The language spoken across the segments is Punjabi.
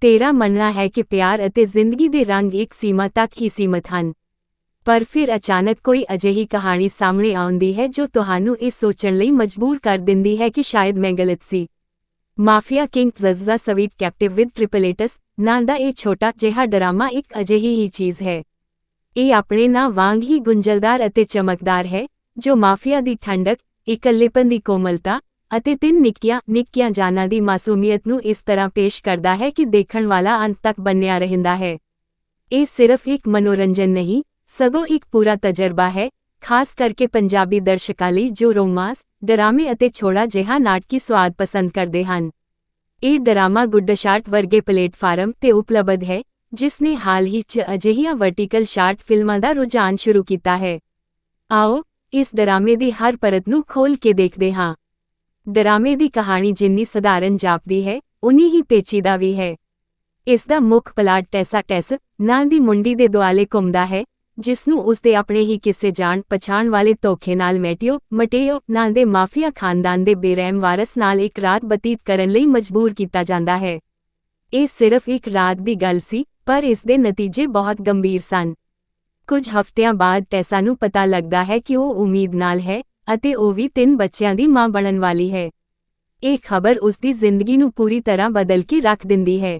ਤੇਰਾ ਮੰਨਣਾ ਹੈ ਕਿ ਪਿਆਰ ਅਤੇ ਜ਼ਿੰਦਗੀ ਦੇ ਰੰਗ ਇੱਕ ਸੀਮਾ ਤੱਕ ਹੀ ਸੀਮਤ ਹਨ। ਪਰ ਫਿਰ ਅਚਾਨਕ ਕੋਈ ਅਜਿਹੀ ਕਹਾਣੀ ਸਾਹਮਣੇ ਆਉਂਦੀ ਹੈ ਜੋ ਤੁਹਾਨੂੰ ਇਹ ਸੋਚਣ ਲਈ ਮਜਬੂਰ ਕਰ ਦਿੰਦੀ ਹੈ ਕਿ ਸ਼ਾਇਦ ਮੈਂ ਗਲਤ ਸੀ। Mafia king Zazza sweet captive with ਟ੍ਰਿਪਲੇਟਸ ਨਾਂ ਦਾ ਇਹ ਛੋਟਾ ਜਿਹਾ ਡਰਾਮਾ ਇੱਕ ਅਜਿਹੀ ਹੀ ਚੀਜ਼ ਹੈ। ਇਹ ਆਪਣੇ ਨਾਂ ਵਾਂਗ ਹੀ ਗੁੰਝਲਦਾਰ ਅਤੇ ਚਮਕਦਾਰ ਹੈ, ਜੋ ਮਾਫੀਆ ਦੀ ਠੰਡਕ, ਇਕੱਲੇਪਨ ਦੀ ਕੋਮਲਤਾ ਅਤੇ ਤਿੰਨ ਨਿੱਕੀਆਂ ਜਾਨਾਂ ਦੀ ਮਾਸੂਮੀਅਤ ਨੂੰ ਇਸ ਤਰ੍ਹਾਂ ਪੇਸ਼ ਕਰਦਾ ਹੈ ਕਿ ਦੇਖਣ ਵਾਲਾ ਅੰਤ ਤੱਕ ਬੰਨਿਆ ਰਹਿੰਦਾ ਹੈ। ਇਹ ਸਿਰਫ ਇੱਕ ਮਨੋਰੰਜਨ ਨਹੀਂ, ਸਗੋਂ ਇੱਕ ਪੂਰਾ ਤਜਰਬਾ ਹੈ, ਖਾਸ ਕਰਕੇ ਪੰਜਾਬੀ ਦਰਸ਼ਕਾਂ ਲਈ ਜੋ ਰੋਮਾਂਸ, ਡਰਾਮੇ ਅਤੇ ਥੋੜ੍ਹਾ ਜਿਹਾ ਨਾਟਕੀ ਸੁਆਦ ਪਸੰਦ ਕਰਦੇ ਹਨ। ਇਹ ਡਰਾਮਾ ਗੁੱਡਸ਼ਾਟ ਵਰਗੇ ਪਲੇਟਫਾਰਮ ਤੇ ਉਪਲਬਧ ਹੈ, ਜਿਸ ਨੇ ਹਾਲ ਹੀ 'ਚ ਅਜਿਹੀਆਂ ਵਰਟੀਕਲ ਸ਼ਾਟ ਫਿਲਮਾਂ ਦਾ ਰੁਝਾਨ ਸ਼ੁਰੂ ਕੀਤਾ ਹੈ। ਆਓ ਇਸ ਡਰਾਮੇ ਦੀ ਹਰ ਪਰਤ ਨੂੰ ਖੋਲ੍ਹ ਕੇ ਦੇਖਦੇ ਹਾਂ। ਡਰਾਮੇ ਦੀ ਕਹਾਣੀ ਜਿੰਨੀ ਸਧਾਰਨ ਜਾਪਦੀ ਹੈ, ਉਨੀ ਹੀ ਪੇਚੀਦਾ ਵੀ ਹੈ। ਇਸ ਦਾ ਮੁੱਖ ਪਲਾਟ ਟੈਸ ਨਾਂ ਦੀ ਮੁੰਡੀ ਦੇ ਦੁਆਲੇ ਘੁੰਮਦਾ ਹੈ, ਜਿਸ ਨੂੰ ਉਸਦੇ ਆਪਣੇ ਹੀ ਕਿਸੇ ਜਾਣ ਪਛਾਣ ਵਾਲੇ ਧੋਖੇ ਨਾਲ ਮਟੇਓ ਨਾਂ ਦੇ ਮਾਫੀਆ ਖਾਨਦਾਨ ਦੇ ਬੇਰਹਿਮ ਵਾਰਸ ਨਾਲ ਇੱਕ ਰਾਤ ਬਤੀਤ ਕਰਨ ਲਈ ਮਜਬੂਰ ਕੀਤਾ ਜਾਂਦਾ ਹੈ। ਇਹ ਸਿਰਫ ਇੱਕ ਰਾਤ ਦੀ ਗੱਲ ਸੀ, ਪਰ ਇਸ ਦੇ ਨਤੀਜੇ ਬਹੁਤ ਗੰਭੀਰ ਸਨ। ਕੁਝ ਹਫ਼ਤਿਆਂ ਬਾਅਦ ਟੈਸਾ ਨੂੰ ਪਤਾ ਲੱਗਦਾ ਹੈ ਕਿ ਉਹ ਉਮੀਦ ਨਾਲ ਹੈ, ਅਤੇ ਉਹ ਵੀ 3 ਬੱਚਿਆਂ ਦੀ ਮਾਂ ਬਣਨ ਵਾਲੀ ਹੈ। ਇਹ ਖਬਰ ਉਸਦੀ ਜ਼ਿੰਦਗੀ ਨੂੰ ਪੂਰੀ ਤਰ੍ਹਾਂ ਬਦਲ ਕੇ ਰੱਖ ਦਿੰਦੀ ਹੈ।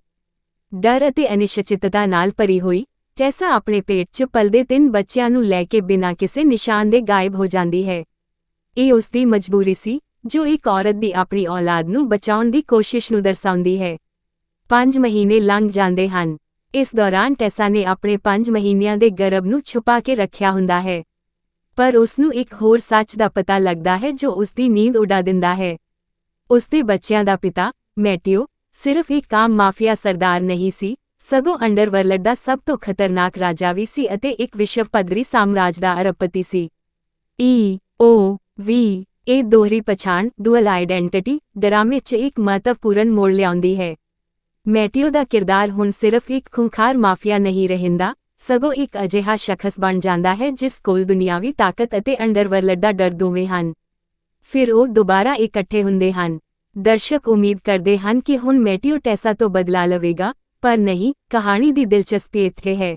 ਡਰ ਅਤੇ ਅਨਿਸ਼ਚਿਤਤਾ ਨਾਲ ਭਰੀ ਹੋਈ, ਟੈਸਾ ਆਪਣੇ ਪੇਟ 'ਚ ਪਲਦੇ 3 ਬੱਚਿਆਂ ਨੂੰ ਲੈ ਕੇ ਬਿਨਾਂ ਕਿਸੇ ਨਿਸ਼ਾਨ ਦੇ ਗਾਇਬ ਹੋ ਜਾਂਦੀ ਹੈ। ਇਹ ਉਸਦੀ ਮਜਬੂਰੀ ਸੀ, ਜੋ ਇੱਕ ਔਰਤ ਦੀ ਆਪਣੀ ਔਲਾਦ ਨੂੰ ਬਚਾਉਣ ਦੀ ਕੋਸ਼ਿਸ਼ ਨੂੰ ਦਰਸਾਉਂਦੀ ਹੈ। 5 ਮਹੀਨੇ ਲੰਘ ਜਾਂਦੇ ਹਨ। ਇਸ ਦੌਰਾਨ ਟੈਸਾ ਨੇ ਆਪਣੇ 5 ਮਹੀਨਿਆਂ ਦੇ ਗਰਭ ਨੂੰ ਛੁਪਾ ਕੇ ਰੱਖਿਆ ਹੁੰਦਾ ਹੈ। ਪਰ ਉਸਨੂੰ ਇੱਕ ਹੋਰ ਸੱਚ ਦਾ ਪਤਾ ਲੱਗਦਾ ਹੈ ਜੋ ਉਸਦੀ ਨੀਂਦ ਉਡਾ ਦਿੰਦਾ ਹੈ। ਉਸਦੇ ਬੱਚਿਆਂ ਦਾ ਪਿਤਾ, ਮੈਟਿਓ, ਸਿਰਫ ਇੱਕ ਆਮ ਮਾਫੀਆ ਸਰਦਾਰ ਨਹੀਂ ਸੀ, ਸਗੋਂ ਅੰਡਰਵਰਲਡ ਦਾ ਸਭ ਤੋਂ ਖਤਰਨਾਕ ਰਾਜਾ ਵੀ ਸੀ ਅਤੇ ਇੱਕ ਵਿਸ਼ਵ ਪੱਧਰੀ ਸਾਮਰਾਜ ਦਾ ਅਰਬਪਤੀ ਸੀ। ਇਹ ਦੋਹਰੀ ਪਛਾਣ, ਡੁਅਲ ਆਈਡੈਂਟਿਟੀ, ਡਰਾਮੇ 'ਚ ਇੱਕ ਮਹੱਤਵਪੂਰਨ ਮੋੜ ਲਿਆਉਂਦੀ ਹੈ। ਮੈਟਿਓ ਦਾ ਕਿਰਦਾਰ ਹੁਣ ਸਿਰਫ ਇੱਕ ਖੂੰਖਾਰ ਮਾਫੀਆ ਨਹੀਂ ਰਹਿੰਦਾ, ਸਗੋਂ ਇੱਕ ਅਜਿਹਾ ਸ਼ਖਸ ਬਣ ਜਾਂਦਾ ਹੈ ਜਿਸ ਕੋਲ ਦੁਨਿਆਵੀ ਤਾਕਤ ਅਤੇ ਅੰਡਰਵਰਲਡ ਦਾ ਡਰ ਦੋਵੇਂ ਹਨ। ਫਿਰ ਉਹ ਦੁਬਾਰਾ ਇਕੱਠੇ ਹੁੰਦੇ ਹਨ। ਦਰਸ਼ਕ ਉਮੀਦ ਕਰਦੇ ਹਨ ਕਿ ਹੁਣ ਮੈਟਿਓ ਟੈਸਾ ਤੋਂ ਬਦਲਾ ਲਵੇਗਾ, ਪਰ ਨਹੀਂ, ਕਹਾਣੀ ਦੀ ਦਿਲਚਸਪੀ ਇੱਥੇ ਹੈ।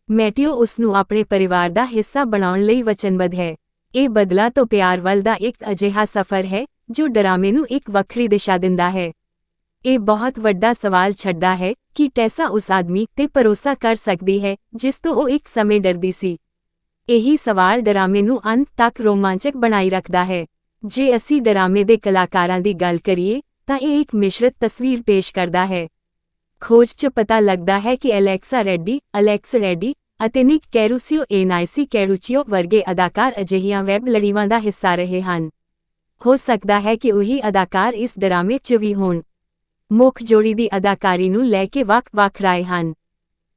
ਮੈਟਿਓ ਉਸਨੂੰ ਆਪਣੇ ਪਰਿਵਾਰ ਦਾ ਹਿੱਸਾ ਬਣਾਉਣ ਲਈ ਵਚਨਬੱਧ ਹੈ। ਇਹ ਬਦਲਾ ਤੋਂ ਪਿਆਰ ਵੱਲ ਦਾ ਇੱਕ ਅਜਿਹਾ ਸਫ਼ਰ ਹੈ, ਜੋ ਡਰਾਮੇ ਨੂੰ ਇੱਕ ਵੱਖਰੀ ਦਿਸ਼ਾ ਦਿੰਦਾ ਹੈ। ਇਹ ਬਹੁਤ ਵੱਡਾ ਸਵਾਲ ਛੱਡਦਾ ਹੈ ਕਿ ਟੈਸਾ ਉਸ ਆਦਮੀ 'ਤੇ ਭਰੋਸਾ ਕਰ ਸਕਦੀ ਹੈ, ਜਿਸ ਤੋਂ ਉਹ ਇੱਕ ਸਮੇਂ ਡਰਦੀ ਸੀ। ਇਹੀ ਸਵਾਲ ਡਰਾਮੇ ਨੂੰ ਅੰਤ ਤੱਕ ਰੋਮਾਂਚਕ ਬਣਾਈ ਰੱਖਦਾ ਹੈ। ਜੇ ਅਸੀਂ ਡਰਾਮੇ ਦੇ ਕਲਾਕਾਰਾਂ ਦੀ ਗੱਲ ਕਰੀਏ, ਤਾਂ ਇਹ ਇੱਕ ਮਿਸ਼ਰਤ ਤਸਵੀਰ ਪੇਸ਼ ਕਰਦਾ ਹੈ। ਖੋਜ 'ਚ ਪਤਾ ਲੱਗਦਾ ਹੈ ਕਿ ਅਲੈਕਸ ਰੈਡੀ ਅਤੇ ਨਿਕ ਕੈਰੂਚੀਓ ਵਰਗੇ ਅਦਾਕਾਰ ਅਜਿਹੀਆਂ ਵੈਬ ਲੜੀਵਾਂ ਦਾ ਹਿੱਸਾ ਰਹੇ ਹਨ। ਹੋ ਸਕਦਾ ਹੈ ਕਿ ਉਹੀ ਅਦਾਕਾਰ ਇਸ ਡਰਾਮੇ 'ਚ ਵੀ ਹੋਣ। ਮੁੱਖ ਜੋੜੀ ਦੀ ਅਦਾਕਾਰੀ ਨੂੰ ਲੈ ਕੇ ਵੱਖ-ਵੱਖ ਰਾਏ ਹਨ।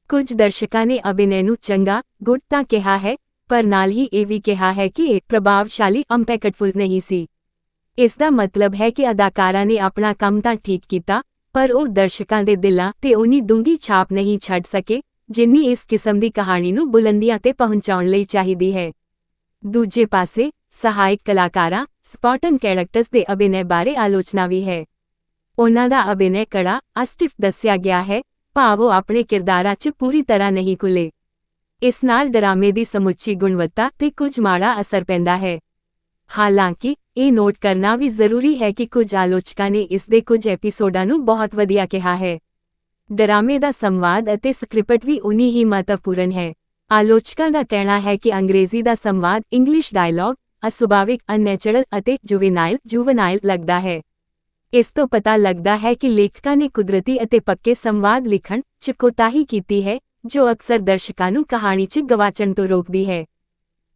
ਕੁਝ ਦਰਸ਼ਕਾਂ ਨੇ ਅਭਿਨੈ ਨੂੰ ਗੁੱਡ ਤਾਂ ਕਿਹਾ ਹੈ, ਪਰ ਨਾਲ ਹੀ ਇਹ ਵੀ ਕਿਹਾ ਹੈ ਕਿ ਇਹ ਪ੍ਰਭਾਵਸ਼ਾਲੀ ਇੰਪੈਕਟਫੁਲ ਨਹੀਂ ਸੀ। ਇਸ ਦਾ ਮਤਲਬ ਹੈ ਕਿ ਅਦਾਕਾਰਾਂ ਨੇ ਆਪਣਾ ਕੰਮ ਤਾਂ ਠੀਕ ਕੀਤਾ, ਪਰ ਉਹ ਦਰਸ਼ਕਾਂ ਦੇ ਦਿਲਾਂ 'ਤੇ ਉਨੀ ਡੂੰਘੀ ਛਾਪ ਨਹੀਂ ਛੱਡ ਸਕੇ, ਜਿੰਨੀ ਇਸ ਕਿਸਮ ਦੀ ਕਹਾਣੀ ਨੂੰ ਬੁਲੰਦੀਆਂ 'ਤੇ ਪਹੁੰਚਾਉਣ ਲਈ ਚਾਹੀਦੀ ਹੈ। ਦੂਜੇ ਪਾਸੇ, ਸਹਾਇਕ ਕਲਾਕਾਰਾਂ, ਸਪੋਰਟਿੰਗ ਕੈਰੈਕਟਰਸ ਦੇ ਅਭਿਨੈ ਬਾਰੇ ਆਲੋਚਨਾ ਵੀ ਹੈ। ਉਨ੍ਹਾਂ ਦਾ ਅਭਿਨੈ ਕੜਾ, ਅਸਟਿਫ ਦੱਸਿਆ ਗਿਆ ਹੈ, ਭਾਵ ਉਹ ਆਪਣੇ ਕਿਰਦਾਰਾਂ 'ਚ ਪੂਰੀ ਤਰ੍ਹਾਂ ਨਹੀਂ ਘੁਲੇ। ਇਸ ਨਾਲ ਡਰਾਮੇ ਦੀ ਸਮੁੱਚੀ ਗੁਣਵੱਤਾ 'ਤੇ ਕੁਝ ਮਾੜਾ ਅਸਰ ਪੈਂਦਾ ਹੈ। ਹਾਲਾਂਕਿ, ਇਹ ਨੋਟ ਕਰਨਾ ਵੀ ਜ਼ਰੂਰੀ ਹੈ ਕਿ ਕੁਝ ਆਲੋਚਕਾਂ ਨੇ ਇਸ ਦੇ ਕੁਝ ਐਪੀਸੋਡਾਂ ਨੂੰ ਬਹੁਤ ਵਧੀਆ ਕਿਹਾ ਹੈ। ਡਰਾਮੇ ਦਾ ਸੰਵਾਦ ਅਤੇ ਸਕ੍ਰਿਪਟ ਵੀ ਉਨੀ ਹੀ ਮਹੱਤਵਪੂਰਨ ਹੈ। ਆਲੋਚਕਾਂ ਦਾ ਕਹਿਣਾ ਹੈ ਕਿ ਅੰਗਰੇਜ਼ੀ ਦਾ ਸੰਵਾਦ, ਇੰਗਲਿਸ਼ ਡਾਇਲੌਗ, ਅਸੁਭਾਵਿਕ, ਅਨਨੈਚੁਰਲ ਅਤੇ ਜੁਵੇਨਾਈਲ ਲੱਗਦਾ ਹੈ। ਇਸ ਤੋਂ ਪਤਾ ਲੱਗਦਾ ਹੈ ਕਿ ਲੇਖਕਾਂ ਨੇ ਕੁਦਰਤੀ ਅਤੇ ਪੱਕੇ ਸੰਵਾਦ ਲਿਖਣ 'ਚ ਕੋਤਾਹੀ ਕੀਤੀ ਹੈ, ਜੋ ਅਕਸਰ ਦਰਸ਼ਕਾਂ ਨੂੰ ਕਹਾਣੀ 'ਚ ਗਵਾਚਣ ਤੋਂ ਰੋਕਦੀ ਹੈ।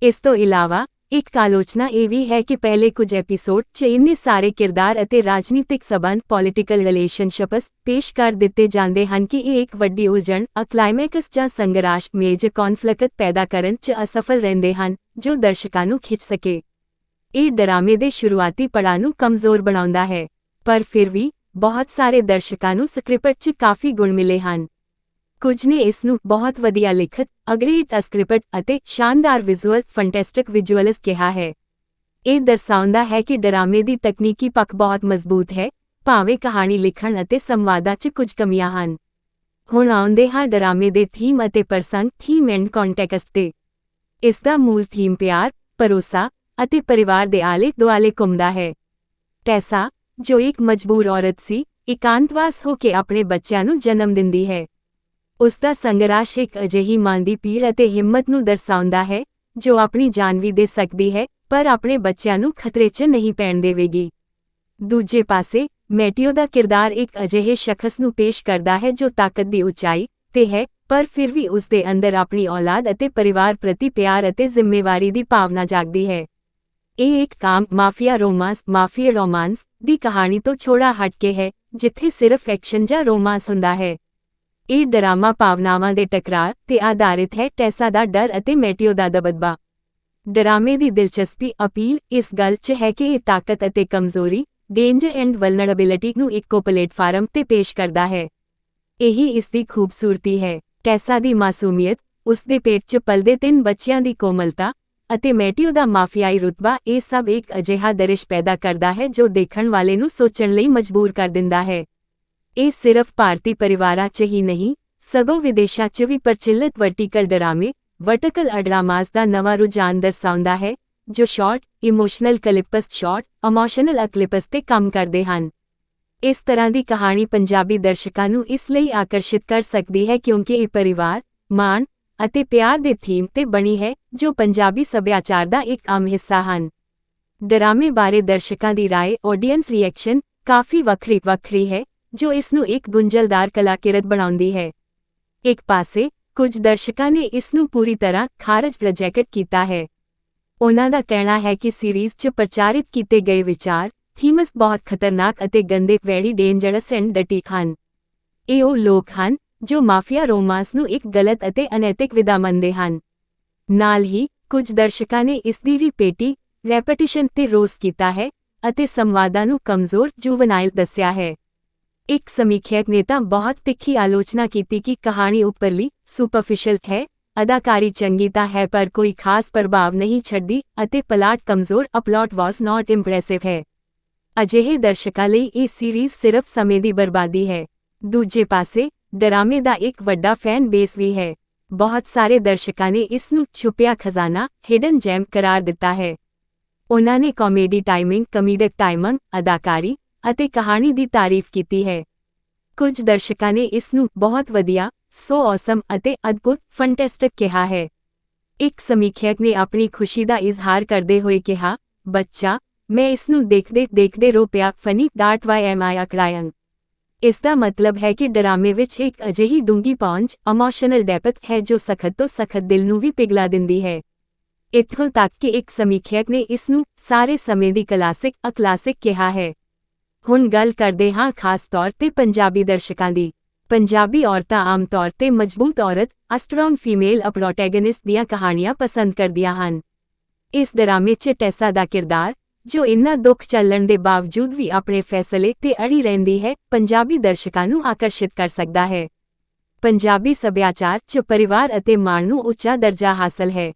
ਇਸ ਤੋਂ ਇਲਾਵਾ, ਇੱਕ ਆਲੋਚਨਾ ਇਹ ਵੀ ਹੈ ਕਿ ਪਹਿਲੇ ਕੁਝ ਐਪੀਸੋਡ 'ਚ ਇੰਨੇ ਸਾਰੇ ਕਿਰਦਾਰ ਅਤੇ ਰਾਜਨੀਤਿਕ ਸਬੰਧ ਪੋਲੀਟੀਕਲ ਰਿਲੇਸ਼ਨਸ਼ਿਪਸ ਪੇਸ਼ ਕਰ ਦਿੱਤੇ ਜਾਂਦੇ ਹਨ ਕਿ ਇਹ ਇੱਕ ਵੱਡੀ ਉਲਝਣ, ਕਲਾਈਮੈਕਸ ਜਾਂ ਸੰਘਰਸ਼ ਮੇਜਰ ਕੌਨਫਲਿਕਟ ਪੈਦਾ ਕਰਨ 'ਚ ਅਸਫਲ ਰਹਿੰਦੇ ਹਨ, ਜੋ ਦਰਸ਼ਕਾਂ ਨੂੰ ਖਿੱਚ ਸਕੇ। ਇਹ ਡਰਾਮੇ ਦੇ ਸ਼ੁਰੂਆਤੀ ਪੜਾਅ ਨੂੰ ਕਮਜ਼ੋਰ ਬਣਾਉਂਦਾ ਹੈ, ਪਰ ਫਿਰ ਵੀ, ਬਹੁਤ ਸਾਰੇ ਦਰਸ਼ਕਾਂ ਨੂੰ ਸਕ੍ਰਿਪਟ 'ਚ ਕਾਫੀ ਗੁਣ ਮਿਲੇ ਹਨ। ਕੁਝ ਨੇ ਇਸ ਨੂੰ ਬਹੁਤ ਵਧੀਆ ਲਿਖਤ, ਗ੍ਰੇਟ ਸਕ੍ਰਿਪਟ ਅਤੇ ਸ਼ਾਨਦਾਰ ਫੈਂਟੈਸਟਿਕ ਵਿਜ਼ੂਅਲਸ ਕਿਹਾ ਹੈ। ਇਹ ਦਰਸਾਉਂਦਾ ਹੈ ਕਿ ਡਰਾਮੇ ਦੀ ਤਕਨੀਕੀ ਪੱਖ ਬਹੁਤ ਮਜ਼ਬੂਤ ਹੈ, ਭਾਵੇਂ ਕਹਾਣੀ ਲਿਖਣ ਅਤੇ ਸੰਵਾਦਾਂ 'ਚ ਕੁਝ ਕਮੀਆਂ ਹਨ। ਹੁਣ ਆਉਂਦੇ ਹਾਂ ਡਰਾਮੇ ਦੇ ਥੀਮ ਅਤੇ ਪ੍ਰਸੰਗ ਥੀਮ ਐਂਡ ਕੰਟੈਕਸਟ ਤੇ। ਇਸ ਦਾ ਮੂਲ ਥੀਮ ਪਿਆਰ, ਭਰੋਸਾ ਅਤੇ ਪਰਿਵਾਰ ਦੇ ਆਲੇ ਦੁਆਲੇ ਘੁੰਮਦਾ ਹੈ। ਟੈਸਾ, ਜੋ ਇੱਕ ਮਜਬੂਰ ਔਰਤ ਸੀ, ਇਕਾਂਤਵਾਸ ਹੋ ਕੇ ਆਪਣੇ ਬੱਚਿਆਂ ਨੂੰ ਜਨਮ ਦਿੰਦੀ ਹੈ। ਉਸ ਦਾ ਸੰਘਰਸ਼ ਇੱਕ ਅਜਿਹੀ ਮਾਂ ਦੀ ਪੀੜ ਅਤੇ ਹਿੰਮਤ ਨੂੰ ਦਰਸਾਉਂਦਾ ਹੈ ਜੋ ਆਪਣੀ ਜਾਨ ਵੀ ਦੇ ਸਕਦੀ ਹੈ ਪਰ ਆਪਣੇ ਬੱਚਿਆਂ ਨੂੰ ਖਤਰੇ 'ਚ ਨਹੀਂ ਪੈਣ ਦੇਵੇਗੀ। ਦੂਜੇ ਪਾਸੇ ਮੈਟੀਓ ਦਾ ਕਿਰਦਾਰ ਇੱਕ ਅਜਿਹੇ ਸ਼ਖਸ ਨੂੰ ਪੇਸ਼ ਕਰਦਾ ਹੈ ਜੋ ਤਾਕਤ ਦੀ ਉਚਾਈ ਤੇ ਹੈ ਪਰ ਫਿਰ ਵੀ ਉਸ ਦੇ ਅੰਦਰ ਆਪਣੀ ਔਲਾਦ ਅਤੇ ਪਰਿਵਾਰ ਪ੍ਰਤੀ ਪਿਆਰ ਅਤੇ ਜ਼ਿੰਮੇਵਾਰੀ ਦੀ ਭਾਵਨਾ ਜਾਗਦੀ ਹੈ। ਇਹ ਇੱਕ ਆਮ ਮਾਫੀਆ ਰੋਮਾਂਸ ਦੀ ਕਹਾਣੀ ਤੋਂ ਥੋੜ੍ਹਾ ਹਟ ਕੇ ਹੈ ਜਿੱਥੇ ਸਿਰਫ ਐਕਸ਼ਨ ਜਾਂ ਰੋਮਾਂਸ ਹੁੰਦਾ ਹੈ। ਇਹ ਡਰਾਮਾ ਭਾਵਨਾਵਾਂ ਦੇ ਟਕਰਾਅ ਤੇ ਆਧਾਰਿਤ ਹੈ, ਟੈਸਾ ਦਾ ਡਰ ਅਤੇ ਮੈਟੀਓ ਦਾ ਦਬਦਬਾ। ਡਰਾਮੇ ਦੀ ਦਿਲਚਸਪੀ ਅਪੀਲ ਇਸ ਗੱਲ 'ਚ ਹੈ ਕਿ ਇਹ ਤਾਕਤ ਅਤੇ ਕਮਜ਼ੋਰੀ, ਡੇਂਜਰ ਐਂਡ ਵਲਨਰੇਬਿਲਿਟੀ ਨੂੰ ਇੱਕੋ ਪਲੇਟਫਾਰਮ ਤੇ ਪੇਸ਼ ਕਰਦਾ ਹੈ। ਇਹੀ ਇਸ ਦੀ ਖੂਬਸੂਰਤੀ ਹੈ। ਟੈਸਾ ਦੀ ਮਾਸੂਮੀਅਤ, ਉਸ ਦੇ ਪੇਟ 'ਚ ਪਲਦੇ 3 ਬੱਚਿਆਂ ਦੀ ਕੋਮਲਤਾ ਅਤੇ ਮੈਟੀਓ ਦਾ ਮਾਫੀਆਈ ਰੁਤਬਾ, ਇਹ ਸਭ ਇੱਕ ਅਜਿਹਾ ਦ੍ਰਿਸ਼ ਪੈਦਾ ਕਰਦਾ ਹੈ ਜੋ ਦੇਖਣ ਵਾਲੇ ਨੂੰ ਸੋਚਣ ਲਈ ਮਜਬੂਰ ਕਰ ਦਿੰਦਾ ਹੈ। ਇਹ ਸਿਰਫ ਭਾਰਤੀ ਪਰਿਵਾਰਾਂ 'ਚ ਹੀ ਨਹੀਂ ਸਗੋਂ ਵਿਦੇਸ਼ਾਂ 'ਚ ਵੀ ਪ੍ਰਚਲਿਤ ਵਰਟੀਕਲ ਵਰਟੀਕਲ ਡਰਾਮਾਸ ਦਾ ਨਵਾਂ ਰੁਝਾਨ ਦਰਸਾਉਂਦਾ ਹੈ ਜੋ ਸ਼ਾਰਟ, ਇਮੋਸ਼ਨਲ ਕਲਿਪਸ ਤੇ ਕੰਮ ਕਰਦੇ ਹਨ। ਇਸ ਤਰ੍ਹਾਂ ਦੀ ਕਹਾਣੀ ਪੰਜਾਬੀ ਦਰਸ਼ਕਾਂ ਨੂੰ ਇਸ ਲਈ ਆਕਰਸ਼ਿਤ ਕਰ ਸਕਦੀ ਹੈ ਕਿਉਂਕਿ ਇਹ ਪਰਿਵਾਰ, ਮਾਣ ਅਤੇ ਪਿਆਰ ਦੇ ਥੀਮ ਤੇ ਬਣੀ ਹੈ ਜੋ ਪੰਜਾਬੀ ਸੱਭਿਆਚਾਰ ਦਾ ਇੱਕ ਆਮ ਹਿੱਸਾ ਹਨ। ਡਰਾਮੇ ਬਾਰੇ ਦਰਸ਼ਕਾਂ ਦੀ ਰਾਏ ਆਡੀਅנס ਰਿਐਕਸ਼ਨ ਕਾਫੀ ਵੱਖਰੀ ਹੈ ਜੋ ਇਸ ਨੂੰ ਇੱਕ ਗੁੰਝਲਦਾਰ ਕਲਾਕਿਰਤ ਬਣਾਉਂਦੀ ਹੈ। ਇੱਕ ਪਾਸੇ ਕੁਝ ਦਰਸ਼ਕਾਂ ਨੇ ਇਸ ਨੂੰ ਪੂਰੀ ਤਰ੍ਹਾਂ ਰਿਜੈਕਟ ਕੀਤਾ ਹੈ। ਉਹਨਾਂ ਦਾ ਕਹਿਣਾ ਹੈ ਕਿ ਸੀਰੀਜ਼ 'ਚ ਪ੍ਰਚਾਰਿਤ ਕੀਤੇ ਗਏ ਵਿਚਾਰ, ਥੀਮਸ ਬਹੁਤ ਖਤਰਨਾਕ ਅਤੇ ਗੰਦੇ ਡੇਂਜਰਸ ਐਂਡ ਡਰਟੀ ਹਨ। ਇਹ ਉਹ ਲੋਕ ਹਨ ਜੋ ਮਾਫੀਆ ਰੋਮਾਂਸ ਨੂੰ ਇੱਕ ਗਲਤ ਅਤੇ ਅਨੈਤਿਕ ਵਿਧਾ ਮੰਨਦੇ ਹਨ। ਨਾਲ ਹੀ ਕੁਝ ਦਰਸ਼ਕਾਂ ਨੇ ਇਸ ਦੀ ਰੈਪੀਟੀਸ਼ਨ ਤੇ ਰੋਸ ਕੀਤਾ ਹੈ ਅਤੇ ਸੰਵਾਦਾਂ ਨੂੰ ਕਮਜ਼ੋਰ ਜੁਵਨਾਈਲ ਦੱਸਿਆ ਹੈ। ਇੱਕ ਸਮੀਖਿਅਕ ਨੇ ਤਾਂ ਬਹੁਤ ਤਿੱਖੀ ਆਲੋਚਨਾ ਕੀਤੀ ਕਿ ਕਹਾਣੀ ਉੱਪਰਲੀ ਸੁਪਰਫਿਸ਼ਲ ਹੈ, ਅਦਾਕਾਰੀ ਚੰਗੀ ਤਾਂ ਹੈ ਪਰ ਕੋਈ ਖਾਸ ਪ੍ਰਭਾਵ ਨਹੀਂ ਛੱਡਦੀ ਅਤੇ ਪਲਾਟ ਕਮਜ਼ੋਰ ਪਲਾਟ ਵਾਸ ਨਾਟ ਇੰਪ੍ਰੈਸਿਵ ਹੈ। ਅਜਿਹੇ ਦਰਸ਼ਕਾਂ ਲਈ ਇਹ ਸੀਰੀਜ਼ ਸਿਰਫ ਸਮੇਂ ਦੀ ਬਰਬਾਦੀ ਹੈ। ਦੂਜੇ ਪਾਸੇ ਡਰਾਮੇ ਦਾ ਇੱਕ ਵੱਡਾ ਫੈਨ ਬੇਸ ਵੀ ਹੈ। ਬਹੁਤ ਸਾਰੇ ਦਰਸ਼ਕਾਂ ਨੇ ਇਸ ਨੂੰ ਛੁਪਿਆ ਖਜ਼ਾਨਾ ਹਿਡਨ ਜੈਮ ਕਰਾਰ ਦਿੱਤਾ ਹੈ। ਉਹਨਾਂ ਨੇ ਕਾਮੇਡਿਕ ਟਾਈਮਿੰਗ, ਅਦਾਕਾਰੀ ਅਤੇ ਕਹਾਣੀ ਦੀ ਤਾਰੀਫ ਕੀਤੀ ਹੈ। ਕੁਝ ਦਰਸ਼ਕਾਂ ਨੇ ਇਸ ਨੂੰ ਬਹੁਤ ਵਧੀਆ, ਸੋ ਔਸਮ ਅਤੇ ਅਦਭੁਤ ਫੈਂਟੈਸਟਿਕ ਕਿਹਾ ਹੈ। ਇੱਕ ਸਮੀਖਿਅਕ ਨੇ ਆਪਣੀ ਖੁਸ਼ੀ ਦਾ ਇਜ਼ਹਾਰ ਕਰਦੇ ਹੋਏ ਕਿਹਾ, ਬੱਚਾ, ਮੈਂ ਇਸ ਨੂੰ ਦੇਖਦੇ ਰੋ ਪਿਆ crying। ਇਸ ਦਾ ਮਤਲਬ ਹੈ ਕਿ ਡਰਾਮੇ ਵਿੱਚ ਇੱਕ ਅਜਿਹੀ ਡੂੰਘੀ ਪਹੁੰਚ ਇਮੋਸ਼ਨਲ ਡੈਪਥ ਹੈ ਜੋ ਸਖਤ ਤੋਂ ਸਖਤ ਦਿਲ ਨੂੰ ਵੀ ਪਿਘਲਾ ਦਿੰਦੀ ਹੈ। ਇੱਥੋਂ ਤੱਕ ਕਿ ਇੱਕ ਸਮੀਖਿਅਕ ਨੇ ਇਸ ਨੂੰ ਸਾਰੇ ਸਮੇਂ ਦੀ ਕਲਾਸਿਕ ਕਿਹਾ ਹੈ। ਹੁਣ ਗੱਲ ਕਰਦੇ ਹਾਂ ਖਾਸ ਤੌਰ ਤੇ ਪੰਜਾਬੀ ਦਰਸ਼ਕਾਂ ਦੀ। ਪੰਜਾਬੀ ਔਰਤਾਂ ਆਮ ਤੌਰ ਤੇ ਮਜ਼ਬੂਤ ਔਰਤ, ਸਟਰੋਂਗ ਫੀਮੇਲ ਪ੍ਰੋਟੈਗਨਿਸਟ ਦੀਆਂ ਕਹਾਣੀਆਂ ਪਸੰਦ ਕਰਦੀਆਂ ਹਨ। ਇਸ ਡਰਾਮੇ 'ਚ ਟੈਸਾ ਦਾ ਕਿਰਦਾਰ, ਜੋ ਇੰਨਾ ਦੁੱਖ ਝੱਲਣ ਦੇ ਬਾਵਜੂਦ ਵੀ ਆਪਣੇ ਫੈਸਲੇ ਤੇ ਅੜੀ ਰਹਿੰਦੀ ਹੈ, ਪੰਜਾਬੀ ਦਰਸ਼ਕਾਂ ਨੂੰ ਆਕਰਸ਼ਿਤ ਕਰ ਸਕਦਾ ਹੈ। ਪੰਜਾਬੀ ਸੱਭਿਆਚਾਰ 'ਚ ਪਰਿਵਾਰ ਅਤੇ ਮਾਣ ਨੂੰ ਉੱਚਾ ਦਰਜਾ ਹਾਸਲ ਹੈ।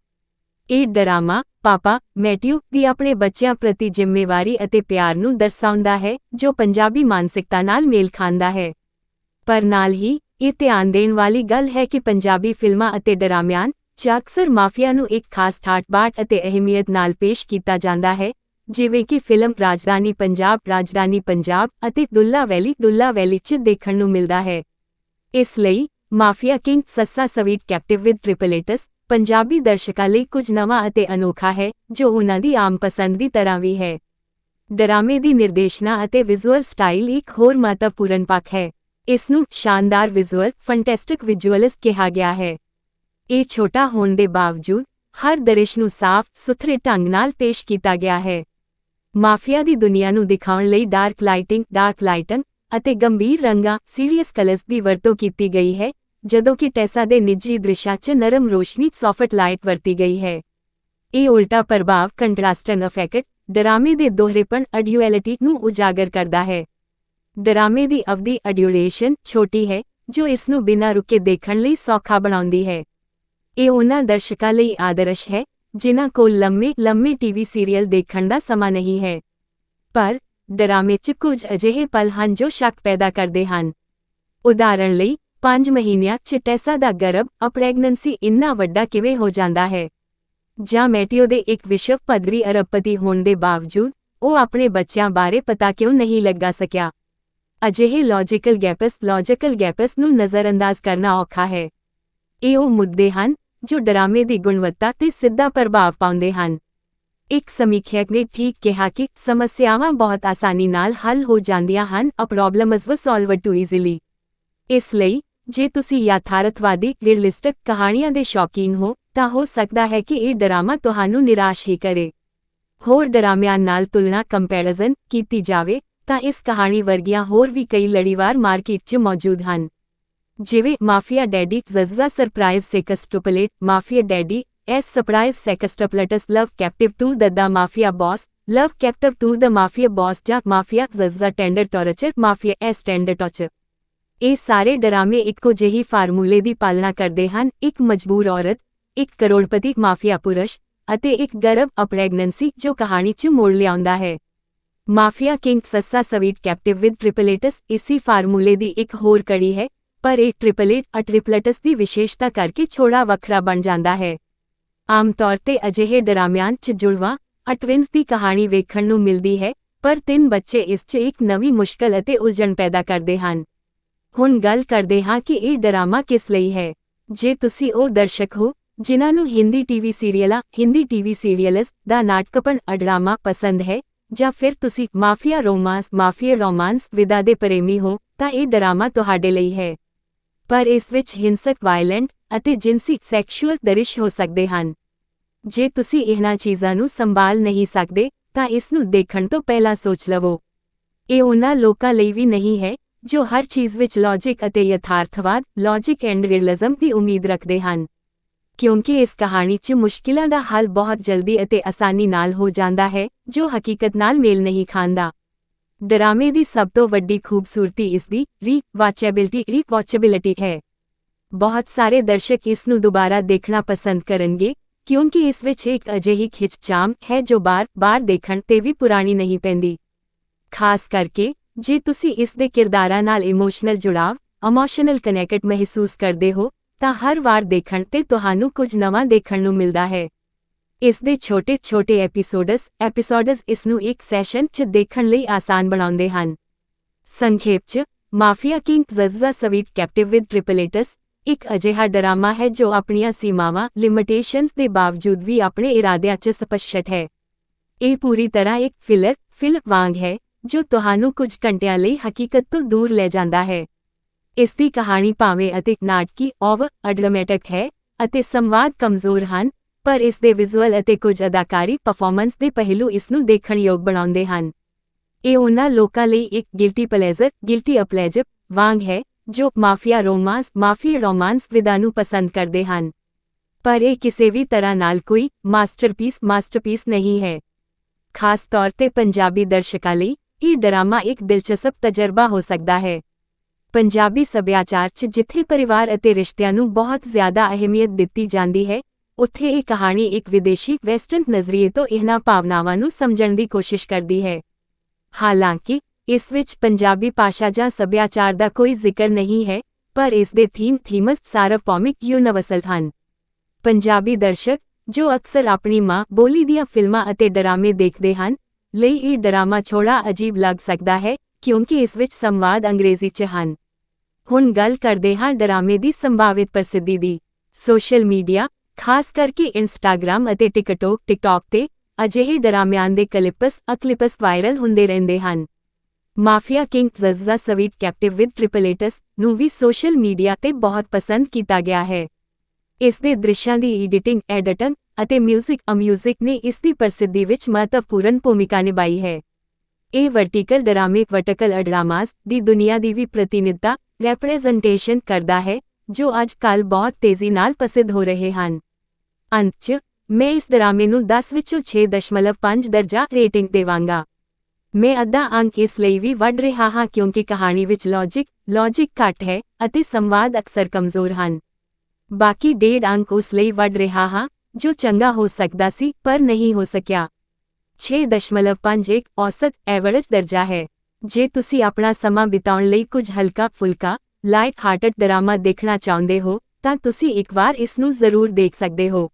ਇਹ ਡਰਾਮਾ ਪਾਪਾ ਮੈਟੀਓ ਦੀ ਆਪਣੇ ਬੱਚਿਆਂ ਪ੍ਰਤੀ ਜ਼ਿੰਮੇਵਾਰੀ ਅਤੇ ਪਿਆਰ ਨੂੰ ਦਰਸਾਉਂਦਾ ਹੈ ਜੋ ਪੰਜਾਬੀ ਮਾਨਸਿਕਤਾ ਨਾਲ ਮੇਲ ਖਾਂਦਾ ਹੈ। ਪਰ ਨਾਲ ਹੀ ਇਹ ਧਿਆਨ ਦੇਣ ਵਾਲੀ ਗੱਲ ਹੈ ਕਿ ਪੰਜਾਬੀ ਫਿਲਮਾਂ ਅਤੇ ਡਰਾਮਿਆਂ 'ਚ ਅਕਸਰ ਮਾਫੀਆ ਨੂੰ ਇੱਕ ਖਾਸ ਠਾਠ-ਬਾਠ ਅਤੇ ਅਹਿਮੀਅਤ ਨਾਲ ਪੇਸ਼ ਕੀਤਾ ਜਾਂਦਾ ਹੈ, ਜਿਵੇਂ ਕਿ ਫਿਲਮ ਰਾਜਧਾਨੀ ਪੰਜਾਬ ਅਤੇ ਦੁੱਲਾ ਵੈਲੀ 'ਚ ਦੇਖਣ ਨੂੰ ਮਿਲਦਾ ਹੈ। ਇਸ ਲਈ mafia king Zazza sweet captive with triplets Punjabi ਦਰਸ਼ਕਾਂ ਲਈ ਕੁਝ ਨਵਾਂ ਅਤੇ ਅਨੋਖਾ ਹੈ ਜੋ ਉਹਨਾਂ ਦੀ ਆਮ ਪਸੰਦ ਦੀ ਤਰ੍ਹਾਂ ਵੀ ਹੈ। ਡਰਾਮੇ ਦੀ ਨਿਰਦੇਸ਼ਨਾ ਅਤੇ ਵਿਜ਼ੂਅਲ ਸਟਾਈਲ ਇੱਕ ਹੋਰ ਮਹੱਤਵਪੂਰਨ ਪੱਖ ਹੈ। ਇਸ ਨੂੰ ਸ਼ਾਨਦਾਰ ਫੈਂਟੈਸਟਿਕ ਵਿਜ਼ੂਅਲਸ ਕਿਹਾ ਗਿਆ ਹੈ। ਇਹ ਛੋਟਾ ਹੋਣ ਦੇ ਬਾਵਜੂਦ ਹਰ ਦ੍ਰਿਸ਼ ਨੂੰ ਸਾਫ਼ ਸੁਥਰੇ ਢੰਗ ਨਾਲ ਪੇਸ਼ ਕੀਤਾ ਗਿਆ ਹੈ। ਮਾਫੀਆ ਦੀ ਦੁਨੀਆ ਨੂੰ ਦਿਖਾਉਣ ਲਈ ਡਾਰਕ ਲਾਈਟਿੰਗ ਅਤੇ ਗੰਭੀਰ ਰੰਗਾਂ ਸੀਰੀਅਸ ਕਲਰਸ ਦੀ ਵਰਤੋਂ ਕੀਤੀ ਗਈ ਹੈ, ਜਦੋਂ ਕਿ ਟੈਸਾ ਦੇ ਨਿੱਜੀ ਦ੍ਰਿਸ਼ਾਂ 'ਚ ਨਰਮ ਰੋਸ਼ਨੀ ਸੌਫਟ ਲਾਈਟ ਵਰਤੀ ਗਈ ਹੈ। ਇਹ ਉਲਟਾ ਪ੍ਰਭਾਵ ਇਫੈਕਟ ਡਰਾਮੇ ਦੇ ਦੋਹਰੇਪਣ ਡਿਊਐਲਿਟੀ ਨੂੰ ਉਜਾਗਰ ਕਰਦਾ ਹੈ। ਡਰਾਮੇ ਦੀ ਅਵਧੀ ਡਿਊਰੇਸ਼ਨ ਛੋਟੀ ਹੈ ਜੋ ਇਸ ਨੂੰ ਬਿਨਾਂ ਰੁਕੇ ਦੇਖਣ ਲਈ ਸੌਖਾ ਬਣਾਉਂਦੀ ਹੈ। ਇਹ ਉਹਨਾਂ ਦਰਸ਼ਕਾਂ ਲਈ ਆਦਰਸ਼ ਹੈ ਜਿਨ੍ਹਾਂ ਕੋਲ ਲੰਮੇ ਟੀਵੀ ਸੀਰੀਅਲ ਦੇਖਣ ਦਾ ਸਮਾਂ ਨਹੀਂ ਹੈ। ਪਰ ਡਰਾਮੇ 'ਚ ਕੁਝ ਅਜਿਹੇ ਪਲ ਹਨ ਜੋ ਸ਼ੱਕ ਪੈਦਾ ਕਰਦੇ ਹਨ। ਉਦਾਹਰਣ ਲਈ 5 ਮਹੀਨਿਆਂ 'ਚ ਟੈਸਾ ਦਾ ਗਰਭ ਪ੍ਰੈਗਨੈਂਸੀ ਇੰਨਾ ਵੱਡਾ ਕਿਵੇਂ ਹੋ ਜਾਂਦਾ ਹੈ? ਜਾਂ ਮੈਟਿਓ ਦੇ ਇੱਕ ਵਿਸ਼ਵ ਪੱਧਰੀ ਅਰਬਪਤੀ ਹੋਣ ਦੇ ਬਾਵਜੂਦ ਉਹ ਆਪਣੇ ਬੱਚਿਆਂ ਬਾਰੇ ਪਤਾ ਕਿਉਂ ਨਹੀਂ ਲਗਾ ਸਕਿਆ? ਅਜਿਹੇ ਲੌਜੀਕਲ ਗੈਪਸ ਨੂੰ ਨਜ਼ਰਅੰਦਾਜ਼ ਕਰਨਾ ਔਖਾ ਹੈ। ਇਹ ਉਹ ਮੁੱਦੇ ਹਨ ਜੋ ਡਰਾਮੇ ਦੀ ਗੁਣਵੱਤਾ 'ਤੇ ਸਿੱਧਾ ਪ੍ਰਭਾਵ ਪਾਉਂਦੇ ਹਨ। ਇੱਕ ਸਮੀਖਿਅਕ ਨੇ ਠੀਕ ਕਿਹਾ ਕਿ ਸਮੱਸਿਆਵਾਂ ਬਹੁਤ ਆਸਾਨੀ ਨਾਲ ਹੱਲ ਹੋ ਜਾਂਦੀਆਂ ਹਨ। ਪ੍ਰੋਬਲਮਸ ਵਰ ਸੋਲਵਡ ਟੂ ਈਜ਼ੀਲੀ। ਇਸ ਲਈ ਜੇ ਤੁਸੀਂ ਯਥਾਰਥਵਾਦੀ ਰੀਅਲਿਸਟਿਕ ਕਹਾਣੀਆਂ ਦੇ ਸ਼ੌਕੀਨ ਹੋ ਤਾਂ ਹੋ ਸਕਦਾ ਹੈ ਕਿ ਇਹ ਡਰਾਮਾ ਤੁਹਾਨੂੰ ਨਿਰਾਸ਼ ਹੀ ਕਰੇ। ਹੋਰ ਡਰਾਮਿਆਂ ਨਾਲ ਤੁਲਨਾ ਕੰਪੈਰੀਜ਼ਨ ਕੀਤੀ ਜਾਵੇ ਤਾਂ ਇਸ ਕਹਾਣੀ ਵਰਗੀਆਂ ਹੋਰ ਵੀ ਕਈ ਲੜੀਵਾਰ ਮਾਰਕੀਟ 'ਚ ਮੌਜੂਦ ਹਨ, ਜਿਵੇਂ mafia daddy Zazza surprise sextuplet, mafia daddy s surprise sextuplets, love captive 2 the mafia boss, love captive 2 the mafia boss ਜਾਂ mafia Zazza tender torture, mafia s tender torture. ਇਹ ਸਾਰੇ ਡਰਾਮੇ ਇੱਕੋ ਜਿਹੀ ਫਾਰਮੂਲੇ ਦੀ ਪਾਲਣਾ ਕਰਦੇ ਹਨ, ਇੱਕ ਮਜਬੂਰ ਔਰਤ, ਇੱਕ ਕਰੋੜਪਤੀ ਮਾਫੀਆ ਪੁਰਸ਼ ਅਤੇ ਇੱਕ ਗਰਭ ਪ੍ਰੈਗਨੈਂਸੀ ਜੋ ਕਹਾਣੀ 'ਚ ਮੋੜ ਲਿਆਉਂਦਾ ਹੈ। Mafia king Zazza sweet captive with ਟ੍ਰਿਪਲੇਟਸ ਇਸੀ ਫਾਰਮੂਲੇ ਦੀ ਇੱਕ ਹੋਰ ਕੜੀ ਹੈ, ਪਰ ਇਹ ਟ੍ਰਿਪਲੇਟਸ ਦੀ ਵਿਸ਼ੇਸ਼ਤਾ ਕਰਕੇ ਥੋੜਾ ਵੱਖਰਾ ਬਣ ਜਾਂਦਾ ਹੈ। ਆਮ ਤੌਰ 'ਤੇ ਅਜਿਹੇ ਡਰਾਮਿਆਂ 'ਚ ਜੁੜਵਾਂ ਟਵਿਨਸ ਦੀ ਕਹਾਣੀ ਵੇਖਣ ਨੂੰ ਮਿਲਦੀ ਹੈ, ਪਰ 3 ਬੱਚੇ ਇਸ 'ਚ ਇੱਕ ਨਵੀਂ ਮੁਸ਼ਕਲ ਅਤੇ ਉਲਝਣ ਪੈਦਾ ਕਰਦੇ ਹਨ। ਹੁਣ ਗੱਲ ਕਰਦੇ ਹਾਂ ਕਿ ਇਹ ਡਰਾਮਾ ਕਿਸ ਲਈ ਹੈ। ਜੇ ਤੁਸੀਂ ਉਹ ਦਰਸ਼ਕ ਹੋ ਜਿਨ੍ਹਾਂ ਨੂੰ ਹਿੰਦੀ ਟੀਵੀ ਸੀਰੀਅਲਸ ਦਾ ਨਾਟਕਪਣ ਡਰਾਮਾ ਪਸੰਦ ਹੈ, ਜਾਂ ਫਿਰ ਤੁਸੀਂ ਮਾਫੀਆ ਰੋਮਾਂਸ ਵਿਧਾ ਦੇ ਪ੍ਰੇਮੀ ਹੋ, ਤਾਂ ਇਹ ਡਰਾਮਾ ਤੁਹਾਡੇ ਲਈ ਹੈ। ਪਰ ਇਸ ਵਿੱਚ ਹਿੰਸਕ, ਵਾਇਲੈਂਟ ਅਤੇ ਜਿਨਸੀ ਸੈਕਸ਼ੂਅਲ ਦ੍ਰਿਸ਼ ਹੋ ਸਕਦੇ ਹਨ। ਜੇ ਤੁਸੀਂ ਇਹਨਾਂ ਚੀਜ਼ਾਂ ਨੂੰ ਸੰਭਾਲ ਨਹੀਂ ਸਕਦੇ ਤਾਂ ਇਸ ਨੂੰ ਦੇਖਣ ਤੋਂ ਪਹਿਲਾਂ ਸੋਚ ਲਵੋ। ਇਹ ਉਹਨਾਂ ਲੋਕਾਂ ਲਈ ਵੀ ਨਹੀਂ ਹੈ ਜੋ ਹਰ ਚੀਜ਼ ਵਿੱਚ ਲੌਜਿਕ ਅਤੇ ਯਥਾਰਥਵਾਦ, ਲੌਜਿਕ ਐਂਡ ਰੀਅਲਿਜ਼ਮ ਦੀ ਉਮੀਦ ਰੱਖਦੇ ਹਨ, ਕਿਉਂਕਿ ਇਸ ਕਹਾਣੀ 'ਚ ਮੁਸ਼ਕਿਲਾਂ ਦਾ ਹੱਲ ਬਹੁਤ ਜਲਦੀ ਅਤੇ ਆਸਾਨੀ ਨਾਲ ਹੋ ਜਾਂਦਾ ਹੈ ਜੋ ਹਕੀਕਤ ਨਾਲ ਮੇਲ ਨਹੀਂ ਖਾਂਦਾ। ਡਰਾਮੇ ਦੀ ਸਭ ਤੋਂ ਵੱਡੀ ਖੂਬਸੂਰਤੀ ਇਸਦੀ ਰੀਵਾਚੇਬਿਲਿਟੀ ਹੈ। ਬਹੁਤ ਸਾਰੇ ਦਰਸ਼ਕ ਇਸ ਨੂੰ ਦੁਬਾਰਾ ਦੇਖਣਾ ਪਸੰਦ ਕਰਨਗੇ ਕਿਉਂਕਿ ਇਸ ਵਿੱਚ ਇੱਕ ਅਜਿਹੀ ਖਿੱਚਚਾਮ ਹੈ ਜੋ ਬਾਰ-ਬਾਰ ਦੇਖਣ 'ਤੇ ਵੀ ਪੁਰਾਣੀ ਨਹੀਂ ਪੈਂਦੀ। ਖਾਸ ਕਰਕੇ ਜੇ ਤੁਸੀਂ ਇਸ ਦੇ ਕਿਰਦਾਰਾਂ ਨਾਲ ਇਮੋਸ਼ਨਲ ਕਨੈਕਟ ਮਹਿਸੂਸ ਕਰਦੇ ਹੋ ਤਾਂ ਹਰ ਵਾਰ ਦੇਖਣ 'ਤੇ ਤੁਹਾਨੂੰ ਕੁਝ ਨਵਾਂ ਦੇਖਣ ਨੂੰ ਮਿਲਦਾ ਹੈ। ਇਸ ਦੇ ਛੋਟੇ ਐਪੀਸੋਡਸ ਇਸ ਨੂੰ ਇੱਕ ਸੈਸ਼ਨ 'ਚ ਦੇਖਣ ਲਈ ਆਸਾਨ ਬਣਾਉਂਦੇ ਹਨ। ਸੰਖੇਪ 'ਚ, mafia king Zazza sweet captive with ਟ੍ਰਿਪਲੇਟਸ ਇੱਕ ਅਜਿਹਾ ਡਰਾਮਾ ਹੈ ਜੋ ਆਪਣੀਆਂ ਸੀਮਾਵਾਂ ਲਿਮਿਟੇਸ਼ਨਸ ਦੇ ਬਾਵਜੂਦ ਵੀ ਆਪਣੇ ਇਰਾਦਿਆਂ 'ਚ ਸਪਸ਼ਟ ਹੈ। ਇਹ ਪੂਰੀ ਤਰ੍ਹਾਂ ਇੱਕ ਫਿਲਮ ਵਾਂਗ ਹੈ ਜੋ ਤੁਹਾਨੂੰ ਕੁਝ ਘੰਟਿਆਂ ਲਈ ਹਕੀਕਤ ਤੋਂ ਦੂਰ ਲੈ ਜਾਂਦਾ ਹੈ। ਇਸ ਦੀ ਕਹਾਣੀ ਭਾਵੇਂ ਅਤੇ ਨਾਟਕੀ ਡਰਾਮੈਟਿਕ ਹੈ ਅਤੇ ਸੰਵਾਦ ਕਮਜ਼ੋਰ ਹਨ, ਪਰ ਇਸ ਦੇ ਵਿਜ਼ੂਅਲ ਅਤੇ ਕੁਝ ਅਦਾਕਾਰੀ ਪਰਫਾਰਮੈਂਸ ਦੇ ਪਹਿਲੂ ਇਸ ਨੂੰ ਦੇਖਣਯੋਗ ਬਣਾਉਂਦੇ ਹਨ। ਇਹ ਉਹਨਾਂ ਲੋਕਾਂ ਲਈ ਇੱਕ ਗਿਲਟੀ ਪਲੇਜ਼ਰ ਵਾਂਗ ਹੈ ਜੋ ਮਾਫੀਆ ਰੋਮਾਂਸ ਵਿਧਾ ਨੂੰ ਪਸੰਦ ਕਰਦੇ ਹਨ, ਪਰ ਇਹ ਕਿਸੇ ਵੀ ਤਰ੍ਹਾਂ ਨਾਲ ਕੋਈ ਮਾਸਟਰਪੀਸ ਨਹੀਂ ਹੈ। ਖਾਸ ਤੌਰ 'ਤੇ ਪੰਜਾਬੀ ਦਰਸ਼ਕਾਂ ਲਈ ਇਹ ਡਰਾਮਾ ਇੱਕ ਦਿਲਚਸਪ ਤਜਰਬਾ ਹੋ ਸਕਦਾ ਹੈ। ਪੰਜਾਬੀ ਸੱਭਿਆਚਾਰ 'ਚ ਜਿੱਥੇ ਪਰਿਵਾਰ ਅਤੇ ਰਿਸ਼ਤਿਆਂ ਨੂੰ ਬਹੁਤ ਜ਼ਿਆਦਾ ਅਹਿਮੀਅਤ ਦਿੱਤੀ ਜਾਂਦੀ ਹੈ, ਉੱਥੇ ਇਹ ਕਹਾਣੀ ਇੱਕ ਵਿਦੇਸ਼ੀ ਵੈਸਟਰਨ ਨਜ਼ਰੀਏ ਤੋਂ ਇਹਨਾਂ ਭਾਵਨਾਵਾਂ ਨੂੰ ਸਮਝਣ ਦੀ ਕੋਸ਼ਿਸ਼ ਕਰਦੀ ਹੈ। ਹਾਲਾਂਕਿ ਇਸ ਵਿੱਚ ਪੰਜਾਬੀ ਭਾਸ਼ਾ ਜਾਂ ਸੱਭਿਆਚਾਰ ਦਾ ਕੋਈ ਜ਼ਿਕਰ ਨਹੀਂ ਹੈ, ਪਰ ਇਸ ਦੇ ਥੀਮਸ ਸਾਰਵਭੌਮਿਕ ਯੂਨੀਵਰਸਲ ਹਨ। ਪੰਜਾਬੀ ਦਰਸ਼ਕ ਜੋ ਅਕਸਰ ਆਪਣੀ ਮਾਂ ਬੋਲੀ ਦੀਆਂ ਫਿਲਮਾਂ ਅਤੇ ਡਰਾਮੇ ਦੇਖਦੇ ਹਨ, ਲਈ ਇਹ ਡਰਾਮਾ ਥੋੜਾ ਅਜੀਬ ਲੱਗ ਸਕਦਾ ਹੈ ਕਿਉਂਕਿ ਇਸ ਵਿੱਚ ਸੰਵਾਦ ਅੰਗਰੇਜ਼ੀ 'ਚ ਹਨ। ਹੁਣ ਗੱਲ ਕਰਦੇ ਹਾਂ ਡਰਾਮੇ ਦੀ ਸੰਭਾਵਿਤ ਪ੍ਰਸਿੱਧੀ ਦੀ। ਸੋਸ਼ਲ ਮੀਡੀਆ, ਖਾਸ ਕਰਕੇ ਇੰਸਟਾਗ੍ਰਾਮ ਅਤੇ ਟਿਕਟੌਕ 'ਤੇ ਅਜਿਹੇ ਡਰਾਮਿਆਂ ਦੇ ਕਲਿੱਪਸ ਵਾਇਰਲ ਹੁੰਦੇ ਰਹਿੰਦੇ ਹਨ। Mafia king Zazza sweet captive with ਟ੍ਰਿਪਲੇਟਸ ਨੂੰ ਵੀ ਸੋਸ਼ਲ ਮੀਡੀਆ 'ਤੇ ਬਹੁਤ ਪਸੰਦ ਕੀਤਾ ਗਿਆ ਹੈ। ਇਸ ਦੇ ਦ੍ਰਿਸ਼ਾਂ ਦੀ ਐਡੀਟਿੰਗ ਅਤੇ ਮਿਊਜ਼ਿਕ ਨੇ ਇਸ ਦੀ ਪ੍ਰਸਿੱਧੀ ਵਿੱਚ ਮਹੱਤਵਪੂਰਨ ਭੂਮਿਕਾ ਨਿਭਾਈ ਹੈ। ਇਹ ਵਰਟੀਕਲ ਡਰਾਮਾਸ ਦੀ ਦੁਨੀਆ ਦੀ ਵੀ ਰੈਪਰੈਜ਼ੈਂਟੇਸ਼ਨ ਕਰਦਾ ਹੈ ਜੋ ਅੱਜ ਕੱਲ੍ਹ ਬਹੁਤ ਤੇਜ਼ੀ ਨਾਲ ਪ੍ਰਸਿੱਧ ਹੋ ਰਹੇ ਹਨ। ਅੰਤ 'ਚ ਮੈਂ ਇਸ ਡਰਾਮੇ ਨੂੰ 10 ਵਿੱਚੋਂ 6.5 ਦਰਜਾ ਰੇਟਿੰਗ ਦੇਵਾਂਗਾ। ਮੈਂ ਅੱਧਾ ਅੰਕ ਇਸ ਲਈ ਵੀ ਵੱਢ ਰਿਹਾ ਹਾਂ ਕਿਉਂਕਿ ਕਹਾਣੀ ਵਿੱਚ ਲੌਜਿਕ ਘੱਟ ਹੈ ਅਤੇ ਸੰਵਾਦ ਅਕਸਰ ਕਮਜ਼ੋਰ ਹਨ। ਬਾਕੀ 1.5 ਅੰਕ ਉਸ ਲਈ ਵੱਢ ਰਿਹਾ ਹਾਂ ਜੋ ਚੰਗਾ ਹੋ ਸਕਦਾ ਸੀ ਪਰ ਨਹੀਂ ਹੋ ਸਕਿਆ। 6.5 ਇੱਕ ਔਸਤ ਐਵਰੇਜ ਦਰਜਾ ਹੈ। ਜੇ ਤੁਸੀਂ ਆਪਣਾ ਸਮਾਂ ਬਿਤਾਉਣ ਲਈ ਕੁਝ ਹਲਕਾ-ਫੁਲਕਾ ਲਾਈਟ ਹਾਰਟਡ ਡਰਾਮਾ ਦੇਖਣਾ ਚਾਹੁੰਦੇ ਹੋ ਤਾਂ ਤੁਸੀਂ ਇੱਕ ਵਾਰ ਇਸ ਨੂੰ ਜ਼ਰੂਰ ਦੇਖ ਸਕਦੇ ਹੋ।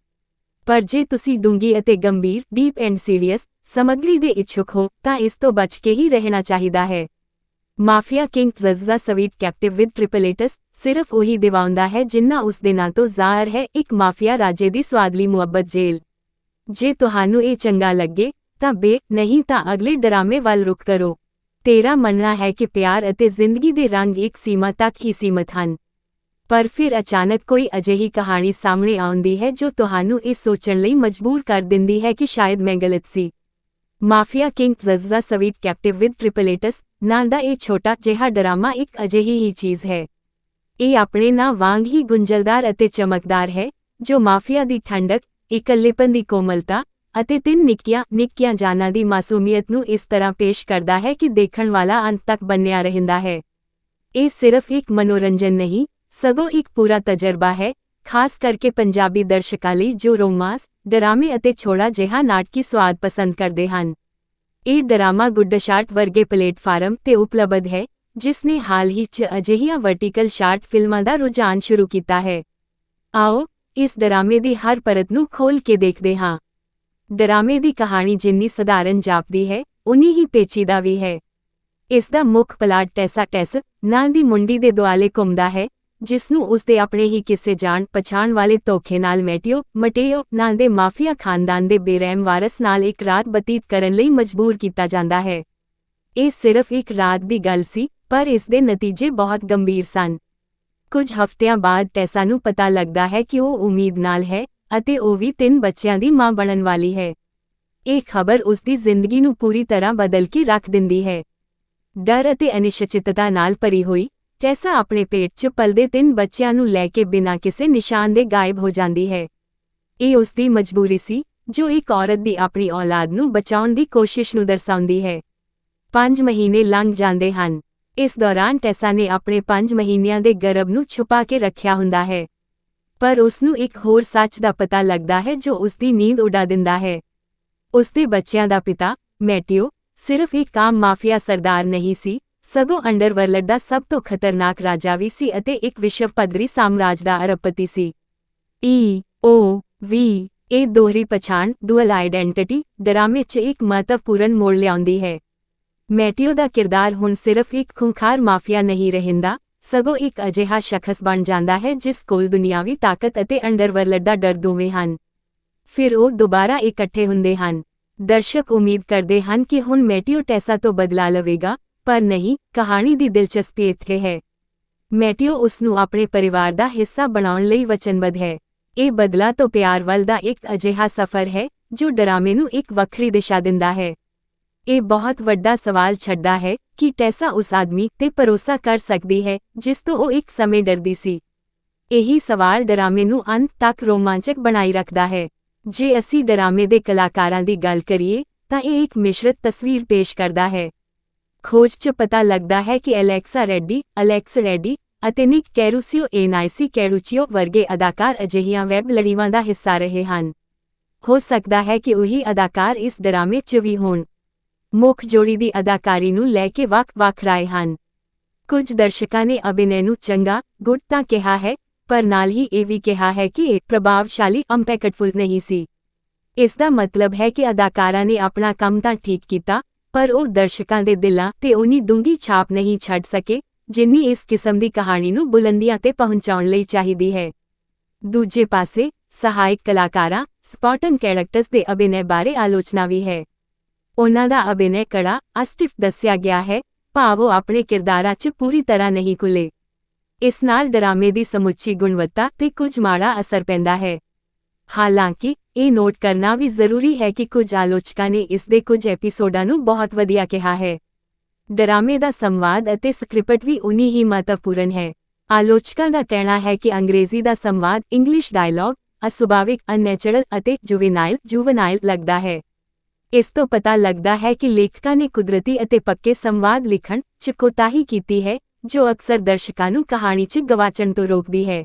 ਪਰ ਜੇ ਤੁਸੀਂ ਡੂੰਘੀ ਅਤੇ ਗੰਭੀਰ ਡੀਪ ਐਂਡ ਸੀਰੀਅਸ ਸਮੱਗਰੀ ਦੇ ਇੱਛੁਕ ਹੋ ਤਾਂ ਇਸ ਤੋਂ ਬਚ ਕੇ ਹੀ ਰਹਿਣਾ ਚਾਹੀਦਾ ਹੈ। Mafia king Zazza sweet captive with ਟ੍ਰਿਪਲੇਟਸ ਸਿਰਫ ਉਹੀ ਦਿਵਾਉਂਦਾ ਹੈ ਜਿੰਨਾ ਉਸ ਦੇ ਨਾਂ ਤੋਂ ਜ਼ਾਹਰ ਹੈ, ਇੱਕ ਮਾਫੀਆ ਰਾਜੇ ਦੀ ਸਵਾਦਲੀ ਮੁਹੱਬਤ ਜੇਲ੍ਹ। ਜੇ ਤੁਹਾਨੂੰ ਇਹ ਚੰਗਾ ਲੱਗੇ ਤਾਂ ਨਹੀਂ ਤਾਂ ਅਗਲੇ ਡਰਾਮੇ ਵੱਲ ਰੁਖ ਕਰੋ। ਤੇਰਾ ਮੰਨਣਾ ਹੈ ਕਿ ਪਿਆਰ ਅਤੇ ਜ਼ਿੰਦਗੀ ਦੇ ਰੰਗ ਇੱਕ ਸੀਮਾ ਤੱਕ ਹੀ ਸੀਮਤ ਹਨ, ਪਰ ਫਿਰ ਅਚਾਨਕ ਕੋਈ ਅਜਿਹੀ ਕਹਾਣੀ ਸਾਹਮਣੇ ਆਉਂਦੀ ਹੈ ਜੋ ਤੁਹਾਨੂੰ ਇਹ ਸੋਚਣ ਲਈ ਮਜਬੂਰ ਕਰ ਦਿੰਦੀ ਹੈ ਕਿ ਸ਼ਾਇਦ ਮੈਂ ਗਲਤ ਸੀ। Mafia king Zazza sweet captive with ਟ੍ਰਿਪਲੇਟਸ ਨਾਂ ਦਾ ਇਹ ਛੋਟਾ ਜਿਹਾ ਡਰਾਮਾ ਇੱਕ ਅਜਿਹੀ ਹੀ ਚੀਜ਼ ਹੈ। ਇਹ ਆਪਣੇ ਨਾਂ ਵਾਂਗ ਹੀ ਗੁੰਝਲਦਾਰ ਅਤੇ ਚਮਕਦਾਰ ਹੈ, ਜੋ ਮਾਫੀਆ ਦੀ ਠੰਡਕ, ਇਕੱਲੇਪਨ ਦੀ ਕੋਮਲਤਾ ਅਤੇ ਤਿੰਨ ਨਿੱਕੀਆਂ ਜਾਨਾਂ ਦੀ ਮਾਸੂਮੀਅਤ ਨੂੰ ਇਸ ਤਰ੍ਹਾਂ ਪੇਸ਼ ਕਰਦਾ ਹੈ ਕਿ ਦੇਖਣ ਵਾਲਾ ਅੰਤ ਤੱਕ ਬੰਨਿਆ ਰਹਿੰਦਾ ਹੈ। ਇਹ ਸਿਰਫ ਇੱਕ ਮਨੋਰੰਜਨ ਨਹੀਂ, ਸਗੋਂ ਇੱਕ ਪੂਰਾ ਤਜਰਬਾ ਹੈ, ਖਾਸ ਕਰਕੇ ਪੰਜਾਬੀ ਦਰਸ਼ਕਾਂ ਲਈ ਜੋ ਰੋਮਾਂਸ, ਡਰਾਮੇ ਅਤੇ ਥੋੜ੍ਹਾ ਜਿਹਾ ਨਾਟਕੀ ਸੁਆਦ ਪਸੰਦ ਕਰਦੇ ਹਨ। ਇਹ ਡਰਾਮਾ ਗੁੱਡਸ਼ਾਟ ਵਰਗੇ ਪਲੇਟਫਾਰਮ ਤੇ ਉਪਲਬਧ ਹੈ, ਜਿਸ ਨੇ ਹਾਲ ਹੀ 'ਚ ਅਜਿਹੀਆਂ ਵਰਟੀਕਲ ਸ਼ਾਟ ਫਿਲਮਾਂ ਦਾ ਰੁਝਾਨ ਸ਼ੁਰੂ ਕੀਤਾ ਹੈ। ਆਓ ਇਸ ਡਰਾਮੇ ਦੀ ਹਰ ਪਰਤ ਨੂੰ ਖੋਲ੍ਹ ਕੇ ਦੇਖਦੇ ਹਾਂ। ਡਰਾਮੇ ਦੀ ਕਹਾਣੀ ਜਿੰਨੀ ਸਧਾਰਨ ਜਾਪਦੀ ਹੈ, ਉਨੀ ਹੀ ਪੇਚੀਦਾ ਵੀ ਹੈ। ਇਸ ਦਾ ਮੁੱਖ ਪਲਾਟ ਟੈਸ ਨਾਂ ਦੀ ਮੁੰਡੀ ਦੇ ਦੁਆਲੇ ਘੁੰਮਦਾ ਹੈ, ਜਿਸ ਨੂੰ ਉਸਦੇ ਆਪਣੇ ਹੀ ਕਿਸੇ ਜਾਣ ਪਛਾਣ ਵਾਲੇ ਧੋਖੇ ਨਾਲ ਮਟੇਓ ਨਾਂ ਦੇ ਮਾਫੀਆ ਖਾਨਦਾਨ ਦੇ ਬੇਰਹਿਮ ਵਾਰਸ ਨਾਲ ਇੱਕ ਰਾਤ ਬਤੀਤ ਕਰਨ ਲਈ ਮਜਬੂਰ ਕੀਤਾ ਜਾਂਦਾ ਹੈ। ਇਹ ਸਿਰਫ ਇੱਕ ਰਾਤ ਦੀ ਗੱਲ ਸੀ, ਪਰ ਇਸ ਦੇ ਨਤੀਜੇ ਬਹੁਤ ਗੰਭੀਰ ਸਨ। ਕੁਝ ਹਫ਼ਤਿਆਂ ਬਾਅਦ ਟੈਸਾ ਨੂੰ ਪਤਾ ਲੱਗਦਾ ਹੈ ਕਿ ਉਹ ਉਮੀਦ ਨਾਲ ਹੈ ਅਤੇ ਉਹ ਵੀ 3 ਬੱਚਿਆਂ ਦੀ ਮਾਂ ਬਣਨ ਵਾਲੀ ਹੈ। ਇਹ ਖਬਰ ਉਸਦੀ ਜ਼ਿੰਦਗੀ ਨੂੰ ਪੂਰੀ ਤਰ੍ਹਾਂ ਬਦਲ ਕੇ ਰੱਖ ਦਿੰਦੀ ਹੈ। ਡਰ ਅਤੇ ਅਨਿਸ਼ਚਿਤਤਾ ਨਾਲ ਭਰੀ ਹੋਈ ਟੈਸਾ ਆਪਣੇ ਪੇਟ 'ਚ ਪਲਦੇ 3 ਬੱਚਿਆਂ ਨੂੰ ਲੈ ਕੇ ਬਿਨਾਂ ਕਿਸੇ ਨਿਸ਼ਾਨ ਦੇ ਗਾਇਬ ਹੋ ਜਾਂਦੀ ਹੈ। ਇਹ ਉਸਦੀ ਮਜਬੂਰੀ ਸੀ, ਜੋ ਇੱਕ ਔਰਤ ਦੀ ਆਪਣੀ ਔਲਾਦ ਨੂੰ ਬਚਾਉਣ ਦੀ ਕੋਸ਼ਿਸ਼ ਨੂੰ ਦਰਸਾਉਂਦੀ ਹੈ। 5 ਮਹੀਨੇ ਲੰਘ ਜਾਂਦੇ ਹਨ। ਇਸ ਦੌਰਾਨ ਟੈਸਾ ਨੇ ਆਪਣੇ 5 ਮਹੀਨਿਆਂ ਦੇ ਗਰਭ ਨੂੰ ਛੁਪਾ ਕੇ ਰੱਖਿਆ ਹੁੰਦਾ ਹੈ, ਪਰ ਉਸਨੂੰ ਇੱਕ ਹੋਰ ਸੱਚ ਦਾ ਪਤਾ ਲੱਗਦਾ ਹੈ ਜੋ ਉਸਦੀ ਨੀਂਦ ਉਡਾ ਦਿੰਦਾ ਹੈ। ਉਸਦੇ ਬੱਚਿਆਂ ਦਾ ਪਿਤਾ, ਮੈਟਿਓ, ਸਿਰਫ ਇੱਕ ਆਮ ਮਾਫੀਆ ਸਰਦਾਰ ਨਹੀਂ ਸੀ, ਸਗੋਂ ਅੰਡਰਵਰਲਡ ਦਾ ਸਭ ਤੋਂ ਖਤਰਨਾਕ ਰਾਜਾ ਵੀ ਸੀ ਅਤੇ ਇੱਕ ਵਿਸ਼ਵ ਪੱਧਰੀ ਸਾਮਰਾਜ ਦਾ ਅਰਬਪਤੀ ਸੀ। ਇਹ ਦੋਹਰੀ ਪਛਾਣ ਡੁਅਲ ਆਈਡੈਂਟਿਟੀ ਡਰਾਮੇ 'ਚ ਇੱਕ ਮਹੱਤਵਪੂਰਨ ਮੋੜ ਲਿਆਉਂਦੀ ਹੈ। ਮੈਟਿਓ ਦਾ ਕਿਰਦਾਰ ਹੁਣ ਸਿਰਫ ਇੱਕ ਖੂੰਖਾਰ ਮਾਫੀਆ ਨਹੀਂ ਰਹਿੰਦਾ, ਸਗੋਂ ਇੱਕ ਅਜਿਹਾ ਸ਼ਖਸ ਬਣ ਜਾਂਦਾ ਹੈ ਜਿਸ ਕੋਲ ਦੁਨਿਆਵੀ ਤਾਕਤ ਅਤੇ ਅੰਡਰਵਰਲਡ ਦਾ ਡਰ ਦੋਵੇਂ ਹਨ। ਫਿਰ ਉਹ ਦੁਬਾਰਾ ਇਕੱਠੇ ਹੁੰਦੇ ਹਨ। ਦਰਸ਼ਕ ਉਮੀਦ ਕਰਦੇ ਹਨ ਕਿ ਹੁਣ ਮੈਟਿਓ ਟੈਸਾ ਤੋਂ ਬਦਲਾ ਲਵੇਗਾ, ਪਰ ਨਹੀਂ, ਕਹਾਣੀ ਦੀ ਦਿਲਚਸਪੀ ਇੱਥੇ ਹੈ। ਮੈਟਿਓ ਉਸਨੂੰ ਆਪਣੇ ਪਰਿਵਾਰ ਦਾ ਹਿੱਸਾ ਬਣਾਉਣ ਲਈ ਵਚਨਬੱਧ ਹੈ। ਇਹ ਬਦਲਾ ਤੋਂ ਪਿਆਰ ਵੱਲ ਦਾ ਇੱਕ ਅਜਿਹਾ ਸਫ਼ਰ ਹੈ ਜੋ ਡਰਾਮੇ ਨੂੰ ਇੱਕ ਵੱਖਰੀ ਦਿਸ਼ਾ ਦਿੰਦਾ ਹੈ। ਇਹ ਬਹੁਤ ਵੱਡਾ ਸਵਾਲ ਛੱਡਦਾ ਹੈ ਕਿ ਟੈਸਾ ਉਸ ਆਦਮੀ ਤੇ ਭਰੋਸਾ ਕਰ ਸਕਦੀ ਹੈ ਜਿਸ ਤੋਂ ਉਹ ਇੱਕ ਸਮੇਂ ਡਰਦੀ ਸੀ। ਇਹੀ ਸਵਾਲ ਡਰਾਮੇ ਨੂੰ ਅੰਤ ਤੱਕ ਰੋਮਾਂਚਕ ਬਣਾਈ ਰੱਖਦਾ ਹੈ। ਜੇ ਅਸੀਂ ਡਰਾਮੇ ਦੇ ਕਲਾਕਾਰਾਂ ਦੀ ਗੱਲ ਕਰੀਏ ਤਾਂ ਇਹ ਇੱਕ ਮਿਸ਼ਰਤ ਤਸਵੀਰ ਪੇਸ਼ ਕਰਦਾ ਹੈ। ਖੋਜ 'ਚ ਪਤਾ ਲੱਗਦਾ ਹੈ ਕਿ ਅਲੈਕਸ ਰੈਡੀ ਅਤੇ ਨਿਕ ਕੈਰੂਚੀਓ ਵਰਗੇ ਅਦਾਕਾਰ ਅਜਿਹੀਆਂ ਵੈਬ ਲੜੀਵਾਂ ਦਾ ਹਿੱਸਾ ਰਹੇ ਹਨ। ਹੋ ਸਕਦਾ ਹੈ ਕਿ ਉਹੀ ਅਦਾਕਾਰ ਇਸ ਡਰਾਮੇ 'ਚ ਵੀ ਹੋਣ। ਮੁੱਖ ਜੋੜੀ ਦੀ ਅਦਾਕਾਰੀ ਨੂੰ ਲੈ ਕੇ ਵੱਖ-ਵੱਖ ਰਾਏ ਹਨ। ਕੁਝ ਦਰਸ਼ਕਾਂ ਨੇ ਅਭਿਨੈ ਨੂੰ ਗੁੱਡ ਤਾਂ ਕਿਹਾ ਹੈ, ਪਰ ਨਾਲ ਹੀ ਇਹ ਵੀ ਕਿਹਾ ਹੈ ਕਿ ਇਹ ਪ੍ਰਭਾਵਸ਼ਾਲੀ ਇੰਪੈਕਟਫੁਲ ਨਹੀਂ ਸੀ। ਇਸ ਦਾ ਮਤਲਬ ਹੈ ਕਿ ਅਦਾਕਾਰਾਂ ਨੇ ਆਪਣਾ ਕੰਮ ਤਾਂ ਠੀਕ ਕੀਤਾ, ਪਰ ਉਹ ਦਰਸ਼ਕਾਂ ਦੇ ਦਿਲਾਂ ਤੇ ਉਨੀ ਡੂੰਘੀ ਛਾਪ ਨਹੀਂ ਛੱਡ ਸਕੇ ਜਿੰਨੀ ਇਸ ਕਿਸਮ ਦੀ ਕਹਾਣੀ ਨੂੰ ਬੁਲੰਦੀਆਂ ਤੇ ਪਹੁੰਚਾਉਣ ਲਈ ਚਾਹੀਦੀ ਹੈ। ਦੂਜੇ ਪਾਸੇ ਸਹਾਇਕ ਕਲਾਕਾਰਾਂ, ਸਪੋਰਟਿੰਗ ਕੈਰੈਕਟਰਸ ਦੇ ਅਭਿਨੈ ਬਾਰੇ ਆਲੋਚਨਾ ਵੀ ਹੈ। ਉਨ੍ਹਾਂ ਦਾ ਅਭਿਨੈ ਕੜਾ, ਅਸਟਿਫ ਦੱਸਿਆ ਗਿਆ ਹੈ, ਭਾਵ ਉਹ ਆਪਣੇ ਕਿਰਦਾਰਾਂ 'ਚ ਪੂਰੀ ਤਰ੍ਹਾਂ ਨਹੀਂ ਖੁੱਲੇ। ਇਸ ਨਾਲ ਡਰਾਮੇ ਦੀ ਸਮੁੱਚੀ ਗੁਣਵੱਤਾ ਤੇ ਕੁਝ ਮਾੜਾ ਅਸਰ ਪੈਂਦਾ ਹੈ। ਹਾਲਾਂਕਿ ਇਹ ਨੋਟ ਕਰਨਾ ਵੀ ਜ਼ਰੂਰੀ ਹੈ ਕਿ ਕੁਝ ਆਲੋਚਕਾਂ ਨੇ ਇਸ ਦੇ ਕੁਝ ਐਪੀਸੋਡਾਂ ਨੂੰ ਬਹੁਤ ਵਧੀਆ ਕਿਹਾ ਹੈ। ਡਰਾਮੇ ਦਾ ਸੰਵਾਦ ਅਤੇ ਸਕ੍ਰਿਪਟ ਵੀ ਉਨੀ ਹੀ ਮਹੱਤਵਪੂਰਨ ਹੈ। ਆਲੋਚਕਾਂ ਦਾ ਕਹਿਣਾ ਹੈ ਕਿ ਅੰਗਰੇਜ਼ੀ ਦਾ ਸੰਵਾਦ ਇੰਗਲਿਸ਼ ਡਾਇਲੌਗ ਅਸੁਭਾਵਿਕ, ਅਨਨੈਚੁਰਲ ਅਤੇ ਜੁਵਨਾਈਲ ਲੱਗਦਾ ਹੈ। ਇਸ ਤੋਂ ਪਤਾ ਲੱਗਦਾ ਹੈ ਕਿ ਲੇਖਕਾਂ ਨੇ ਕੁਦਰਤੀ ਅਤੇ ਪੱਕੇ ਸੰਵਾਦ ਲਿਖਣ 'ਚ ਕੋਤਾਹੀ ਕੀਤੀ ਹੈ, ਜੋ ਅਕਸਰ ਦਰਸ਼ਕਾਂ ਨੂੰ ਕਹਾਣੀ 'ਚ ਗਵਾਚਣ ਤੋਂ ਰੋਕਦੀ ਹੈ।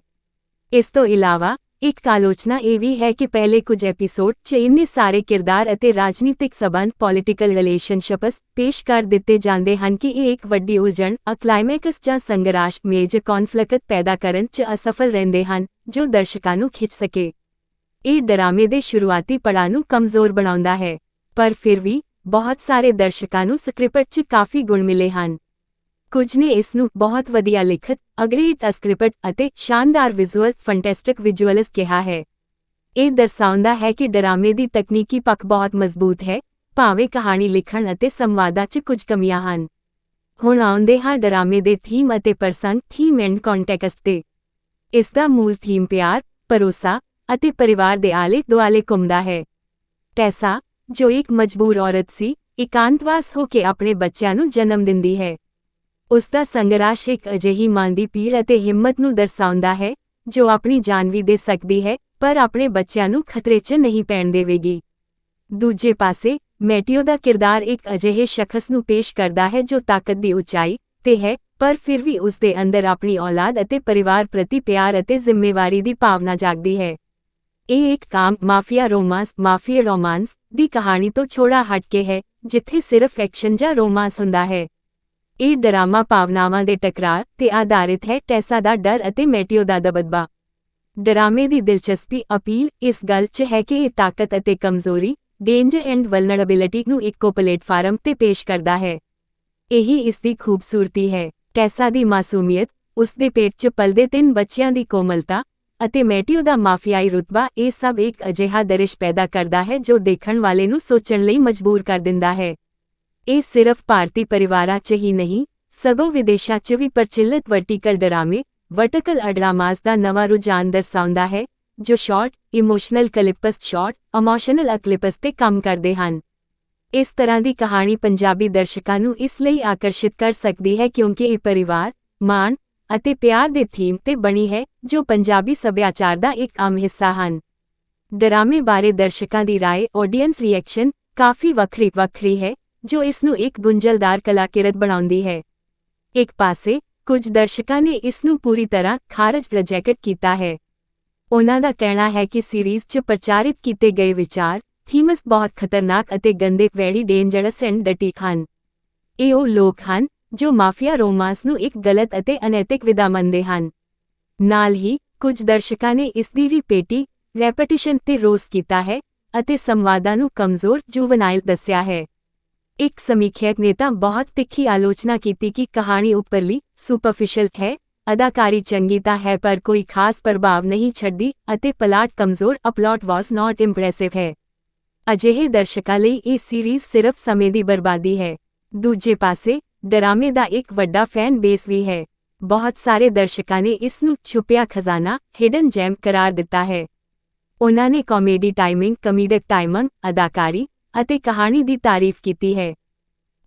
ਇਸ ਤੋਂ ਇਲਾਵਾ ਇੱਕ ਆਲੋਚਨਾ ਇਹ ਵੀ ਹੈ ਕਿ ਪਹਿਲੇ ਕੁਝ ਐਪੀਸੋਡ 'ਚ ਇੰਨੇ ਸਾਰੇ ਕਿਰਦਾਰ ਅਤੇ ਰਾਜਨੀਤਿਕ ਸਬੰਧ ਪੋਲੀਟੀਕਲ ਰਿਲੇਸ਼ਨਸ਼ਿਪਸ ਪੇਸ਼ ਕਰ ਦਿੱਤੇ ਜਾਂਦੇ ਹਨ ਕਿ ਇਹ ਇੱਕ ਵੱਡੀ ਉਲਝਣ ਕਲਾਈਮੈਕਸ ਜਾਂ ਸੰਘਰਸ਼ ਮੇਜਰ ਕੌਨਫਲਿਕਟ ਪੈਦਾ ਕਰਨ 'ਚ ਅਸਫਲ ਰਹਿੰਦੇ ਹਨ ਜੋ ਦਰਸ਼ਕਾਂ ਨੂੰ ਖਿੱਚ ਸਕੇ। ਇਹ ਡਰਾਮੇ ਦੇ ਸ਼ੁਰੂਆਤੀ ਪੜਾਅ ਨੂੰ ਕਮਜ਼ੋਰ ਬਣਾਉਂਦਾ ਹੈ, ਪਰ ਫਿਰ ਵੀ ਬਹੁਤ ਸਾਰੇ ਦਰਸ਼ਕਾਂ ਨੂੰ ਸਕ੍ਰਿਪਟ 'ਚ ਕਾਫੀ ਗੁਣ ਮਿਲੇ ਹਨ। ਕੁਝ ਨੇ ਇਸ ਨੂੰ ਬਹੁਤ ਵਧੀਆ ਲਿਖਤ, ਅਗਰੇਟ ਸਕ੍ਰਿਪਟ ਅਤੇ ਸ਼ਾਨਦਾਰ ਵਿਜ਼ੂਅਲ ਫੈਂਟੈਸਟਿਕ ਵਿਜ਼ੂਅਲਸ ਕਿਹਾ ਹੈ। ਇਹ ਦਰਸਾਉਂਦਾ ਹੈ ਕਿ ਡਰਾਮੇ ਦੀ ਤਕਨੀਕੀ ਪੱਖ ਬਹੁਤ ਮਜ਼ਬੂਤ ਹੈ, ਭਾਵੇਂ ਕਹਾਣੀ ਲਿਖਣ ਅਤੇ ਸੰਵਾਦਾਂ 'ਚ ਕੁਝ ਕਮੀਆਂ ਹਨ। ਹੁਣ ਆਉਂਦੇ ਹਾਂ ਡਰਾਮੇ ਦੇ ਥੀਮ ਅਤੇ ਪ੍ਰਸੰਗ ਥੀਮ ਐਂਡ ਕੰਟੈਕਸਟ ਤੇ। ਇਸ ਦਾ ਮੂਲ ਥੀਮ ਪਿਆਰ, ਭਰੋਸਾ ਅਤੇ ਪਰਿਵਾਰ ਦੇ ਆਲੇ ਦੁਆਲੇ ਘੁੰਮਦਾ ਹੈ। ਟੈਸਾ, ਜੋ ਇੱਕ ਮਜਬੂਰ ਔਰਤ ਸੀ, ਇਕਾਂਤਵਾਸ ਹੋ ਕੇ ਆਪਣੇ ਬੱਚਿਆਂ ਨੂੰ ਜਨਮ ਦਿੰਦੀ ਹੈ। ਉਸ ਦਾ ਸੰਘਰਸ਼ ਇੱਕ ਅਜਿਹੀ ਮਾਂ ਦੀ ਪੀੜ ਅਤੇ ਹਿੰਮਤ ਨੂੰ ਦਰਸਾਉਂਦਾ ਹੈ ਜੋ ਆਪਣੀ ਜਾਨ ਵੀ ਦੇ ਸਕਦੀ ਹੈ ਪਰ ਆਪਣੇ ਬੱਚਿਆਂ ਨੂੰ ਖਤਰੇ 'ਚ ਨਹੀਂ ਪੈਣ ਦੇਵੇਗੀ। ਦੂਜੇ ਪਾਸੇ ਮੈਟਿਓ ਦਾ ਕਿਰਦਾਰ ਇੱਕ ਅਜਿਹੇ ਸ਼ਖਸ ਨੂੰ ਪੇਸ਼ ਕਰਦਾ ਹੈ ਜੋ ਤਾਕਤ ਦੀ ਉਚਾਈ ਤੇ ਹੈ ਪਰ ਫਿਰ ਵੀ ਉਸ ਦੇ ਅੰਦਰ ਆਪਣੀ ਔਲਾਦ ਅਤੇ ਪਰਿਵਾਰ ਪ੍ਰਤੀ ਪਿਆਰ ਅਤੇ ਜ਼ਿੰਮੇਵਾਰੀ ਦੀ ਭਾਵਨਾ ਜਾਗਦੀ ਹੈ। ਇਹ ਇੱਕ ਕਾਮ ਮਾਫੀਆ ਰੋਮਾਂਸ ਦੀ ਕਹਾਣੀ ਤੋਂ ਥੋੜ੍ਹਾ ਹਟ ਕੇ ਹੈ ਜਿੱਥੇ ਸਿਰਫ ਐਕਸ਼ਨ ਜਾਂ ਰੋਮਾਂਸ ਹੁੰਦਾ ਹੈ। ਇਹ ਡਰਾਮਾ ਭਾਵਨਾਵਾਂ ਦੇ ਟਕਰਾਅ ਤੇ ਆਧਾਰਿਤ ਹੈ, ਟੈਸਾ ਦਾ ਡਰ ਅਤੇ ਮੈਟਿਓ ਦਾ ਦਬਦਬਾ। ਡਰਾਮੇ ਦੀ ਦਿਲਚਸਪੀ ਅਪੀਲ ਇਸ ਗੱਲ 'ਚ ਹੈ ਕਿ ਇਹ ਤਾਕਤ ਅਤੇ ਕਮਜ਼ੋਰੀ, ਡੇਂਜਰ ਐਂਡ ਵਲਨਰੇਬਿਲਿਟੀ ਨੂੰ ਇੱਕੋ ਪਲੇਟਫਾਰਮ ਤੇ ਪੇਸ਼ ਕਰਦਾ ਹੈ। ਇਹੀ ਇਸ ਦੀ ਖੂਬਸੂਰਤੀ ਹੈ। ਟੈਸਾ ਦੀ ਮਾਸੂਮੀਅਤ, ਉਸ ਦੇ ਪੇਟ 'ਚ ਪਲਦੇ 3 ਬੱਚਿਆਂ ਦੀ ਕੋਮਲਤਾ ਅਤੇ ਮੈਟਿਓ ਦਾ ਮਾਫੀਆਈ ਰੁਤਬਾ, ਇਹ ਸਭ ਇੱਕ ਅਜਿਹਾ ਦ੍ਰਿਸ਼ ਪੈਦਾ ਕਰਦਾ ਹੈ ਜੋ ਦੇਖਣ ਵਾਲੇ ਨੂੰ ਸੋਚਣ ਲਈ ਮਜਬੂਰ ਕਰ ਦਿੰਦਾ ਹੈ। ਇਹ ਸਿਰਫ ਭਾਰਤੀ ਪਰਿਵਾਰਾਂ 'ਚ ਹੀ ਨਹੀਂ, ਸਗੋਂ ਵਿਦੇਸ਼ਾਂ 'ਚ ਵੀ ਪ੍ਰਚਲਿਤ ਵਰਟੀਕਲ ਡਰਾਮਾਸ ਦਾ ਨਵਾਂ ਰੁਝਾਨ ਦਰਸਾਉਂਦਾ ਹੈ ਜੋ ਇਮੋਸ਼ਨਲ ਕਲਿਪਸ ਤੇ ਕੰਮ ਕਰਦੇ ਹਨ। ਇਸ ਤਰ੍ਹਾਂ ਦੀ ਕਹਾਣੀ ਪੰਜਾਬੀ ਦਰਸ਼ਕਾਂ ਨੂੰ ਇਸ ਲਈ ਆਕਰਸ਼ਿਤ ਕਰ ਸਕਦੀ ਹੈ ਕਿਉਂਕਿ ਇਹ ਪਰਿਵਾਰ, ਮਾਣ ਅਤੇ ਪਿਆਰ ਦੇ ਥੀਮ ਤੇ ਬਣੀ ਹੈ ਜੋ ਪੰਜਾਬੀ ਸੱਭਿਆਚਾਰ ਦਾ ਇੱਕ ਆਮ ਹਿੱਸਾ ਹਨ। ਡਰਾਮੇ ਬਾਰੇ ਦਰਸ਼ਕਾਂ ਦੀ ਰਾਏ ਆਡੀਅנס ਰਿਐਕਸ਼ਨ ਕਾਫੀ ਵੱਖਰੀ ਹੈ ਜੋ ਇਸ ਨੂੰ ਇੱਕ ਗੁੰਝਲਦਾਰ ਕਲਾਕਿਰਤ ਬਣਾਉਂਦੀ ਹੈ। ਇੱਕ ਪਾਸੇ ਕੁਝ ਦਰਸ਼ਕਾਂ ਨੇ ਇਸ ਨੂੰ ਪੂਰੀ ਤਰ੍ਹਾਂ ਰਿਜੈਕਟ ਕੀਤਾ ਹੈ। ਉਹਨਾਂ ਦਾ ਕਹਿਣਾ ਹੈ ਕਿ ਸੀਰੀਜ਼ 'ਚ ਪ੍ਰਚਾਰਿਤ ਕੀਤੇ ਗਏ ਵਿਚਾਰ, ਥੀਮਸ ਬਹੁਤ ਖਤਰਨਾਕ ਅਤੇ ਗੰਦੇ ਡੇਂਜਰਸ ਐਂਡ ਡਰਟੀ ਹਨ। ਇਹ ਉਹ ਲੋਕ ਹਨ ਜੋ ਮਾਫੀਆ ਰੋਮਾਂਸ ਨੂੰ ਇੱਕ ਗਲਤ ਅਤੇ ਅਨੈਤਿਕ ਵਿਧਾ ਮੰਨਦੇ ਹਨ। ਨਾਲ ਹੀ ਕੁਝ ਦਰਸ਼ਕਾਂ ਨੇ ਇਸ ਦੀ ਰੈਪੀਟੀਸ਼ਨ ਤੇ ਰੋਸ ਕੀਤਾ ਹੈ ਅਤੇ ਸੰਵਾਦਾਂ ਨੂੰ ਕਮਜ਼ੋਰ ਜੁਵਨਾਈਲ ਦੱਸਿਆ ਹੈ। ਇੱਕ ਸਮੀਖਿਅਕ ਨੇ ਤਾਂ ਬਹੁਤ ਤਿੱਖੀ ਆਲੋਚਨਾ ਕੀਤੀ ਕਿ ਕਹਾਣੀ ਉੱਪਰਲੀ ਸੁਪਰਫਿਸ਼ਲ ਹੈ, ਅਦਾਕਾਰੀ ਚੰਗੀ ਤਾਂ ਹੈ ਪਰ ਕੋਈ ਖਾਸ ਪ੍ਰਭਾਵ ਨਹੀਂ ਛੱਡਦੀ ਅਤੇ ਪਲਾਟ ਕਮਜ਼ੋਰ ਪਲਾਟ ਵਾਸ ਨਾਟ ਇੰਪ੍ਰੈਸਿਵ ਹੈ। ਅਜਿਹੇ ਦਰਸ਼ਕਾਂ ਲਈ ਇਹ ਸੀਰੀਜ਼ ਸਿਰਫ ਸਮੇਂ ਦੀ ਬਰਬਾਦੀ ਹੈ। ਦੂਜੇ ਪਾਸੇ ਡਰਾਮੇ ਦਾ ਇੱਕ ਵੱਡਾ ਫੈਨ ਬੇਸ ਵੀ ਹੈ। ਬਹੁਤ ਸਾਰੇ ਦਰਸ਼ਕਾਂ ਨੇ ਇਸ ਨੂੰ ਛੁਪਿਆ ਖਜ਼ਾਨਾ ਹਿਡਨ ਜੈਮ ਕਰਾਰ ਦਿੱਤਾ ਹੈ। ਉਹਨਾਂ ਨੇ ਕਮੇਡਿਕ ਟਾਈਮਿੰਗ, ਅਦਾਕਾਰੀ ਅਤੇ ਕਹਾਣੀ ਦੀ ਤਾਰੀਫ ਕੀਤੀ ਹੈ।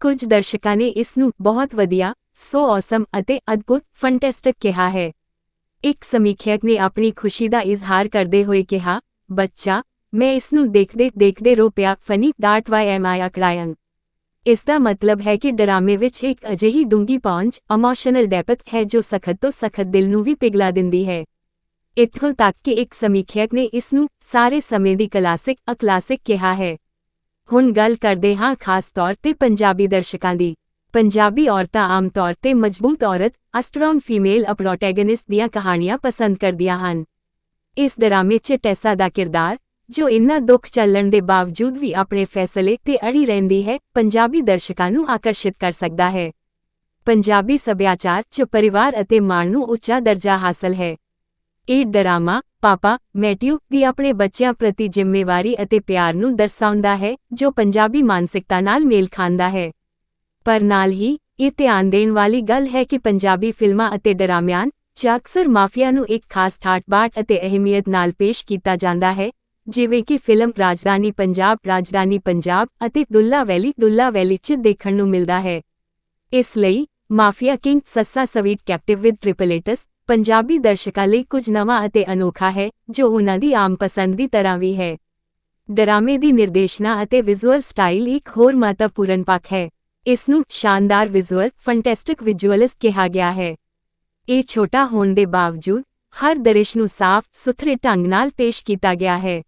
ਕੁਝ ਦਰਸ਼ਕਾਂ ਨੇ ਇਸ ਨੂੰ ਬਹੁਤ ਵਧੀਆ, ਔਸਮ ਅਤੇ ਅਦਭੁਤ ਫੈਂਟੈਸਟਿਕ ਕਿਹਾ ਹੈ। ਇੱਕ ਸਮੀਖਿਅਕ ਨੇ ਆਪਣੀ ਖੁਸ਼ੀ ਦਾ ਇਜ਼ਹਾਰ ਕਰਦੇ ਹੋਏ ਕਿਹਾ, ਬੱਚਾ, ਮੈਂ ਇਸ ਨੂੰ ਦੇਖਦੇ ਰੋ ਪਿਆ .why ਇਸ ਦਾ ਮਤਲਬ ਹੈ ਕਿ ਡਰਾਮੇ ਵਿੱਚ ਇੱਕ ਅਜਿਹੀ ਡੂੰਘੀ ਪਹੁੰਚ ਇਮੋਸ਼ਨਲ ਡੈਪਥ ਹੈ ਜੋ ਸਖਤ ਤੋਂ ਸਖਤ ਦਿਲ ਨੂੰ ਵੀ ਪਿਘਲਾ ਦਿੰਦੀ ਹੈ। ਇੱਥੋਂ ਤੱਕ ਕਿ ਇੱਕ ਸਮੀਖਿਅਕ ਨੇ ਇਸ ਨੂੰ ਸਾਰੇ ਸਮੇਂ ਦੀ ਕਲਾਸਿਕ ਕਿਹਾ ਹੈ। ਹੁਣ ਗੱਲ ਕਰਦੇ ਹਾਂ ਖਾਸ ਤੌਰ ਤੇ ਪੰਜਾਬੀ ਦਰਸ਼ਕਾਂ ਦੀ। ਪੰਜਾਬੀ ਔਰਤਾਂ ਆਮ ਤੌਰ ਤੇ ਮਜ਼ਬੂਤ ਔਰਤ, ਸਟਰੋਂਗ ਫੀਮੇਲ ਪ੍ਰੋਟੈਗਨਿਸਟ ਦੀਆਂ ਕਹਾਣੀਆਂ ਪਸੰਦ ਕਰਦੀਆਂ ਹਨ। ਇਸ ਡਰਾਮੇ 'ਚ ਟੈਸਾ ਦਾ ਕਿਰਦਾਰ, ਜੋ ਇੰਨਾ ਦੁੱਖ ਝੱਲਣ ਦੇ ਬਾਵਜੂਦ ਵੀ ਆਪਣੇ ਫੈਸਲੇ ਤੇ ਅੜੀ ਰਹਿੰਦੀ ਹੈ, ਪੰਜਾਬੀ ਦਰਸ਼ਕਾਂ ਨੂੰ ਆਕਰਸ਼ਿਤ ਕਰ ਸਕਦਾ ਹੈ। ਪੰਜਾਬੀ ਸੱਭਿਆਚਾਰ 'ਚ ਪਰਿਵਾਰ ਅਤੇ ਮਾਣ ਨੂੰ ਉੱਚਾ ਦਰਜਾ ਹਾਸਲ ਹੈ। ਇਹ ਡਰਾਮਾ ਪਾਪਾ ਮੈਟਿਓ ਦੀ ਆਪਣੇ ਬੱਚਿਆਂ ਪ੍ਰਤੀ ਜ਼ਿੰਮੇਵਾਰੀ ਅਤੇ ਪਿਆਰ ਨੂੰ ਦਰਸਾਉਂਦਾ ਹੈ ਜੋ ਪੰਜਾਬੀ ਮਾਨਸਿਕਤਾ ਨਾਲ ਮੇਲ ਖਾਂਦਾ ਹੈ। ਪਰ ਨਾਲ ਹੀ ਇਹ ਧਿਆਨ ਦੇਣ ਵਾਲੀ ਗੱਲ ਹੈ ਕਿ ਪੰਜਾਬੀ ਫਿਲਮਾਂ ਅਤੇ ਡਰਾਮਿਆਂ 'ਚ ਅਕਸਰ ਮਾਫੀਆ ਨੂੰ ਇੱਕ ਖਾਸ ਠਾਠ-ਬਾਠ ਅਤੇ ਅਹਿਮੀਅਤ ਨਾਲ ਪੇਸ਼ ਕੀਤਾ ਜਾਂਦਾ ਹੈ, ਜਿਵੇਂ ਕਿ ਫਿਲਮ ਰਾਜਧਾਨੀ ਪੰਜਾਬ ਅਤੇ ਦੁੱਲਾ ਵੈਲੀ 'ਚ ਦੇਖਣ ਨੂੰ ਮਿਲਦਾ ਹੈ। ਇਸ ਲਈ mafia king Zazza sweet captive with triplets Punjabi ਦਰਸ਼ਕਾਂ ਲਈ ਕੁਝ ਨਵਾਂ ਅਤੇ ਅਨੋਖਾ ਹੈ ਜੋ ਉਹਨਾਂ ਦੀ ਆਮ ਪਸੰਦ ਦੀ ਤਰ੍ਹਾਂ ਵੀ ਹੈ। ਡਰਾਮੇ ਦੀ ਨਿਰਦੇਸ਼ਨਾ ਅਤੇ ਵਿਜ਼ੂਅਲ ਸਟਾਈਲ ਇੱਕ ਹੋਰ ਮਹੱਤਵਪੂਰਨ ਪੱਖ ਹੈ। ਇਸ ਨੂੰ ਸ਼ਾਨਦਾਰ ਫੈਂਟੈਸਟਿਕ ਵਿਜ਼ੂਅਲਸ ਕਿਹਾ ਗਿਆ ਹੈ। ਇਹ ਛੋਟਾ ਹੋਣ ਦੇ ਬਾਵਜੂਦ ਹਰ ਦ੍ਰਿਸ਼ ਨੂੰ ਸਾਫ਼ ਸੁਥਰੇ ਢੰਗ ਨਾਲ ਪੇਸ਼ ਕੀਤਾ ਗਿਆ ਹੈ।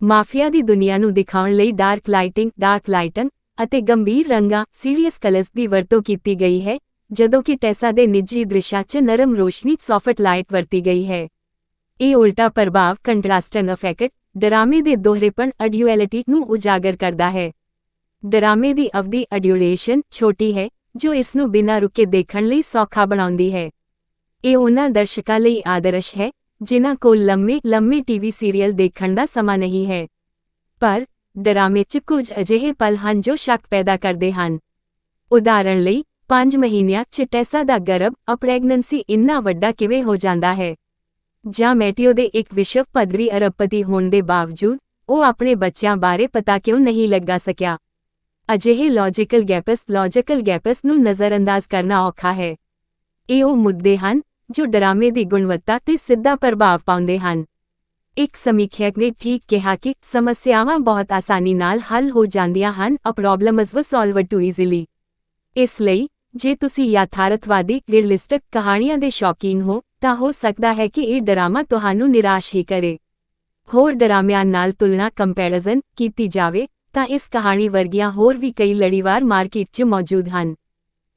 ਮਾਫੀਆ ਦੀ ਦੁਨੀਆ ਨੂੰ ਦਿਖਾਉਣ ਲਈ ਡਾਰਕ ਲਾਈਟਿੰਗ ਅਤੇ ਗੰਭੀਰ ਰੰਗਾਂ ਸੀਰੀਅਸ ਕਲਰਸ ਦੀ ਵਰਤੋਂ ਕੀਤੀ ਗਈ ਹੈ, ਜਦੋਂ ਕਿ ਟੈਸਾ ਦੇ ਨਿੱਜੀ ਦ੍ਰਿਸ਼ਾਂ 'ਚ ਨਰਮ ਰੋਸ਼ਨੀ ਸੌਫਟ ਲਾਈਟ ਵਰਤੀ ਗਈ ਹੈ। ਇਹ ਉਲਟਾ ਪ੍ਰਭਾਵ ਕੰਟਰਾਸਟਨ ਇਫੈਕਟ ਡਰਾਮੇ ਦੇ ਦੋਹਰੇਪਣ ਡਿਊਐਲਿਟੀ ਨੂੰ ਉਜਾਗਰ ਕਰਦਾ ਹੈ। ਡਰਾਮੇ ਦੀ ਅਵਧੀ ਡਿਊਰੇਸ਼ਨ ਛੋਟੀ ਹੈ, ਜੋ ਇਸ ਨੂੰ ਬਿਨਾਂ ਰੁਕੇ ਦੇਖਣ ਲਈ ਸੌਖਾ ਬਣਾਉਂਦੀ ਹੈ। ਇਹ ਉਹਨਾਂ ਦਰਸ਼ਕਾਂ ਲਈ ਆਦਰਸ਼ ਹੈ ਜਿਨ੍ਹਾਂ ਕੋਲ ਲੰਮੇ ਟੀਵੀ ਸੀਰੀਅਲ ਦੇਖਣ ਦਾ ਸਮਾਂ ਨਹੀਂ ਹੈ। ਪਰ ਡਰਾਮੇ 'ਚ ਕੁਝ ਅਜਿਹੇ ਪਲ ਹਨ ਜੋ ਸ਼ੱਕ ਪੈਦਾ ਕਰਦੇ ਹਨ। ਉਦਾਹਰਣ ਲਈ 5 ਮਹੀਨਿਆਂ 'ਚ ਟੈਸਾ ਦਾ ਗਰਭ ਪ੍ਰੈਗਨੈਂਸੀ ਇੰਨਾ ਵੱਡਾ ਕਿਵੇਂ ਹੋ ਜਾਂਦਾ ਹੈ? ਜਾਂ ਮੈਟਿਓ ਦੇ ਇੱਕ ਵਿਸ਼ਵ ਪੱਧਰੀ ਅਰਬਪਤੀ ਹੋਣ ਦੇ ਬਾਵਜੂਦ ਉਹ ਆਪਣੇ ਬੱਚਿਆਂ ਬਾਰੇ ਪਤਾ ਕਿਉਂ ਨਹੀਂ ਲਗਾ ਸਕਿਆ? ਅਜਿਹੇ ਲੌਜੀਕਲ ਗੈਪਸ ਨੂੰ ਨਜ਼ਰਅੰਦਾਜ਼ ਕਰਨਾ ਔਖਾ ਹੈ। ਇਹ ਉਹ ਮੁੱਦੇ ਹਨ ਜੋ ਡਰਾਮੇ ਦੀ ਗੁਣਵੱਤਾ 'ਤੇ ਸਿੱਧਾ ਪ੍ਰਭਾਵ ਪਾਉਂਦੇ ਹਨ। ਇੱਕ ਸਮੀਖਿਅਕ ਨੇ ਠੀਕ ਕਿਹਾ ਕਿ ਸਮੱਸਿਆਵਾਂ ਬਹੁਤ ਆਸਾਨੀ ਨਾਲ ਹੱਲ ਹੋ ਜਾਂਦੀਆਂ ਹਨ, ਪ੍ਰੋਬਲਮਸ ਵਰ ਸੋਲਵਡ ਟੂ ਈਜ਼ੀਲੀ। ਇਸ ਲਈ ਜੇ ਤੁਸੀਂ ਯਥਾਰਥਵਾਦੀ ਰੀਅਲਿਸਟਿਕ ਕਹਾਣੀਆਂ ਦੇ ਸ਼ੌਕੀਨ ਹੋ ਤਾਂ ਹੋ ਸਕਦਾ ਹੈ ਕਿ ਇਹ ਡਰਾਮਾ ਤੁਹਾਨੂੰ ਨਿਰਾਸ਼ ਹੀ ਕਰੇ। ਹੋਰ ਡਰਾਮਿਆਂ ਨਾਲ ਤੁਲਨਾ ਕੰਪੈਰੀਜ਼ਨ ਕੀਤੀ ਜਾਵੇ ਤਾਂ ਇਸ ਕਹਾਣੀ ਵਰਗੀਆਂ ਹੋਰ ਵੀ ਕਈ ਲੜੀਵਾਰ ਮਾਰਕੀਟ 'ਚ ਮੌਜੂਦ ਹਨ,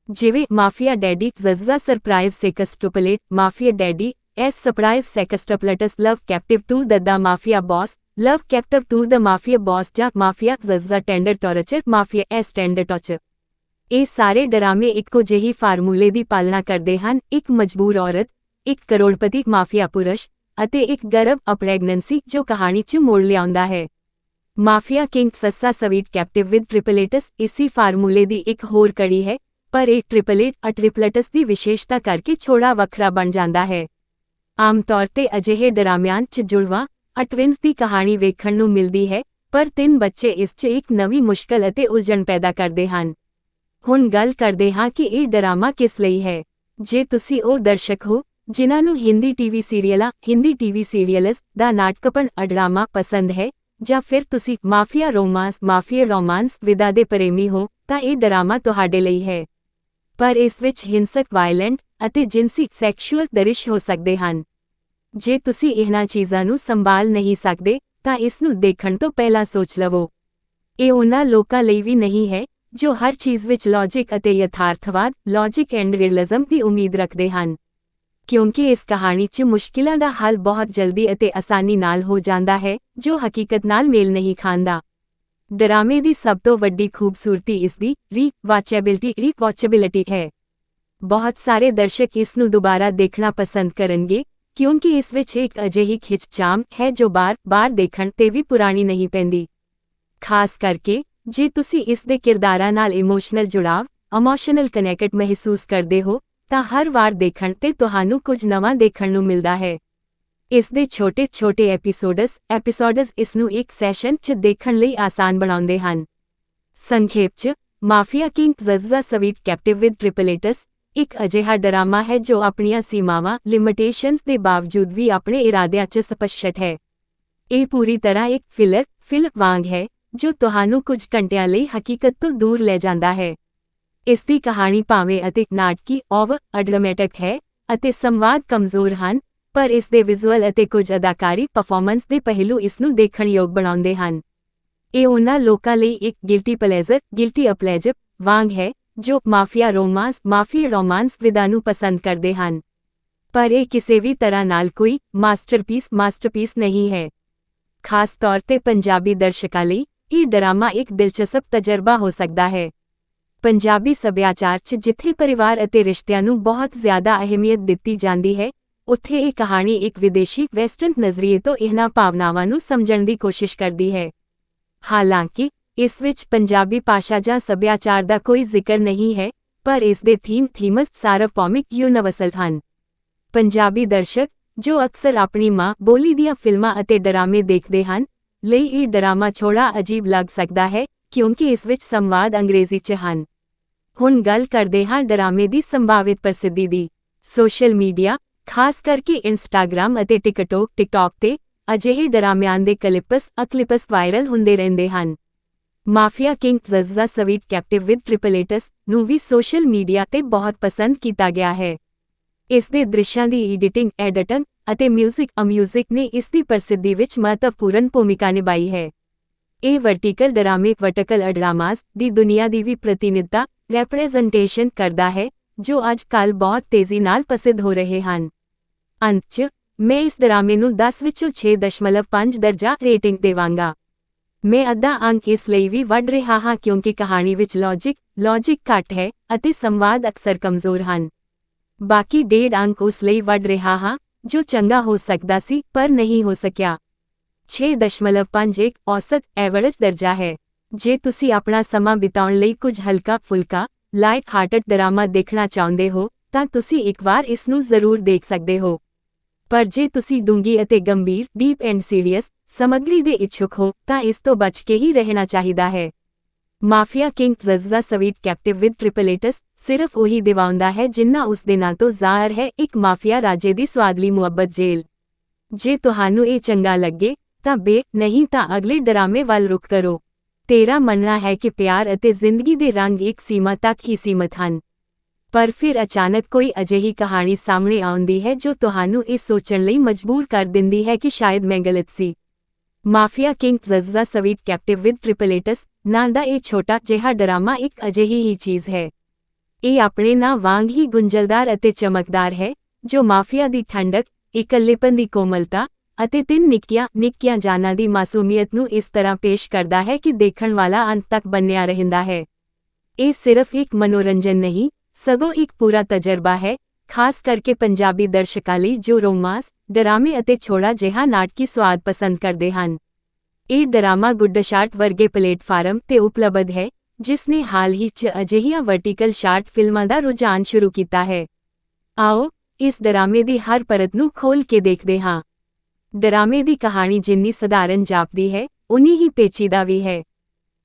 ਜਿਵੇਂ mafia daddy Zazza surprise sextuplet, mafia daddy s surprise sextuplets, love captive 2 the mafia boss, love captive 2 the mafia boss ਜਾਂ mafia Zazza tender torture, mafia s tender torture. ਇਹ ਸਾਰੇ ਡਰਾਮੇ ਇੱਕੋ ਜਿਹੀ ਫਾਰਮੂਲੇ ਦੀ ਪਾਲਣਾ ਕਰਦੇ ਹਨ, ਇੱਕ ਮਜਬੂਰ ਔਰਤ, ਇੱਕ ਕਰੋੜਪਤੀ ਮਾਫੀਆ ਪੁਰਸ਼ ਅਤੇ ਇੱਕ ਗਰਭ ਪ੍ਰੈਗਨੈਂਸੀ ਜੋ ਕਹਾਣੀ 'ਚ ਮੋੜ ਲਿਆਉਂਦਾ ਹੈ। Mafia king Zazza sweet captive with ਟ੍ਰਿਪਲੇਟਸ ਇਸੀ ਫਾਰਮੂਲੇ ਦੀ ਇੱਕ ਹੋਰ ਕੜੀ ਹੈ, ਪਰ ਇਹ ਟ੍ਰਿਪਲੇਟਸ ਦੀ ਵਿਸ਼ੇਸ਼ਤਾ ਕਰਕੇ ਥੋੜਾ ਵੱਖਰਾ ਬਣ ਜਾਂਦਾ ਹੈ। ਆਮ ਤੌਰ 'ਤੇ ਅਜਿਹੇ ਡਰਾਮਿਆਂ 'ਚ ਜੁੜਵਾਂ ਟਵਿੰਸ ਦੀ ਕਹਾਣੀ ਵੇਖਣ ਨੂੰ ਮਿਲਦੀ ਹੈ, ਪਰ 3 ਬੱਚੇ ਇਸ 'ਚ ਇੱਕ ਨਵੀਂ ਮੁਸ਼ਕਲ ਅਤੇ ਉਲਝਣ ਪੈਦਾ ਕਰਦੇ ਹਨ। ਹੁਣ ਗੱਲ ਕਰਦੇ ਹਾਂ ਕਿ ਇਹ ਡਰਾਮਾ ਕਿਸ ਲਈ ਹੈ। ਜੇ ਤੁਸੀਂ ਉਹ ਦਰਸ਼ਕ ਹੋ ਜਿਨ੍ਹਾਂ ਨੂੰ ਹਿੰਦੀ ਟੀਵੀ ਸੀਰੀਅਲਸ ਦਾ ਨਾਟਕਪਣ ਡਰਾਮਾ ਪਸੰਦ ਹੈ, ਜਾਂ ਫਿਰ ਤੁਸੀਂ ਮਾਫੀਆ ਰੋਮਾਂਸ ਵਿਧਾ ਦੇ ਪ੍ਰੇਮੀ ਹੋ, ਤਾਂ ਇਹ ਡਰਾਮਾ ਤੁਹਾਡੇ ਲਈ ਹੈ। ਪਰ ਇਸ ਵਿੱਚ ਹਿੰਸਕ, ਵਾਇਲੈਂਟ ਅਤੇ ਜਿਨਸੀ ਸੈਕਸ਼ੂਅਲ ਦ੍ਰਿਸ਼ ਹੋ ਸਕਦੇ ਹਨ। ਜੇ ਤੁਸੀਂ ਇਹਨਾਂ ਚੀਜ਼ਾਂ ਨੂੰ ਸੰਭਾਲ ਨਹੀਂ ਸਕਦੇ ਤਾਂ ਇਸ ਨੂੰ ਦੇਖਣ ਤੋਂ ਪਹਿਲਾਂ ਸੋਚ ਲਵੋ। ਇਹ ਉਹਨਾਂ ਲੋਕਾਂ ਲਈ ਵੀ ਨਹੀਂ ਹੈ ਜੋ ਹਰ ਚੀਜ਼ ਵਿੱਚ ਲੌਜਿਕ ਅਤੇ ਯਥਾਰਥਵਾਦ ਲੌਜਿਕ ਐਂਡ ਰੀਅਲਿਜ਼ਮ ਦੀ ਉਮੀਦ ਰੱਖਦੇ ਹਨ, ਕਿਉਂਕਿ ਇਸ ਕਹਾਣੀ 'ਚ ਮੁਸ਼ਕਿਲਾਂ ਦਾ ਹੱਲ ਬਹੁਤ ਜਲਦੀ ਅਤੇ ਆਸਾਨੀ ਨਾਲ ਹੋ ਜਾਂਦਾ ਹੈ ਜੋ ਹਕੀਕਤ ਨਾਲ ਮੇਲ ਨਹੀਂ ਖਾਂਦਾ। ਡਰਾਮੇ ਦੀ ਸਭ ਤੋਂ ਵੱਡੀ ਖੂਬਸੂਰਤੀ ਇਸਦੀ ਰੀਵਾਚੇਬਿਲਿਟੀ ਹੈ। ਬਹੁਤ ਸਾਰੇ ਦਰਸ਼ਕ ਇਸ ਨੂੰ ਦੁਬਾਰਾ ਦੇਖਣਾ ਪਸੰਦ ਕਰਨਗੇ ਕਿਉਂਕਿ ਇਸ ਵਿੱਚ ਇੱਕ ਅਜਿਹੀ ਖਿੱਚਚਾਮ ਹੈ ਜੋ ਬਾਰ-ਬਾਰ ਦੇਖਣ 'ਤੇ ਵੀ ਪੁਰਾਣੀ ਨਹੀਂ ਪੈਂਦੀ। ਖਾਸ ਕਰਕੇ ਜੇ ਤੁਸੀਂ ਇਸ ਦੇ ਕਿਰਦਾਰਾਂ ਨਾਲ ਇਮੋਸ਼ਨਲ ਕਨੈਕਟ ਮਹਿਸੂਸ ਕਰਦੇ ਹੋ ਤਾਂ ਹਰ ਵਾਰ ਦੇਖਣ 'ਤੇ ਤੁਹਾਨੂੰ ਕੁਝ ਨਵਾਂ ਦੇਖਣ ਨੂੰ ਮਿਲਦਾ ਹੈ। ਇਸ ਦੇ ਛੋਟੇ ਐਪੀਸੋਡਸ ਇਸ ਨੂੰ ਇੱਕ ਸੈਸ਼ਨ 'ਚ ਦੇਖਣ ਲਈ ਆਸਾਨ ਬਣਾਉਂਦੇ ਹਨ। ਸੰਖੇਪ 'ਚ mafia king Zazza sweet captive with ਟ੍ਰਿਪਲੇਟਸ ਇੱਕ ਅਜਿਹਾ ਡਰਾਮਾ ਹੈ ਜੋ ਆਪਣੀਆਂ ਸੀਮਾਵਾਂ ਲਿਮਿਟੇਸ਼ਨਸ ਦੇ ਬਾਵਜੂਦ ਵੀ ਆਪਣੇ ਇਰਾਦਿਆਂ 'ਚ ਸਪਸ਼ਟ ਹੈ। ਇਹ ਪੂਰੀ ਤਰ੍ਹਾਂ ਇੱਕ ਫਿਲਮ ਵਾਂਗ ਹੈ ਜੋ ਤੁਹਾਨੂੰ ਕੁਝ ਘੰਟਿਆਂ ਲਈ ਹਕੀਕਤ ਤੋਂ ਦੂਰ ਲੈ ਜਾਂਦਾ ਹੈ। ਇਸ ਦੀ ਕਹਾਣੀ ਭਾਵੇਂ ਅਤੇ ਨਾਟਕੀ ਡਰਾਮੈਟਿਕ ਹੈ ਅਤੇ ਸੰਵਾਦ ਕਮਜ਼ੋਰ ਹਨ, ਪਰ ਇਸ ਦੇ ਵਿਜ਼ੂਅਲ ਅਤੇ ਕੁਝ ਅਦਾਕਾਰੀ ਪਰਫਾਰਮੈਂਸ ਦੇ ਪਹਿਲੂ ਇਸ ਨੂੰ ਦੇਖਣਯੋਗ ਬਣਾਉਂਦੇ ਹਨ। ਇਹ ਉਹਨਾਂ ਲੋਕਾਂ ਲਈ ਇੱਕ ਗਿਲਟੀ ਪਲੇਜ਼ਰ ਵਾਂਗ ਹੈ ਜੋ ਮਾਫੀਆ ਰੋਮਾਂਸ ਵਿਧਾ ਨੂੰ ਪਸੰਦ ਕਰਦੇ ਹਨ, ਪਰ ਇਹ ਕਿਸੇ ਵੀ ਤਰ੍ਹਾਂ ਨਾਲ ਕੋਈ ਮਾਸਟਰਪੀਸ ਨਹੀਂ ਹੈ। ਖਾਸ ਤੌਰ 'ਤੇ ਪੰਜਾਬੀ ਦਰਸ਼ਕਾਂ ਲਈ ਇਹ ਡਰਾਮਾ ਇੱਕ ਦਿਲਚਸਪ ਤਜਰਬਾ ਹੋ ਸਕਦਾ ਹੈ। ਪੰਜਾਬੀ ਸੱਭਿਆਚਾਰ 'ਚ ਜਿੱਥੇ ਪਰਿਵਾਰ ਅਤੇ ਰਿਸ਼ਤਿਆਂ ਨੂੰ ਬਹੁਤ ਜ਼ਿਆਦਾ ਅਹਿਮੀਅਤ ਦਿੱਤੀ ਜਾਂਦੀ ਹੈ, ਉੱਥੇ ਇਹ ਕਹਾਣੀ ਇੱਕ ਵਿਦੇਸ਼ੀ ਵੈਸਟਰਨ ਨਜ਼ਰੀਏ ਤੋਂ ਇਹਨਾਂ ਭਾਵਨਾਵਾਂ ਨੂੰ ਸਮਝਣ ਦੀ ਕੋਸ਼ਿਸ਼ ਕਰਦੀ ਹੈ। ਹਾਲਾਂਕਿ ਇਸ ਵਿੱਚ ਪੰਜਾਬੀ ਭਾਸ਼ਾ ਜਾਂ ਸੱਭਿਆਚਾਰ ਦਾ ਕੋਈ ਜ਼ਿਕਰ ਨਹੀਂ ਹੈ, ਪਰ ਇਸ ਦੇ ਥੀਮਸ ਸਾਰਵਭੌਮਿਕ ਯੂਨੀਵਰਸਲ ਹਨ। ਪੰਜਾਬੀ ਦਰਸ਼ਕ ਜੋ ਅਕਸਰ ਆਪਣੀ ਮਾਂ ਬੋਲੀ ਦੀਆਂ ਫਿਲਮਾਂ ਅਤੇ ਡਰਾਮੇ ਦੇਖਦੇ ਹਨ, ਲਈ ਇਹ ਡਰਾਮਾ ਥੋੜਾ ਅਜੀਬ ਲੱਗ ਸਕਦਾ ਹੈ ਕਿਉਂਕਿ ਇਸ ਵਿੱਚ ਸੰਵਾਦ ਅੰਗਰੇਜ਼ੀ 'ਚ ਹਨ। ਹੁਣ ਗੱਲ ਕਰਦੇ ਹਾਂ ਡਰਾਮੇ ਦੀ ਸੰਭਾਵਿਤ ਪ੍ਰਸਿੱਧੀ ਦੀ। ਸੋਸ਼ਲ ਮੀਡੀਆ, ਖਾਸ ਕਰਕੇ ਇੰਸਟਾਗ੍ਰਾਮ ਅਤੇ ਟਿਕਟੌਕ 'ਤੇ ਅਜਿਹੇ ਡਰਾਮਿਆਂ ਦੇ ਕਲਿੱਪਸ ਵਾਇਰਲ ਹੁੰਦੇ ਰਹਿੰਦੇ ਹਨ। Mafia king Zazza sweet captive with ਟ੍ਰਿਪਲੇਟਸ ਨੂੰ ਵੀ ਸੋਸ਼ਲ ਮੀਡੀਆ 'ਤੇ ਬਹੁਤ ਪਸੰਦ ਕੀਤਾ ਗਿਆ ਹੈ। ਇਸ ਦੇ ਦ੍ਰਿਸ਼ਾਂ ਦੀ ਐਡੀਟਿੰਗ ਅਤੇ ਮਿਊਜ਼ਿਕ ਨੇ ਇਸ ਦੀ ਪ੍ਰਸਿੱਧੀ ਵਿੱਚ ਮਹੱਤਵਪੂਰਨ ਭੂਮਿਕਾ ਨਿਭਾਈ ਹੈ। ਇਹ ਵਰਟੀਕਲ ਡਰਾਮੇ ਵਰਟੀਕਲ ਡਰਾਮਾਜ਼ ਦੀ ਦੁਨੀਆ ਦੀ ਵੀ ਪ੍ਰਤੀਨਿਧਤਾ ਰੈਪਰੈਜ਼ੈਂਟੇਸ਼ਨ ਕਰਦਾ ਹੈ ਜੋ ਅੱਜ ਕੱਲ੍ਹ ਬਹੁਤ ਤੇਜ਼ੀ ਨਾਲ ਪ੍ਰਸਿੱਧ ਹੋ ਰਹੇ ਹਨ। ਅੰਤ 'ਚ ਮੈਂ ਇਸ ਡਰਾਮੇ ਨੂੰ 10 ਵਿੱਚੋਂ 6.5 ਦਰਜਾ ਰੇਟਿੰਗ ਦੇਵਾਂਗਾ। ਮੈਂ ਅੱਧਾ ਅੰਕ ਇਸ ਲਈ ਵੀ ਵੱਢ ਰਿਹਾ ਹਾਂ ਕਿਉਂਕਿ ਕਹਾਣੀ ਵਿੱਚ ਲੌਜਿਕ ਘੱਟ ਹੈ ਅਤੇ ਸੰਵਾਦ ਅਕਸਰ ਕਮਜ਼ੋਰ ਹਨ। ਬਾਕੀ 1.5 ਅੰਕ ਉਸ ਲਈ ਵੱਢ ਰਿਹਾ ਹਾਂ ਜੋ ਚੰਗਾ ਹੋ ਸਕਦਾ ਸੀ ਪਰ ਨਹੀਂ ਹੋ ਸਕਿਆ। 6.5 ਇੱਕ ਔਸਤ ਐਵਰੇਜ ਦਰਜਾ ਹੈ। ਜੇ ਤੁਸੀਂ ਆਪਣਾ ਸਮਾਂ ਬਿਤਾਉਣ ਲਈ ਕੁਝ ਹਲਕਾ ਫੁਲਕਾ ਲਾਈਟ ਹਾਰਟਡ ਡਰਾਮਾ ਦੇਖਣਾ ਚਾਹੁੰਦੇ ਹੋ ਤਾਂ ਤੁਸੀਂ ਇੱਕ ਵਾਰ ਇਸ ਨੂੰ ਜ਼ਰੂਰ ਦੇਖ ਸਕਦੇ ਹੋ। ਪਰ ਜੇ ਤੁਸੀਂ ਡੂੰਘੀ ਅਤੇ ਗੰਭੀਰ ਡੀਪ ਐਂਡ ਸੀਰੀਅਸ ਸਮੱਗਰੀ ਦੇ ਇੱਛੁਕ ਹੋ ਤਾਂ ਇਸ ਤੋਂ ਬਚ ਕੇ ਹੀ ਰਹਿਣਾ ਚਾਹੀਦਾ ਹੈ। Mafia king Zazza sweet captive with ਟ੍ਰਿਪਲੇਟਸ ਸਿਰਫ ਉਹੀ ਦਿਵਾਉਂਦਾ ਹੈ ਜਿੰਨਾ ਉਸ ਦੇ ਨਾਂ ਤੋਂ ਜ਼ਾਹਰ ਹੈ, ਇੱਕ ਮਾਫੀਆ ਰਾਜੇ ਦੀ ਸਵਾਦਲੀ ਮੁਹੱਬਤ ਜੇਲ੍ਹ। ਜੇ ਤੁਹਾਨੂੰ ਇਹ ਚੰਗਾ ਲੱਗੇ ਤਾਂ ਨਹੀਂ ਤਾਂ ਅਗਲੇ ਡਰਾਮੇ ਵੱਲ ਰੁਖ ਕਰੋ। ਤੇਰਾ ਮੰਨਣਾ ਹੈ ਕਿ ਪਿਆਰ ਅਤੇ ਜ਼ਿੰਦਗੀ ਦੇ ਰੰਗ ਇੱਕ ਸੀਮਾ ਤੱਕ ਹੀ ਸੀਮਤ ਹਨ, ਪਰ ਫਿਰ ਅਚਾਨਕ ਕੋਈ ਅਜਿਹੀ ਕਹਾਣੀ ਸਾਹਮਣੇ ਆਉਂਦੀ ਹੈ ਜੋ ਤੁਹਾਨੂੰ ਇਹ ਸੋਚਣ ਲਈ ਮਜਬੂਰ ਕਰ ਦਿੰਦੀ ਹੈ ਕਿ ਸ਼ਾਇਦ ਮੈਂ ਗਲਤ ਸੀ। Mafia king Zazza sweet captive with ਟ੍ਰਿਪਲੇਟਸ ਨਾਂ ਦਾ ਇਹ ਛੋਟਾ ਜਿਹਾ ਡਰਾਮਾ ਇੱਕ ਅਜਿਹੀ ਹੀ ਚੀਜ਼ ਹੈ। ਇਹ ਆਪਣੇ ਨਾਂ ਵਾਂਗ ਹੀ ਗੁੰਝਲਦਾਰ ਅਤੇ ਚਮਕਦਾਰ ਹੈ ਜੋ ਮਾਫੀਆ ਦੀ ਠੰਡਕ, ਇਕੱਲੇਪਨ ਦੀ ਕੋਮਲਤਾ ਅਤੇ ਤਿੰਨ ਨਿੱਕੀਆਂ ਜਾਨਾਂ ਦੀ ਮਾਸੂਮੀਅਤ ਨੂੰ ਇਸ ਤਰ੍ਹਾਂ ਪੇਸ਼ ਕਰਦਾ ਹੈ ਕਿ ਦੇਖਣ ਵਾਲਾ ਅੰਤ ਤੱਕ ਬੰਨਿਆ ਰਹਿੰਦਾ ਹੈ। ਇਹ ਸਿਰਫ ਇੱਕ ਮਨੋਰੰਜਨ ਨਹੀਂ ਸਗੋਂ ਇੱਕ ਪੂਰਾ ਤਜਰਬਾ ਹੈ, ਖਾਸ ਕਰਕੇ ਪੰਜਾਬੀ ਦਰਸ਼ਕਾਂ ਲਈ ਜੋ ਰੋਮਾਂਸ, ਡਰਾਮੇ ਅਤੇ ਛੋੜਾ ਜਿਹਾ ਨਾਟਕੀ ਸਵਾਦ ਪਸੰਦ ਕਰਦੇ ਹਨ। ਇਹ ਡਰਾਮਾ ਗੁੱਡਸ਼ਾਟ ਵਰਗੇ ਪਲੇਟਫਾਰਮ ਤੇ ਉਪਲਬਧ ਹੈ ਜਿਸ ਨੇ ਹਾਲ ਹੀ 'ਚ ਅਜਿਹੀਆਂ ਵਰਟੀਕਲ ਸ਼ਾਟ ਫਿਲਮਾਂ ਦਾ ਰੁਝਾਨ ਸ਼ੁਰੂ ਕੀਤਾ ਹੈ। ਆਓ ਇਸ ਡਰਾਮੇ ਦੀ ਹਰ ਪਰਤ ਨੂੰ ਖੋਲ੍ਹ ਕੇ ਦੇਖਦੇ ਹਾਂ। ਡਰਾਮੇ ਦੀ ਕਹਾਣੀ ਜਿੰਨੀ ਸਧਾਰਨ ਜਾਪਦੀ ਹੈ ਉਨੀ ਹੀ ਪੇਚੀਦਾ ਵੀ ਹੈ।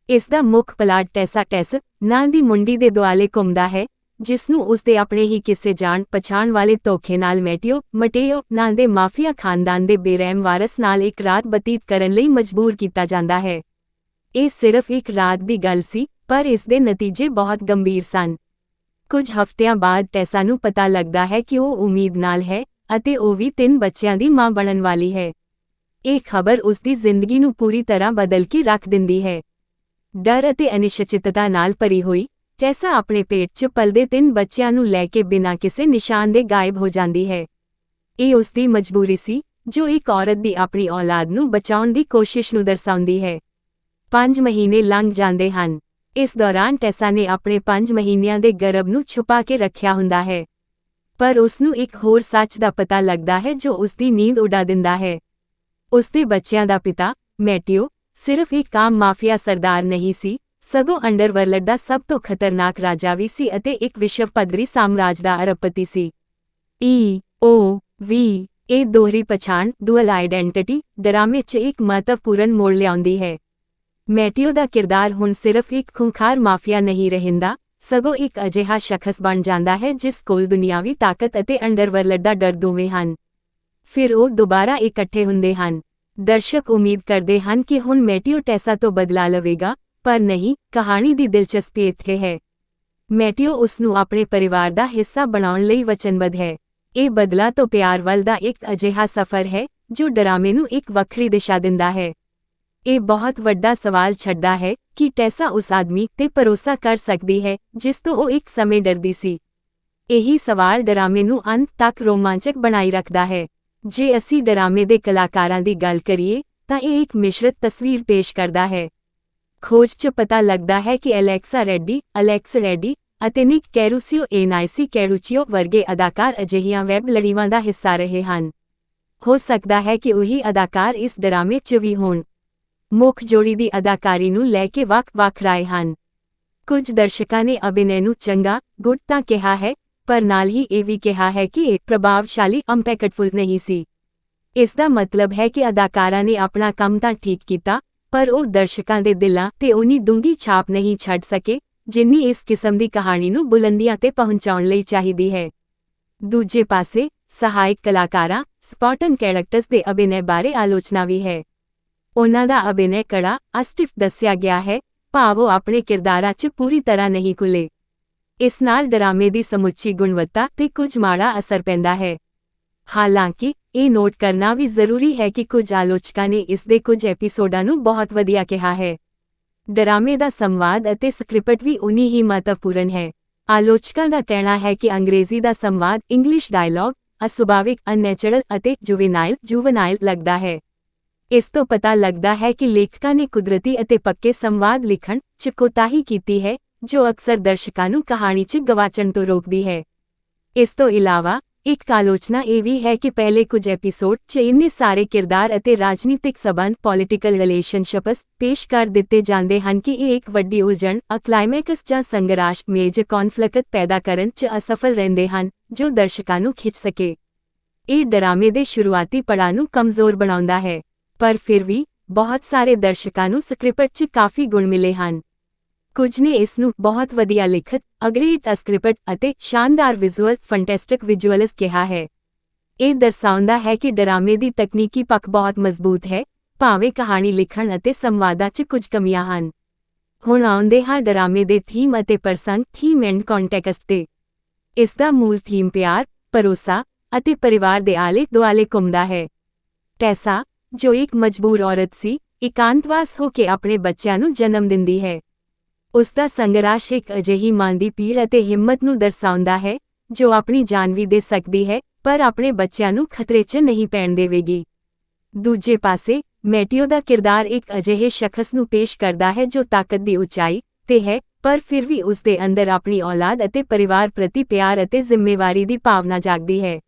ਇਸ ਦਾ ਮੁੱਖ ਪਲਾਟ ਟੈਸ ਨਾਂ ਦੀ ਮੁੰਡੀ ਦੇ ਦੁਆਲੇ ਘੁੰਮਦਾ ਹੈ ਜਿਸ ਨੂੰ ਉਸਦੇ ਆਪਣੇ ਹੀ ਕਿਸੇ ਜਾਣ ਪਛਾਣ ਵਾਲੇ ਧੋਖੇ ਨਾਲ ਮਟੇਓ ਨਾਂ ਦੇ ਮਾਫੀਆ ਖਾਨਦਾਨ ਦੇ ਬੇਰਹਿਮ ਵਾਰਸ ਨਾਲ ਇੱਕ ਰਾਤ ਬਤੀਤ ਕਰਨ ਲਈ ਮਜਬੂਰ ਕੀਤਾ ਜਾਂਦਾ ਹੈ। ਇਹ ਸਿਰਫ ਇੱਕ ਰਾਤ ਦੀ ਗੱਲ ਸੀ ਪਰ ਇਸ ਦੇ ਨਤੀਜੇ ਬਹੁਤ ਗੰਭੀਰ ਸਨ। ਕੁਝ ਹਫ਼ਤਿਆਂ ਬਾਅਦ ਟੈਸਾ ਨੂੰ ਪਤਾ ਲੱਗਦਾ ਹੈ ਕਿ ਉਹ ਉਮੀਦ ਨਾਲ ਹੈ ਅਤੇ ਉਹ ਵੀ 3 ਬੱਚਿਆਂ ਦੀ ਮਾਂ ਬਣਨ ਵਾਲੀ ਹੈ। ਇਹ ਖਬਰ ਉਸਦੀ ਜ਼ਿੰਦਗੀ ਨੂੰ ਪੂਰੀ ਤਰ੍ਹਾਂ ਬਦਲ ਕੇ ਰੱਖ ਦਿੰਦੀ ਹੈ। ਡਰ ਅਤੇ ਅਨਿਸ਼ਚਿਤਤਾ ਨਾਲ ਭਰੀ ਹੋਈ ਟੈਸਾ ਆਪਣੇ ਪੇਟ 'ਚ ਪਲਦੇ 3 ਬੱਚਿਆਂ ਨੂੰ ਲੈ ਕੇ ਬਿਨਾਂ ਕਿਸੇ ਨਿਸ਼ਾਨ ਦੇ ਗਾਇਬ ਹੋ ਜਾਂਦੀ ਹੈ। ਇਹ ਉਸਦੀ ਮਜਬੂਰੀ ਸੀ ਜੋ ਇੱਕ ਔਰਤ ਦੀ ਆਪਣੀ ਔਲਾਦ ਨੂੰ ਬਚਾਉਣ ਦੀ ਕੋਸ਼ਿਸ਼ ਨੂੰ ਦਰਸਾਉਂਦੀ ਹੈ। 5 ਮਹੀਨੇ ਲੰਘ ਜਾਂਦੇ ਹਨ। ਇਸ ਦੌਰਾਨ ਟੈਸਾ ਨੇ ਆਪਣੇ 5 ਮਹੀਨਿਆਂ ਦੇ ਗਰਭ ਨੂੰ ਛੁਪਾ ਕੇ ਰੱਖਿਆ ਹੁੰਦਾ ਹੈ, ਪਰ ਉਸਨੂੰ ਇੱਕ ਹੋਰ ਸੱਚ ਦਾ ਪਤਾ ਲੱਗਦਾ ਹੈ ਜੋ ਉਸਦੀ ਨੀਂਦ ਉਡਾ ਦਿੰਦਾ ਹੈ। ਉਸਦੇ ਬੱਚਿਆਂ ਦਾ ਪਿਤਾ ਮੈਟਿਓ ਸਿਰਫ ਇੱਕ ਆਮ ਮਾਫੀਆ ਸਰਦਾਰ ਨਹੀਂ ਸੀ, ਸਗੋਂ ਅੰਡਰਵਰਲਡ ਦਾ ਸਭ ਤੋਂ ਖਤਰਨਾਕ ਰਾਜਾ ਵੀ ਸੀ ਅਤੇ ਇੱਕ ਵਿਸ਼ਵ ਪੱਧਰੀ ਸਾਮਰਾਜ ਦਾ ਅਰਬਪਤੀ ਸੀ। ਇਹ ਦੋਹਰੀ ਪਛਾਣ ਡੁਅਲ ਆਈਡੈਂਟਿਟੀ ਡਰਾਮੇ 'ਚ ਇੱਕ ਮਹੱਤਵਪੂਰਨ ਮੋੜ ਲਿਆਉਂਦੀ ਹੈ। ਮੈਟਿਓ ਦਾ ਕਿਰਦਾਰ ਹੁਣ ਸਿਰਫ ਇੱਕ ਖੂੰਖਾਰ ਮਾਫੀਆ ਨਹੀਂ ਰਹਿੰਦਾ, ਸਗੋਂ ਇੱਕ ਅਜਿਹਾ ਸ਼ਖਸ ਬਣ ਜਾਂਦਾ ਹੈ ਜਿਸ ਕੋਲ ਦੁਨਿਆਵੀ ਤਾਕਤ ਅਤੇ ਅੰਡਰਵਰਲਡ ਦਾ ਡਰ ਦੋਵੇਂ ਹਨ। ਫਿਰ ਉਹ ਦੁਬਾਰਾ ਇਕੱਠੇ ਹੁੰਦੇ ਹਨ। ਦਰਸ਼ਕ ਉਮੀਦ ਕਰਦੇ ਹਨ ਕਿ ਹੁਣ ਮੈਟਿਓ ਟੈਸਾ ਤੋਂ ਬਦਲਾ ਲਵੇਗਾ, ਪਰ ਨਹੀਂ, ਕਹਾਣੀ ਦੀ ਦਿਲਚਸਪੀ ਇੱਥੇ ਹੈ। ਮੈਟਿਓ ਉਸਨੂੰ ਆਪਣੇ ਪਰਿਵਾਰ ਦਾ ਹਿੱਸਾ ਬਣਾਉਣ ਲਈ ਵਚਨਬੱਧ ਹੈ। ਇਹ ਬਦਲਾ ਤੋਂ ਪਿਆਰ ਵੱਲ ਦਾ ਇੱਕ ਅਜਿਹਾ ਸਫ਼ਰ ਹੈ ਜੋ ਡਰਾਮੇ ਨੂੰ ਇੱਕ ਵੱਖਰੀ ਦਿਸ਼ਾ ਦਿੰਦਾ ਹੈ। ਇਹ ਬਹੁਤ ਵੱਡਾ ਸਵਾਲ ਛੱਡਦਾ ਹੈ ਕਿ ਟੈਸਾ ਉਸ ਆਦਮੀ ਤੇ ਭਰੋਸਾ ਕਰ ਸਕਦੀ ਹੈ ਜਿਸ ਤੋਂ ਉਹ ਇੱਕ ਸਮੇਂ ਡਰਦੀ ਸੀ। ਇਹੀ ਸਵਾਲ ਡਰਾਮੇ ਨੂੰ ਅੰਤ ਤੱਕ ਰੋਮਾਂਚਕ ਬਣਾਈ ਰੱਖਦਾ ਹੈ। ਜੇ ਅਸੀਂ ਡਰਾਮੇ ਦੇ ਕਲਾਕਾਰਾਂ ਦੀ ਗੱਲ ਕਰੀਏ ਤਾਂ ਇਹ ਇੱਕ ਮਿਸ਼ਰਤ ਤਸਵੀਰ ਪੇਸ਼ ਕਰਦਾ ਹੈ। ਖੋਜ 'ਚ ਪਤਾ ਲੱਗਦਾ ਹੈ ਕਿ ਅਲੈਕਸ ਰੈਡੀ ਅਤੇ ਨਿਕ ਕੈਰੂਚੀਓ ਵਰਗੇ ਅਦਾਕਾਰ ਅਜਿਹੀਆਂ ਵੈਬ ਲੜੀਵਾਂ ਦਾ ਹਿੱਸਾ ਰਹੇ ਹਨ। ਹੋ ਸਕਦਾ ਹੈ ਕਿ ਉਹੀ ਅਦਾਕਾਰ ਇਸ ਡਰਾਮੇ 'ਚ ਵੀ ਹੋਣ। ਮੁੱਖ ਜੋੜੀ ਦੀ ਅਦਾਕਾਰੀ ਨੂੰ ਲੈ ਕੇ ਵੱਖ-ਵੱਖ ਰਾਏ ਹਨ। ਕੁਝ ਦਰਸ਼ਕਾਂ ਨੇ ਅਭਿਨੈ ਨੂੰ ਗੁੱਡ ਤਾਂ ਕਿਹਾ ਹੈ, ਪਰ ਨਾਲ ਹੀ ਇਹ ਵੀ ਕਿਹਾ ਹੈ ਕਿ ਇਹ ਪ੍ਰਭਾਵਸ਼ਾਲੀ ਇੰਪੈਕਟਫੁਲ ਨਹੀਂ ਸੀ। ਇਸ ਦਾ ਮਤਲਬ ਹੈ ਕਿ ਅਦਾਕਾਰਾਂ ਨੇ ਆਪਣਾ ਕੰਮ ਤਾਂ ਠੀਕ ਕੀਤਾ, ਪਰ ਉਹ ਦਰਸ਼ਕਾਂ ਦੇ ਦਿਲਾਂ ਤੇ ਉਨੀ ਡੂੰਘੀ ਛਾਪ ਨਹੀਂ ਛੱਡ ਸਕੇ ਜਿੰਨੀ ਇਸ ਕਿਸਮ ਦੀ ਕਹਾਣੀ ਨੂੰ ਬੁਲੰਦੀਆਂ ਤੇ ਪਹੁੰਚਾਉਣ ਲਈ ਚਾਹੀਦੀ ਹੈ। ਦੂਜੇ ਪਾਸੇ ਸਹਾਇਕ ਕਲਾਕਾਰਾਂ ਸਪੋਰਟਿੰਗ ਕੈਰੈਕਟਰਸ ਦੇ ਅਭਿਨੈ ਬਾਰੇ ਆਲੋਚਨਾ ਵੀ ਹੈ। ਉਹਨਾਂ ਦਾ ਅਭਿਨੈ ਕੜਾ ਅਸਟਿਫ ਦੱਸਿਆ ਗਿਆ ਹੈ, ਭਾਵ ਉਹ ਆਪਣੇ ਕਿਰਦਾਰਾਂ 'ਚ ਪੂਰੀ ਤਰ੍ਹਾਂ ਨਹੀਂ ਘੁਲੇ। ਇਸ ਨਾਲ ਡਰਾਮੇ ਦੀ ਸਮੁੱਚੀ ਗੁਣਵੱਤਾ ਤੇ ਕੁਝ ਮਾੜਾ ਅਸਰ ਪੈਂਦਾ ਹੈ। ਹਾਲਾਂਕਿ ਇਹ ਨੋਟ ਕਰਨਾ ਵੀ ਜ਼ਰੂਰੀ ਹੈ ਕਿ ਕੁਝ ਆਲੋਚਕਾਂ ਨੇ ਇਸ ਦੇ ਕੁਝ ਐਪੀਸੋਡਾਂ ਨੂੰ ਬਹੁਤ ਵਧੀਆ ਕਿਹਾ ਹੈ। ਡਰਾਮੇ ਦਾ ਸੰਵਾਦ ਅਤੇ ਸਕ੍ਰਿਪਟ ਵੀ ਉਨੀ ਹੀ ਮਹੱਤਵਪੂਰਨ ਹੈ। ਆਲੋਚਕਾਂ ਦਾ ਕਹਿਣਾ ਹੈ ਕਿ ਅੰਗਰੇਜ਼ੀ ਦਾ ਸੰਵਾਦ ਇੰਗਲਿਸ਼ ਡਾਇਲੌਗ ਅਸੁਭਾਵਿਕ ਅਨਨੈਚੁਰਲ ਅਤੇ ਜੁਵੇਨਾਈਲ ਲੱਗਦਾ ਹੈ। ਇਸ ਤੋਂ ਪਤਾ ਲੱਗਦਾ ਹੈ ਕਿ ਲੇਖਕਾਂ ਨੇ ਕੁਦਰਤੀ ਅਤੇ ਪੱਕੇ ਸੰਵਾਦ ਲਿਖਣ 'ਚ ਕੋਤਾਹੀ ਕੀਤੀ ਹੈ, ਜੋ ਅਕਸਰ ਦਰਸ਼ਕਾਂ ਨੂੰ ਕਹਾਣੀ 'ਚ ਗਵਾਚਣ ਤੋਂ ਰੋਕਦੀ ਹੈ। ਇਸ ਤੋਂ ਇਲਾਵਾ ਇੱਕ ਆਲੋਚਨਾ ਇਹ ਵੀ ਹੈ ਕਿ ਪਹਿਲੇ ਕੁਝ ਐਪੀਸੋਡ 'ਚ ਇੰਨੇ ਸਾਰੇ ਕਿਰਦਾਰ ਅਤੇ ਰਾਜਨੀਤਿਕ ਸਬੰਧ ਪੋਲੀਟੀਕਲ ਰਿਲੇਸ਼ਨਸ਼ਿਪਸ ਪੇਸ਼ ਕਰ ਦਿੱਤੇ ਜਾਂਦੇ ਹਨ ਕਿ ਇਹ ਇੱਕ ਵੱਡੀ ਉਲਝਣ ਕਲਾਈਮੈਕਸ ਜਾਂ ਸੰਘਰਸ਼ ਮੇਜਰ ਕੌਨਫਲਿਕਟ ਪੈਦਾ ਕਰਨ 'ਚ ਅਸਫਲ ਰਹਿੰਦੇ ਹਨ, ਜੋ ਦਰਸ਼ਕਾਂ ਨੂੰ ਖਿੱਚ ਸਕੇ। ਇਹ ਡਰਾਮੇ ਦੇ ਸ਼ੁਰੂਆਤੀ ਪੜਾਅ ਨੂੰ ਕਮਜ਼ੋਰ ਬਣਾਉਂਦਾ ਹੈ, ਪਰ ਫਿਰ ਵੀ ਬਹੁਤ ਸਾਰੇ ਦਰਸ਼ਕਾਂ ਨੂੰ ਸਕ੍ਰਿਪਟ 'ਚ ਕਾਫੀ ਗੁਣ ਮਿਲੇ ਹਨ। ਕੁਝ ਨੇ ਇਸ ਨੂੰ ਬਹੁਤ ਵਧੀਆ ਲਿਖਤ, ਅਗਰੇਟ ਸਕ੍ਰਿਪਟ ਅਤੇ ਸ਼ਾਨਦਾਰ ਵਿਜ਼ੂਅਲ ਫੈਂਟੈਸਟਿਕ ਵਿਜ਼ੂਅਲਸ ਕਿਹਾ ਹੈ। ਇਹ ਦਰਸਾਉਂਦਾ ਹੈ ਕਿ ਡਰਾਮੇ ਦੀ ਤਕਨੀਕੀ ਪੱਖ ਬਹੁਤ ਮਜ਼ਬੂਤ ਹੈ, ਭਾਵੇਂ ਕਹਾਣੀ ਲਿਖਣ ਅਤੇ ਸੰਵਾਦਾਂ 'ਚ ਕੁਝ ਕਮੀਆਂ ਹਨ। ਹੁਣ ਆਉਂਦੇ ਹਾਂ ਡਰਾਮੇ ਦੇ ਥੀਮ ਅਤੇ ਪ੍ਰਸੰਗ ਥੀਮ ਐਂਡ ਕੰਟੈਕਸਟ ਤੇ। ਇਸ ਦਾ ਮੂਲ ਥੀਮ ਪਿਆਰ, ਭਰੋਸਾ ਅਤੇ ਪਰਿਵਾਰ ਦੇ ਆਲੇ ਦੁਆਲੇ ਘੁੰਮਦਾ ਹੈ। ਟੈਸਾ, ਜੋ ਇੱਕ ਮਜਬੂਰ ਔਰਤ ਸੀ, ਇਕਾਂਤਵਾਸ ਹੋ ਕੇ ਆਪਣੇ ਬੱਚਿਆਂ ਨੂੰ ਜਨਮ ਦਿੰਦੀ ਹੈ। ਉਸ ਦਾ ਸੰਘਰਸ਼ ਇੱਕ ਅਜਿਹੀ ਮਾਂ ਦੀ ਪੀੜ ਅਤੇ ਹਿੰਮਤ ਨੂੰ ਦਰਸਾਉਂਦਾ ਹੈ, ਜੋ ਆਪਣੀ ਜਾਨ ਵੀ ਦੇ ਸਕਦੀ ਹੈ, ਪਰ ਆਪਣੇ ਬੱਚਿਆਂ ਨੂੰ ਖਤਰੇ 'ਚ ਨਹੀਂ ਪੈਣ ਦੇਵੇਗੀ। ਦੂਜੇ ਪਾਸੇ, ਮੈਟਿਓ ਦਾ ਕਿਰਦਾਰ ਇੱਕ ਅਜਿਹੇ ਸ਼ਖਸ ਨੂੰ ਪੇਸ਼ ਕਰਦਾ ਹੈ ਜੋ ਤਾਕਤ ਦੀ ਉਚਾਈ 'ਤੇ ਹੈ, ਪਰ ਫਿਰ ਵੀ ਉਸ ਦੇ ਅੰਦਰ ਆਪਣੀ ਔਲਾਦ ਅਤੇ ਪਰਿਵਾਰ ਪ੍ਰਤੀ ਪਿਆਰ ਅਤੇ ਜ਼ਿੰਮੇਵਾਰੀ ਦੀ ਭਾਵਨਾ ਜਾਗਦੀ ਹੈ।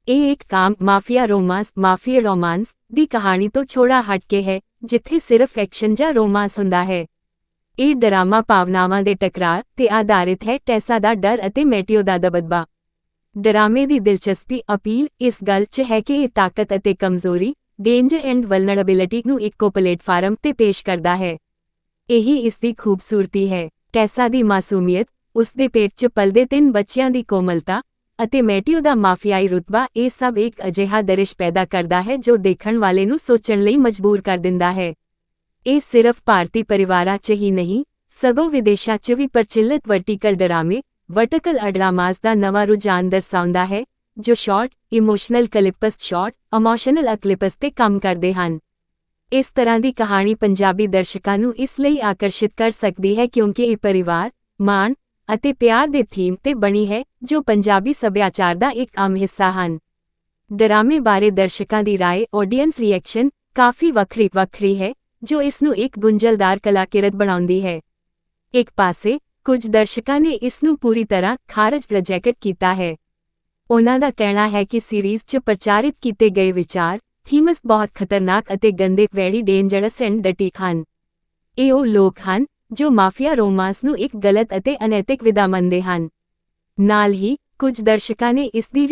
ਇਹ ਇੱਕ ਕਾਮ ਮਾਫੀਆ ਰੋਮਾਂਸ ਦੀ ਕਹਾਣੀ ਤੋਂ ਥੋੜ੍ਹਾ ਹਟ ਕੇ ਹੈ, ਜਿੱਥੇ ਸਿਰਫ ਐਕਸ਼ਨ ਜਾਂ ਰੋਮਾਂਸ ਹੁੰਦਾ ਹੈ। ਇਹ ਡਰਾਮਾ ਭਾਵਨਾਵਾਂ ਦੇ ਟਕਰਾਅ 'ਤੇ ਆਧਾਰਿਤ ਹੈ, ਟੈਸਾ ਦਾ ਡਰ ਅਤੇ ਮੈਟਿਓ ਦਾ ਦਬਦਬਾ। ਡਰਾਮੇ ਦੀ ਦਿਲਚਸਪੀ ਅਪੀਲ ਇਸ ਗੱਲ 'ਚ ਹੈ ਕਿ ਇਹ ਤਾਕਤ ਅਤੇ ਕਮਜ਼ੋਰੀ, ਡੇਂਜਰ ਐਂਡ ਵਲਨਰੇਬਿਲਿਟੀ ਨੂੰ ਇੱਕੋ ਪਲੇਟਫਾਰਮ 'ਤੇ ਪੇਸ਼ ਕਰਦਾ ਹੈ। ਇਹੀ ਇਸ ਦੀ ਖੂਬਸੂਰਤੀ ਹੈ। ਟੈਸਾ ਦੀ ਮਾਸੂਮੀਅਤ, ਉਸ ਦੇ ਪੇਟ 'ਚ ਪਲਦੇ 3 ਬੱਚਿਆਂ ਦੀ ਕੋਮਲਤਾ ਅਤੇ ਮੈਟਿਓ ਦਾ ਮਾਫੀਆਈ ਰੁਤਬਾ, ਇਹ ਸਭ ਇੱਕ ਅਜਿਹਾ ਦ੍ਰਿਸ਼ ਪੈਦਾ ਕਰਦਾ ਹੈ ਜੋ ਦੇਖਣ ਵਾਲੇ ਨੂੰ ਸੋਚਣ ਲਈ ਮਜਬੂਰ ਕਰ ਦਿੰਦਾ ਹੈ। ਇਹ ਸਿਰਫ ਭਾਰਤੀ ਪਰਿਵਾਰਾਂ 'ਚ ਹੀ ਨਹੀਂ, ਸਗੋਂ ਵਿਦੇਸ਼ਾਂ 'ਚ ਵੀ ਪ੍ਰਚਲਿਤ ਵਰਟੀਕਲ ਡਰਾਮਾਜ਼ ਦਾ ਨਵਾਂ ਰੁਝਾਨ ਦਰਸਾਉਂਦਾ ਹੈ, ਜੋ ਇਮੋਸ਼ਨਲ ਕਲਿਪਸ ਤੇ ਕੰਮ ਕਰਦੇ ਹਨ। ਇਸ ਤਰ੍ਹਾਂ ਦੀ ਕਹਾਣੀ ਪੰਜਾਬੀ ਦਰਸ਼ਕਾਂ ਨੂੰ ਇਸ ਲਈ ਆਕਰਸ਼ਿਤ ਕਰ ਸਕਦੀ ਹੈ ਕਿਉਂਕਿ ਇਹ ਪਰਿਵਾਰ, ਮਾਣ ਅਤੇ ਪਿਆਰ ਦੇ ਥੀਮ 'ਤੇ ਬਣੀ ਹੈ, ਜੋ ਪੰਜਾਬੀ ਸੱਭਿਆਚਾਰ ਦਾ ਇੱਕ ਆਮ ਹਿੱਸਾ ਹਨ। ਡਰਾਮੇ ਬਾਰੇ ਦਰਸ਼ਕਾਂ ਦੀ ਰਾਏ ਆਡੀਅנס ਰਿਐਕਸ਼ਨ ਕਾਫੀ ਵੱਖਰੀ ਹੈ, ਜੋ ਇਸ ਨੂੰ ਇੱਕ ਗੁੰਝਲਦਾਰ ਕਲਾਕਿਰਤ ਬਣਾਉਂਦੀ ਹੈ। ਇੱਕ ਪਾਸੇ, ਕੁਝ ਦਰਸ਼ਕਾਂ ਨੇ ਇਸ ਨੂੰ ਪੂਰੀ ਤਰ੍ਹਾਂ ਰਿਜੈਕਟ ਕੀਤਾ ਹੈ। ਉਹਨਾਂ ਦਾ ਕਹਿਣਾ ਹੈ ਕਿ ਸੀਰੀਜ਼ 'ਚ ਪ੍ਰਚਾਰਿਤ ਕੀਤੇ ਗਏ ਵਿਚਾਰ, ਥੀਮਸ ਬਹੁਤ ਖਤਰਨਾਕ ਅਤੇ ਗੰਦੇ ਡੇਂਜਰਸ ਐਂਡ ਡਰਟੀ ਹਨ। ਇਹ ਉਹ ਲੋਕ ਹਨ ਜੋ ਮਾਫੀਆ ਰੋਮਾਂਸ ਨੂੰ ਇੱਕ ਗਲਤ ਅਤੇ ਅਨੈਤਿਕ ਵਿਧਾ ਮੰਨਦੇ ਹਨ। ਨਾਲ ਹੀ, ਕੁਝ ਦਰਸ਼ਕਾਂ ਨੇ ਇਸ ਦੀ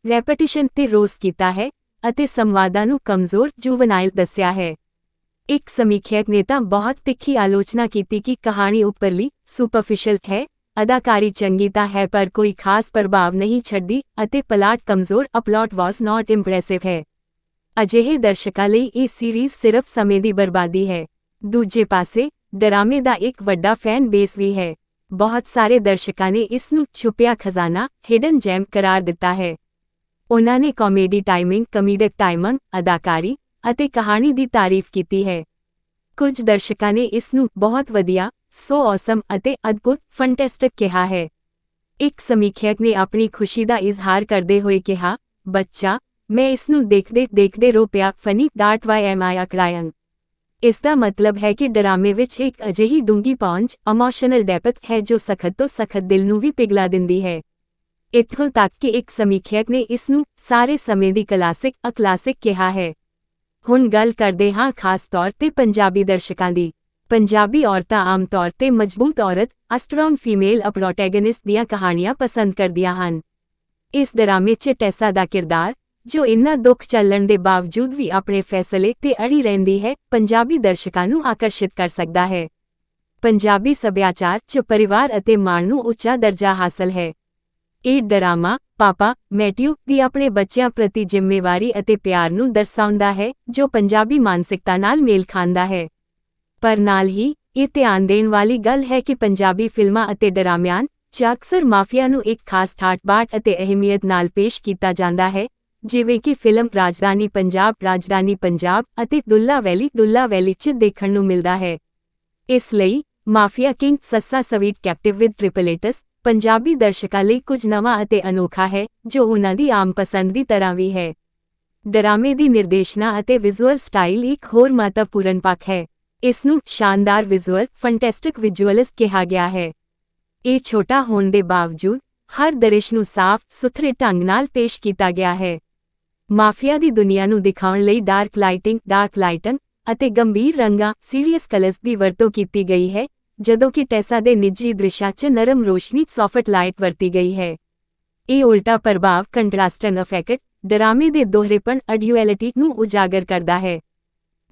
ਰੈਪੀਟੀਸ਼ਨ ਤੇ ਰੋਸ ਕੀਤਾ ਹੈ ਅਤੇ ਸੰਵਾਦਾਂ ਨੂੰ ਕਮਜ਼ੋਰ ਜੁਵਨਾਈਲ ਦੱਸਿਆ ਹੈ। ਇੱਕ ਸਮੀਖਿਅਕ ਨੇ ਤਾਂ ਬਹੁਤ ਤਿੱਖੀ ਆਲੋਚਨਾ ਕੀਤੀ ਕਿ ਕਹਾਣੀ ਉੱਪਰਲੀ, ਸੁਪਰਫਿਸ਼ਲ ਹੈ, ਅਦਾਕਾਰੀ ਚੰਗੀ ਤਾਂ ਹੈ ਪਰ ਕੋਈ ਖਾਸ ਪ੍ਰਭਾਵ ਨਹੀਂ ਛੱਡਦੀ ਅਤੇ ਪਲਾਟ ਕਮਜ਼ੋਰ ਪਲਾਟ ਵਾਸ ਨਾਟ ਇੰਪ੍ਰੈਸਿਵ ਹੈ। ਅਜਿਹੇ ਦਰਸ਼ਕਾਂ ਲਈ ਇਹ ਸੀਰੀਜ਼ ਸਿਰਫ ਸਮੇਂ ਦੀ ਬਰਬਾਦੀ ਹੈ। ਦੂਜੇ ਪਾਸੇ, ਡਰਾਮੇ ਦਾ ਇੱਕ ਵੱਡਾ ਫੈਨ ਬੇਸ ਵੀ ਹੈ। ਬਹੁਤ ਸਾਰੇ ਦਰਸ਼ਕਾਂ ਨੇ ਇਸ ਨੂੰ ਛੁਪਿਆ ਖਜ਼ਾਨਾ ਹਿਡਨ ਜੈਮ ਕਰਾਰ ਦਿੱਤਾ ਹੈ। ਉਹਨਾਂ ਨੇ ਕਮੇਡਿਕ ਟਾਈਮਿੰਗ, ਅਦਾਕਾਰੀ ਅਤੇ ਕਹਾਣੀ ਦੀ ਤਾਰੀਫ ਕੀਤੀ ਹੈ। ਕੁਝ ਦਰਸ਼ਕਾਂ ਨੇ ਇਸ ਨੂੰ ਬਹੁਤ ਵਧੀਆ, ਔਸਮ ਅਤੇ ਅਦਭੁਤ ਫੈਂਟੈਸਟਿਕ ਕਿਹਾ ਹੈ। ਇੱਕ ਸਮੀਖਿਅਕ ਨੇ ਆਪਣੀ ਖੁਸ਼ੀ ਦਾ ਇਜ਼ਹਾਰ ਕਰਦੇ ਹੋਏ ਕਿਹਾ, "ਬੱਚਾ, ਮੈਂ ਇਸ ਨੂੰ ਦੇਖਦੇ ਰੋ ਪਿਆ crying"। ਇਸ ਦਾ ਮਤਲਬ ਹੈ ਕਿ ਡਰਾਮੇ ਵਿੱਚ ਇੱਕ ਅਜਿਹੀ ਡੂੰਘੀ ਪਹੁੰਚ ਇਮੋਸ਼ਨਲ ਡੈਪਥ ਹੈ ਜੋ ਸਖਤ ਤੋਂ ਸਖਤ ਦਿਲ ਨੂੰ ਵੀ ਪਿਘਲਾ ਦਿੰਦੀ ਹੈ। ਇੱਥੋਂ ਤੱਕ ਕਿ ਇੱਕ ਸਮੀਖਿਅਕ ਨੇ ਇਸ ਨੂੰ ਸਾਰੇ ਸਮੇਂ ਦੀ ਕਲਾਸਿਕ ਕਿਹਾ ਹੈ। ਹੁਣ ਗੱਲ ਕਰਦੇ ਹਾਂ ਖਾਸ ਤੌਰ ਤੇ ਪੰਜਾਬੀ ਦਰਸ਼ਕਾਂ ਦੀ। ਪੰਜਾਬੀ ਔਰਤਾਂ ਆਮ ਤੌਰ ਤੇ ਮਜ਼ਬੂਤ ਔਰਤ, ਸਟਰੋਂਗ ਫੀਮੇਲ ਪ੍ਰੋਟੈਗਨਿਸਟ ਦੀਆਂ ਕਹਾਣੀਆਂ ਪਸੰਦ ਕਰਦੀਆਂ ਹਨ। ਇਸ ਡਰਾਮੇ 'ਚ ਟੈਸਾ ਦਾ ਕਿਰਦਾਰ, ਜੋ ਇੰਨਾ ਦੁੱਖ ਝੱਲਣ ਦੇ ਬਾਵਜੂਦ ਵੀ ਆਪਣੇ ਫੈਸਲੇ ਤੇ ਅੜੀ ਰਹਿੰਦੀ ਹੈ, ਪੰਜਾਬੀ ਦਰਸ਼ਕਾਂ ਨੂੰ ਆਕਰਸ਼ਿਤ ਕਰ ਸਕਦਾ ਹੈ। ਪੰਜਾਬੀ ਸੱਭਿਆਚਾਰ 'ਚ ਪਰਿਵਾਰ ਅਤੇ ਮਾਣ ਨੂੰ ਉੱਚਾ ਦਰਜਾ ਹਾਸਲ ਹੈ। ਇਹ ਡਰਾਮਾ ਪਾਪਾ ਮੈਟਿਓ ਦੀ ਆਪਣੇ ਬੱਚਿਆਂ ਪ੍ਰਤੀ ਜ਼ਿੰਮੇਵਾਰੀ ਅਤੇ ਪਿਆਰ ਨੂੰ ਦਰਸਾਉਂਦਾ ਹੈ, ਜੋ ਪੰਜਾਬੀ ਮਾਨਸਿਕਤਾ ਨਾਲ ਮੇਲ ਖਾਂਦਾ ਹੈ। ਪਰ ਨਾਲ ਹੀ, ਇਹ ਧਿਆਨ ਦੇਣ ਵਾਲੀ ਗੱਲ ਹੈ ਕਿ ਪੰਜਾਬੀ ਫਿਲਮਾਂ ਅਤੇ ਡਰਾਮਿਆਂ 'ਚ ਅਕਸਰ ਮਾਫੀਆ ਨੂੰ ਇੱਕ ਖਾਸ ਠਾਠ-ਬਾਠ ਅਤੇ ਅਹਿਮੀਅਤ ਨਾਲ ਪੇਸ਼ ਕੀਤਾ ਜਾਂਦਾ ਹੈ, ਜਿਵੇਂ ਕਿ ਫਿਲਮ ਰਾਜਧਾਨੀ ਪੰਜਾਬ ਅਤੇ ਦੁੱਲਾ ਵੈਲੀ 'ਚ ਦੇਖਣ ਨੂੰ ਮਿਲਦਾ ਹੈ। ਇਸ ਲਈ mafia king Zazza sweet captive with triplets Punjabi ਦਰਸ਼ਕਾਂ ਲਈ ਕੁਝ ਨਵਾਂ ਅਤੇ ਅਨੋਖਾ ਹੈ, ਜੋ ਉਹਨਾਂ ਦੀ ਆਮ ਪਸੰਦ ਦੀ ਤਰ੍ਹਾਂ ਵੀ ਹੈ। ਡਰਾਮੇ ਦੀ ਨਿਰਦੇਸ਼ਨਾ ਅਤੇ ਵਿਜ਼ੂਅਲ ਸਟਾਈਲ ਇੱਕ ਹੋਰ ਮਹੱਤਵਪੂਰਨ ਪੱਖ ਹੈ। ਇਸ ਨੂੰ ਸ਼ਾਨਦਾਰ ਵਿਜ਼ੂਅਲ ਫੈਂਟੈਸਟਿਕ ਵਿਜ਼ੂਅਲਸ ਕਿਹਾ ਗਿਆ ਹੈ। ਇਹ ਛੋਟਾ ਹੋਣ ਦੇ ਬਾਵਜੂਦ ਹਰ ਦ੍ਰਿਸ਼ ਨੂੰ ਸਾਫ਼ ਸੁਥਰੇ ਢੰਗ ਨਾਲ ਪੇਸ਼ ਕੀਤਾ ਗਿਆ ਹੈ। ਮਾਫੀਆ ਦੀ ਦੁਨੀਆ ਨੂੰ ਦਿਖਾਉਣ ਲਈ ਡਾਰਕ ਲਾਈਟਿੰਗ ਅਤੇ ਗੰਭੀਰ ਰੰਗਾਂ ਸੀਰੀਅਸ ਕਲਰਸ ਦੀ ਵਰਤੋਂ ਕੀਤੀ ਗਈ ਹੈ, ਜਦੋਂ ਕਿ ਟੈਸਾ ਦੇ ਨਿੱਜੀ ਦ੍ਰਿਸ਼ਾਂ 'ਚ ਨਰਮ ਰੋਸ਼ਨੀ ਸੌਫਟ ਲਾਈਟ ਵਰਤੀ ਗਈ ਹੈ। ਇਹ ਉਲਟਾ ਪ੍ਰਭਾਵ ਕੰਟਰਾਸਟਨ ਇਫੈਕਟ ਡਰਾਮੇ ਦੇ ਦੋਹਰੇਪਣ ਡਿਊਐਲਿਟੀ ਨੂੰ ਉਜਾਗਰ ਕਰਦਾ ਹੈ।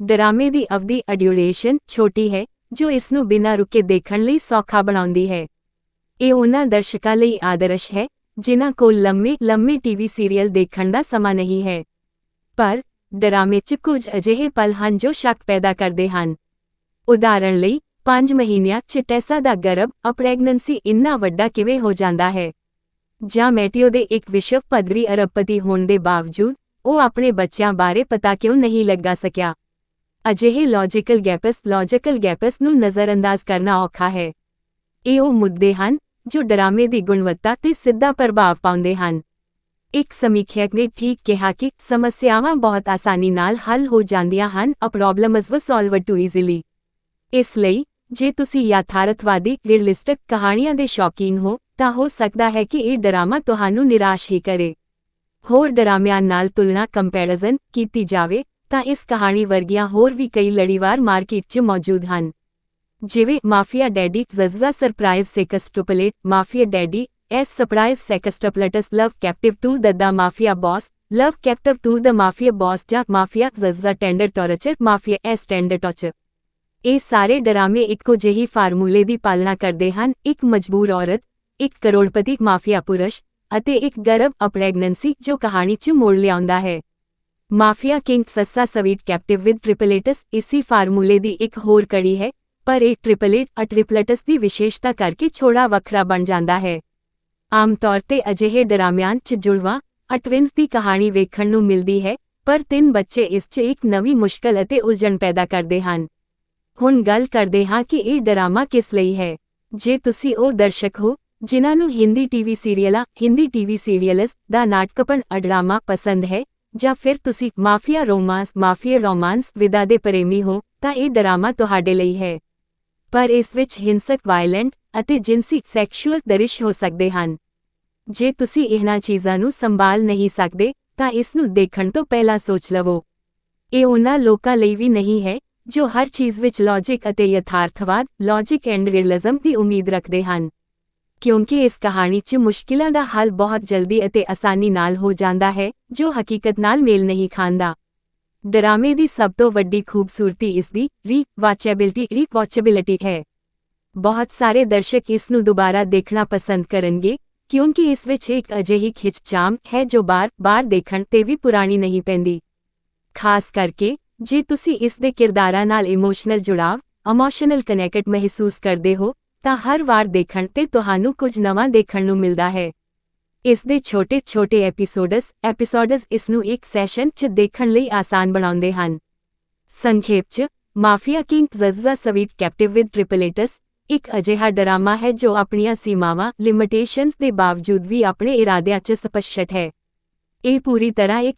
ਡਰਾਮੇ ਦੀ ਅਵਧੀ ਡਿਊਰੇਸ਼ਨ ਛੋਟੀ ਹੈ, ਜੋ ਇਸ ਨੂੰ ਬਿਨਾਂ ਰੁਕੇ ਦੇਖਣ ਲਈ ਸੌਖਾ ਬਣਾਉਂਦੀ ਹੈ। ਇਹ ਉਹਨਾਂ ਦਰਸ਼ਕਾਂ ਲਈ ਆਦਰਸ਼ ਹੈ ਜਿਨ੍ਹਾਂ ਕੋਲ ਲੰਮੇ ਟੀਵੀ ਸੀਰੀਅਲ ਦੇਖਣ ਦਾ ਸਮਾਂ ਨਹੀਂ ਹੈ। ਪਰ ਡਰਾਮੇ 'ਚ ਕੁਝ ਅਜਿਹੇ ਪਲ ਹਨ ਜੋ ਸ਼ੱਕ ਪੈਦਾ ਕਰਦੇ ਹਨ। ਉਦਾਹਰਣ ਲਈ 5 ਮਹੀਨਿਆਂ 'ਚ ਟੈਸਾ ਦਾ ਗਰਭ ਪ੍ਰੈਗਨੈਂਸੀ ਇੰਨਾ ਵੱਡਾ ਕਿਵੇਂ ਹੋ ਜਾਂਦਾ ਹੈ? ਜਾਂ ਮੈਟਿਓ ਦੇ ਇੱਕ ਵਿਸ਼ਵ ਪੱਧਰੀ ਅਰਬਪਤੀ ਹੋਣ ਦੇ ਬਾਵਜੂਦ ਉਹ ਆਪਣੇ ਬੱਚਿਆਂ ਬਾਰੇ ਪਤਾ ਕਿਉਂ ਨਹੀਂ ਲਗਾ ਸਕਿਆ? ਅਜਿਹੇ ਲੌਜੀਕਲ ਗੈਪਸ ਨੂੰ ਨਜ਼ਰਅੰਦਾਜ਼ ਕਰਨਾ ਔਖਾ ਹੈ। ਇਹ ਉਹ ਮੁੱਦੇ ਹਨ ਜੋ ਡਰਾਮੇ ਦੀ ਗੁਣਵੱਤਾ 'ਤੇ ਸਿੱਧਾ ਪ੍ਰਭਾਵ ਪਾਉਂਦੇ ਹਨ। ਇੱਕ ਸਮੀਖਿਅਕ ਨੇ ਠੀਕ ਕਿਹਾ ਕਿ ਸਮੱਸਿਆਵਾਂ ਬਹੁਤ ਆਸਾਨੀ ਨਾਲ ਹੱਲ ਹੋ ਜਾਂਦੀਆਂ ਹਨ, ਪ੍ਰੋਬਲਮਸ ਵਰ ਸੋਲਵਡ ਟੂ ਈਜ਼ੀਲੀ। ਇਸ ਲਈ ਜੇ ਤੁਸੀਂ ਯਥਾਰਥਵਾਦੀ ਰੀਅਲਿਸਟਿਕ ਕਹਾਣੀਆਂ ਦੇ ਸ਼ੌਕੀਨ ਹੋ ਤਾਂ ਹੋ ਸਕਦਾ ਹੈ ਕਿ ਇਹ ਡਰਾਮਾ ਤੁਹਾਨੂੰ ਨਿਰਾਸ਼ ਹੀ ਕਰੇ। ਹੋਰ ਡਰਾਮਿਆਂ ਨਾਲ ਤੁਲਨਾ ਕੰਪੈਰੀਜ਼ਨ ਕੀਤੀ ਜਾਵੇ ਤਾਂ ਇਸ ਕਹਾਣੀ ਵਰਗੀਆਂ ਹੋਰ ਵੀ ਕਈ ਲੜੀਵਾਰ ਮਾਰਕੀਟ 'ਚ ਮੌਜੂਦ ਹਨ, ਜਿਵੇਂ mafia daddy Zazza surprise sextuplet mafia daddy s surprise sextuplets love captive 2 the mafia boss love captive 2 the mafia boss ਜਾਂ mafia Zazza tender torture mafia s tender torture. ਇਹ ਸਾਰੇ ਡਰਾਮੇ ਇੱਕੋ ਜਿਹੀ ਫਾਰਮੂਲੇ ਦੀ ਪਾਲਣਾ ਕਰਦੇ ਹਨ, ਇੱਕ ਮਜਬੂਰ ਔਰਤ, ਇੱਕ ਕਰੋੜਪਤੀ ਮਾਫੀਆ ਪੁਰਸ਼ ਅਤੇ ਇੱਕ ਗਰਭ ਪ੍ਰੈਗਨੈਂਸੀ ਜੋ ਕਹਾਣੀ 'ਚ ਮੋੜ ਲਿਆਉਂਦਾ ਹੈ। Mafia king Zazza sweet captive with ਟ੍ਰਿਪਲੇਟਸ ਇਸੀ ਫਾਰਮੂਲੇ ਦੀ ਇੱਕ ਹੋਰ ਕੜੀ ਹੈ, ਪਰ ਇਹ ਟ੍ਰਿਪਲੇਟਸ ਦੀ ਵਿਸ਼ੇਸ਼ਤਾ ਕਰਕੇ ਥੋੜਾ ਵੱਖਰਾ ਬਣ ਜਾਂਦਾ ਹੈ। ਆਮ ਤੌਰ 'ਤੇ ਅਜਿਹੇ ਡਰਾਮਿਆਂ 'ਚ ਜੁੜਵਾਂ ਟਵਿਨਸ ਦੀ ਕਹਾਣੀ ਵੇਖਣ ਨੂੰ ਮਿਲਦੀ ਹੈ, ਪਰ 3 ਬੱਚੇ ਇਸ 'ਚ ਇੱਕ ਨਵੀਂ ਮੁਸ਼ਕਲ ਅਤੇ ਉਲਝਣ ਪੈਦਾ ਕਰਦੇ ਹਨ। ਹੁਣ ਗੱਲ ਕਰਦੇ ਹਾਂ ਕਿ ਇਹ ਡਰਾਮਾ ਕਿਸ ਲਈ ਹੈ। ਜੇ ਤੁਸੀਂ ਉਹ ਦਰਸ਼ਕ ਹੋ ਜਿਨ੍ਹਾਂ ਨੂੰ ਹਿੰਦੀ ਟੀਵੀ ਸੀਰੀਅਲਸ ਦਾ ਨਾਟਕਪਣ ਡਰਾਮਾ ਪਸੰਦ ਹੈ, ਜਾਂ ਫਿਰ ਤੁਸੀਂ ਮਾਫੀਆ ਰੋਮਾਂਸ ਵਿਧਾ ਦੇ ਪ੍ਰੇਮੀ ਹੋ, ਤਾਂ ਇਹ ਡਰਾਮਾ ਤੁਹਾਡੇ ਲਈ ਹੈ। ਪਰ ਇਸ ਵਿੱਚ ਹਿੰਸਕ ਵਾਇਲੈਂਟ ਅਤੇ ਜਿਨਸੀ ਸੈਕਸ਼ੂਅਲ ਦ੍ਰਿਸ਼ ਹੋ ਸਕਦੇ ਹਨ। ਜੇ ਤੁਸੀਂ ਇਹਨਾਂ ਚੀਜ਼ਾਂ ਨੂੰ ਸੰਭਾਲ ਨਹੀਂ ਸਕਦੇ ਤਾਂ ਇਸ ਨੂੰ ਦੇਖਣ ਤੋਂ ਪਹਿਲਾਂ ਸੋਚ ਲਵੋ। ਇਹ ਉਹਨਾਂ ਲੋਕਾਂ ਲਈ ਵੀ ਨਹੀਂ ਹੈ ਜੋ ਹਰ ਚੀਜ਼ ਵਿੱਚ ਲੌਜਿਕ ਅਤੇ ਯਥਾਰਥਵਾਦ ਲੌਜਿਕ ਐਂਡ ਰੀਅਲਿਜ਼ਮ ਦੀ ਉਮੀਦ ਰੱਖਦੇ ਹਨ, ਕਿਉਂਕਿ ਇਸ ਕਹਾਣੀ 'ਚ ਮੁਸ਼ਕਿਲਾਂ ਦਾ ਹੱਲ ਬਹੁਤ ਜਲਦੀ ਅਤੇ ਆਸਾਨੀ ਨਾਲ ਹੋ ਜਾਂਦਾ ਹੈ ਜੋ ਹਕੀਕਤ ਨਾਲ ਮੇਲ ਨਹੀਂ ਖਾਂਦਾ। ਡਰਾਮੇ ਦੀ ਸਭ ਤੋਂ ਵੱਡੀ ਖੂਬਸੂਰਤੀ ਇਸਦੀ ਰੀਵਾਚੇਬਿਲਿਟੀ ਹੈ। ਬਹੁਤ ਸਾਰੇ ਦਰਸ਼ਕ ਇਸ ਨੂੰ ਦੁਬਾਰਾ ਦੇਖਣਾ ਪਸੰਦ ਕਰਨਗੇ ਕਿਉਂਕਿ ਇਸ ਵਿੱਚ ਇੱਕ ਅਜਿਹੀ ਖਿੱਚਚਾਮ ਹੈ ਜੋ ਬਾਰ-ਬਾਰ ਦੇਖਣ 'ਤੇ ਵੀ ਪੁਰਾਣੀ ਨਹੀਂ ਪੈਂਦੀ। ਖਾਸ ਕਰਕੇ ਜੇ ਤੁਸੀਂ ਇਸ ਦੇ ਕਿਰਦਾਰਾਂ ਨਾਲ ਇਮੋਸ਼ਨਲ ਕਨੈਕਟ ਮਹਿਸੂਸ ਕਰਦੇ ਹੋ ਤਾਂ ਹਰ ਵਾਰ ਦੇਖਣ 'ਤੇ ਤੁਹਾਨੂੰ ਕੁਝ ਨਵਾਂ ਦੇਖਣ ਨੂੰ ਮਿਲਦਾ ਹੈ। ਇਸ ਦੇ ਛੋਟੇ ਐਪੀਸੋਡਸ ਇਸ ਨੂੰ ਇੱਕ ਸੈਸ਼ਨ 'ਚ ਦੇਖਣ ਲਈ ਆਸਾਨ ਬਣਾਉਂਦੇ ਹਨ। ਸੰਖੇਪ 'ਚ mafia king Zazza sweet captive with ਟ੍ਰਿਪਲੇਟਸ ਇੱਕ ਅਜਿਹਾ ਡਰਾਮਾ ਹੈ ਜੋ ਆਪਣੀਆਂ ਸੀਮਾਵਾਂ ਲਿਮਿਟੇਸ਼ਨਸ ਦੇ ਬਾਵਜੂਦ ਵੀ ਆਪਣੇ ਇਰਾਦਿਆਂ 'ਚ ਸਪਸ਼ਟ ਹੈ। ਇਹ ਪੂਰੀ ਤਰ੍ਹਾਂ ਇੱਕ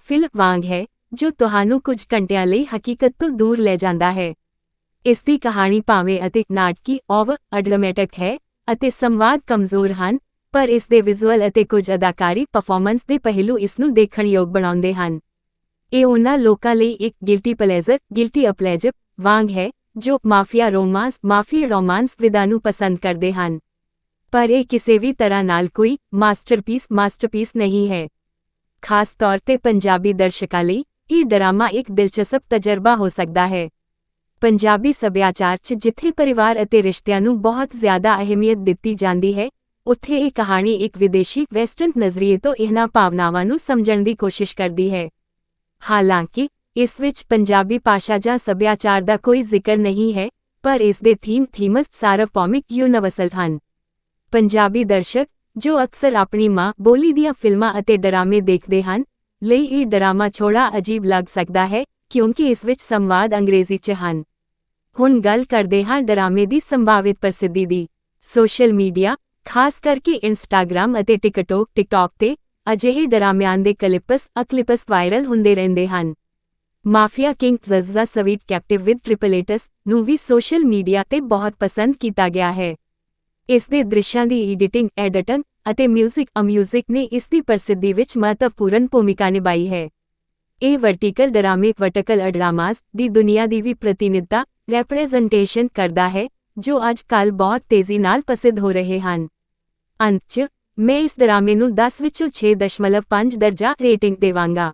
ਫਿਲਮ ਵਾਂਗ ਹੈ ਜੋ ਤੁਹਾਨੂੰ ਕੁਝ ਘੰਟਿਆਂ ਲਈ ਹਕੀਕਤ ਤੋਂ ਦੂਰ ਲੈ ਜਾਂਦਾ ਹੈ। ਇਸ ਦੀ ਕਹਾਣੀ ਭਾਵੇਂ ਅਤੇ ਨਾਟਕੀ ਡਰਾਮੈਟਿਕ ਹੈ ਅਤੇ ਸੰਵਾਦ ਕਮਜ਼ੋਰ ਹਨ, ਪਰ ਇਸ ਦੇ ਵਿਜ਼ੂਅਲ ਅਤੇ ਕੁਝ ਅਦਾਕਾਰੀ ਪਰਫਾਰਮੈਂਸ ਦੇ ਪਹਿਲੂ ਇਸ ਨੂੰ ਦੇਖਣ ਯੋਗ ਬਣਾਉਂਦੇ ਹਨ। ਇਹ ਉਹਨਾਂ ਲੋਕਾਂ ਲਈ ਇੱਕ ਗਿਲਟੀ ਪਲੇਜ਼ਰ ਵਾਂਗ ਹੈ ਜੋ ਮਾਫੀਆ ਰੋਮਾਂਸ ਵਿਧਾ ਨੂੰ ਪਸੰਦ ਕਰਦੇ ਹਨ, ਪਰ ਇਹ ਕਿਸੇ ਵੀ ਤਰ੍ਹਾਂ ਨਾਲ ਕੋਈ ਮਾਸਟਰਪੀਸ ਨਹੀਂ ਹੈ। ਖਾਸ ਤੌਰ 'ਤੇ ਪੰਜਾਬੀ ਦਰਸ਼ਕਾਂ ਲਈ ਇਹ ਡਰਾਮਾ ਇੱਕ ਦਿਲਚਸਪ ਤਜਰਬਾ ਹੋ ਸਕਦਾ ਹੈ। ਪੰਜਾਬੀ ਸੱਭਿਆਚਾਰ 'ਚ ਜਿੱਥੇ ਪਰਿਵਾਰ ਅਤੇ ਰਿਸ਼ਤਿਆਂ ਨੂੰ ਬਹੁਤ ਜ਼ਿਆਦਾ ਅਹਿਮੀਅਤ ਦਿੱਤੀ ਜਾਂਦੀ ਹੈ, ਉੱਥੇ ਇਹ ਕਹਾਣੀ ਇੱਕ ਵਿਦੇਸ਼ੀ ਵੈਸਟਰਨ ਨਜ਼ਰੀਏ ਤੋਂ ਇਹਨਾਂ ਭਾਵਨਾਵਾਂ ਨੂੰ ਸਮਝਣ ਦੀ ਕੋਸ਼ਿਸ਼ ਕਰਦੀ ਹੈ। ਹਾਲਾਂਕਿ ਇਸ ਵਿੱਚ ਪੰਜਾਬੀ ਭਾਸ਼ਾ ਜਾਂ ਸੱਭਿਆਚਾਰ ਦਾ ਕੋਈ ਜ਼ਿਕਰ ਨਹੀਂ ਹੈ, ਪਰ ਇਸ ਦੇ ਥੀਮਸ ਸਾਰਵਭੌਮਿਕ ਯੂਨੀਵਰਸਲ ਹਨ। ਪੰਜਾਬੀ ਦਰਸ਼ਕ ਜੋ ਅਕਸਰ ਆਪਣੀ ਮਾਂ ਬੋਲੀ ਦੀਆਂ ਫਿਲਮਾਂ ਅਤੇ ਡਰਾਮੇ ਦੇਖਦੇ ਹਨ, ਲਈ ਇਹ ਡਰਾਮਾ ਥੋੜਾ ਅਜੀਬ ਲੱਗ ਸਕਦਾ ਹੈ ਕਿਉਂਕਿ ਇਸ ਵਿੱਚ ਸੰਵਾਦ ਅੰਗਰੇਜ਼ੀ 'ਚ ਹਨ। ਹੁਣ ਗੱਲ ਕਰਦੇ ਹਾਂ ਡਰਾਮੇ ਦੀ ਸੰਭਾਵਿਤ ਪ੍ਰਸਿੱਧੀ ਦੀ। ਸੋਸ਼ਲ ਮੀਡੀਆ, ਖਾਸ ਕਰਕੇ ਇੰਸਟਾਗ੍ਰਾਮ ਅਤੇ ਟਿਕਟੌਕ ਤੇ ਅਜਿਹੇ ਡਰਾਮਿਆਂ ਦੇ ਕਲਿੱਪਸ ਵਾਇਰਲ ਹੁੰਦੇ ਰਹਿੰਦੇ ਹਨ। Mafia king Zazza sweet captive with triplets ਨੂੰ ਵੀ ਸੋਸ਼ਲ ਮੀਡੀਆ ਤੇ ਬਹੁਤ ਪਸੰਦ ਕੀਤਾ ਗਿਆ ਹੈ। ਇਸ ਦੇ ਦ੍ਰਿਸ਼ਾਂ ਦੀ ਐਡੀਟਿੰਗ ਅਤੇ ਮਿਊਜ਼ਿਕ ਨੇ ਇਸ ਦੀ ਪ੍ਰਸਿੱਧੀ ਵਿੱਚ ਮਹੱਤਵਪੂਰਨ ਭੂਮਿਕਾ ਨਿਭਾਈ ਹੈ। ਇਹ ਵਰਟੀਕਲ ਡਰਾਮਾਜ਼ ਦੀ ਦੁਨੀਆ ਦੀ ਵੀ ਪ੍ਰਤੀਨਿਧਤਾ ਰੈਪਰੈਜ਼ੈਂਟੇਸ਼ਨ ਕਰਦਾ ਹੈ ਜੋ ਅੱਜ ਕੱਲ੍ਹ ਬਹੁਤ ਤੇਜ਼ੀ ਨਾਲ ਪ੍ਰਸਿੱਧ ਹੋ ਰਹੇ ਹਨ। ਅੰਤ 'ਚ ਮੈਂ ਇਸ ਡਰਾਮੇ ਨੂੰ 10 ਵਿੱਚੋਂ 6.5 ਦਰਜਾ ਰੇਟਿੰਗ ਦੇਵਾਂਗਾ।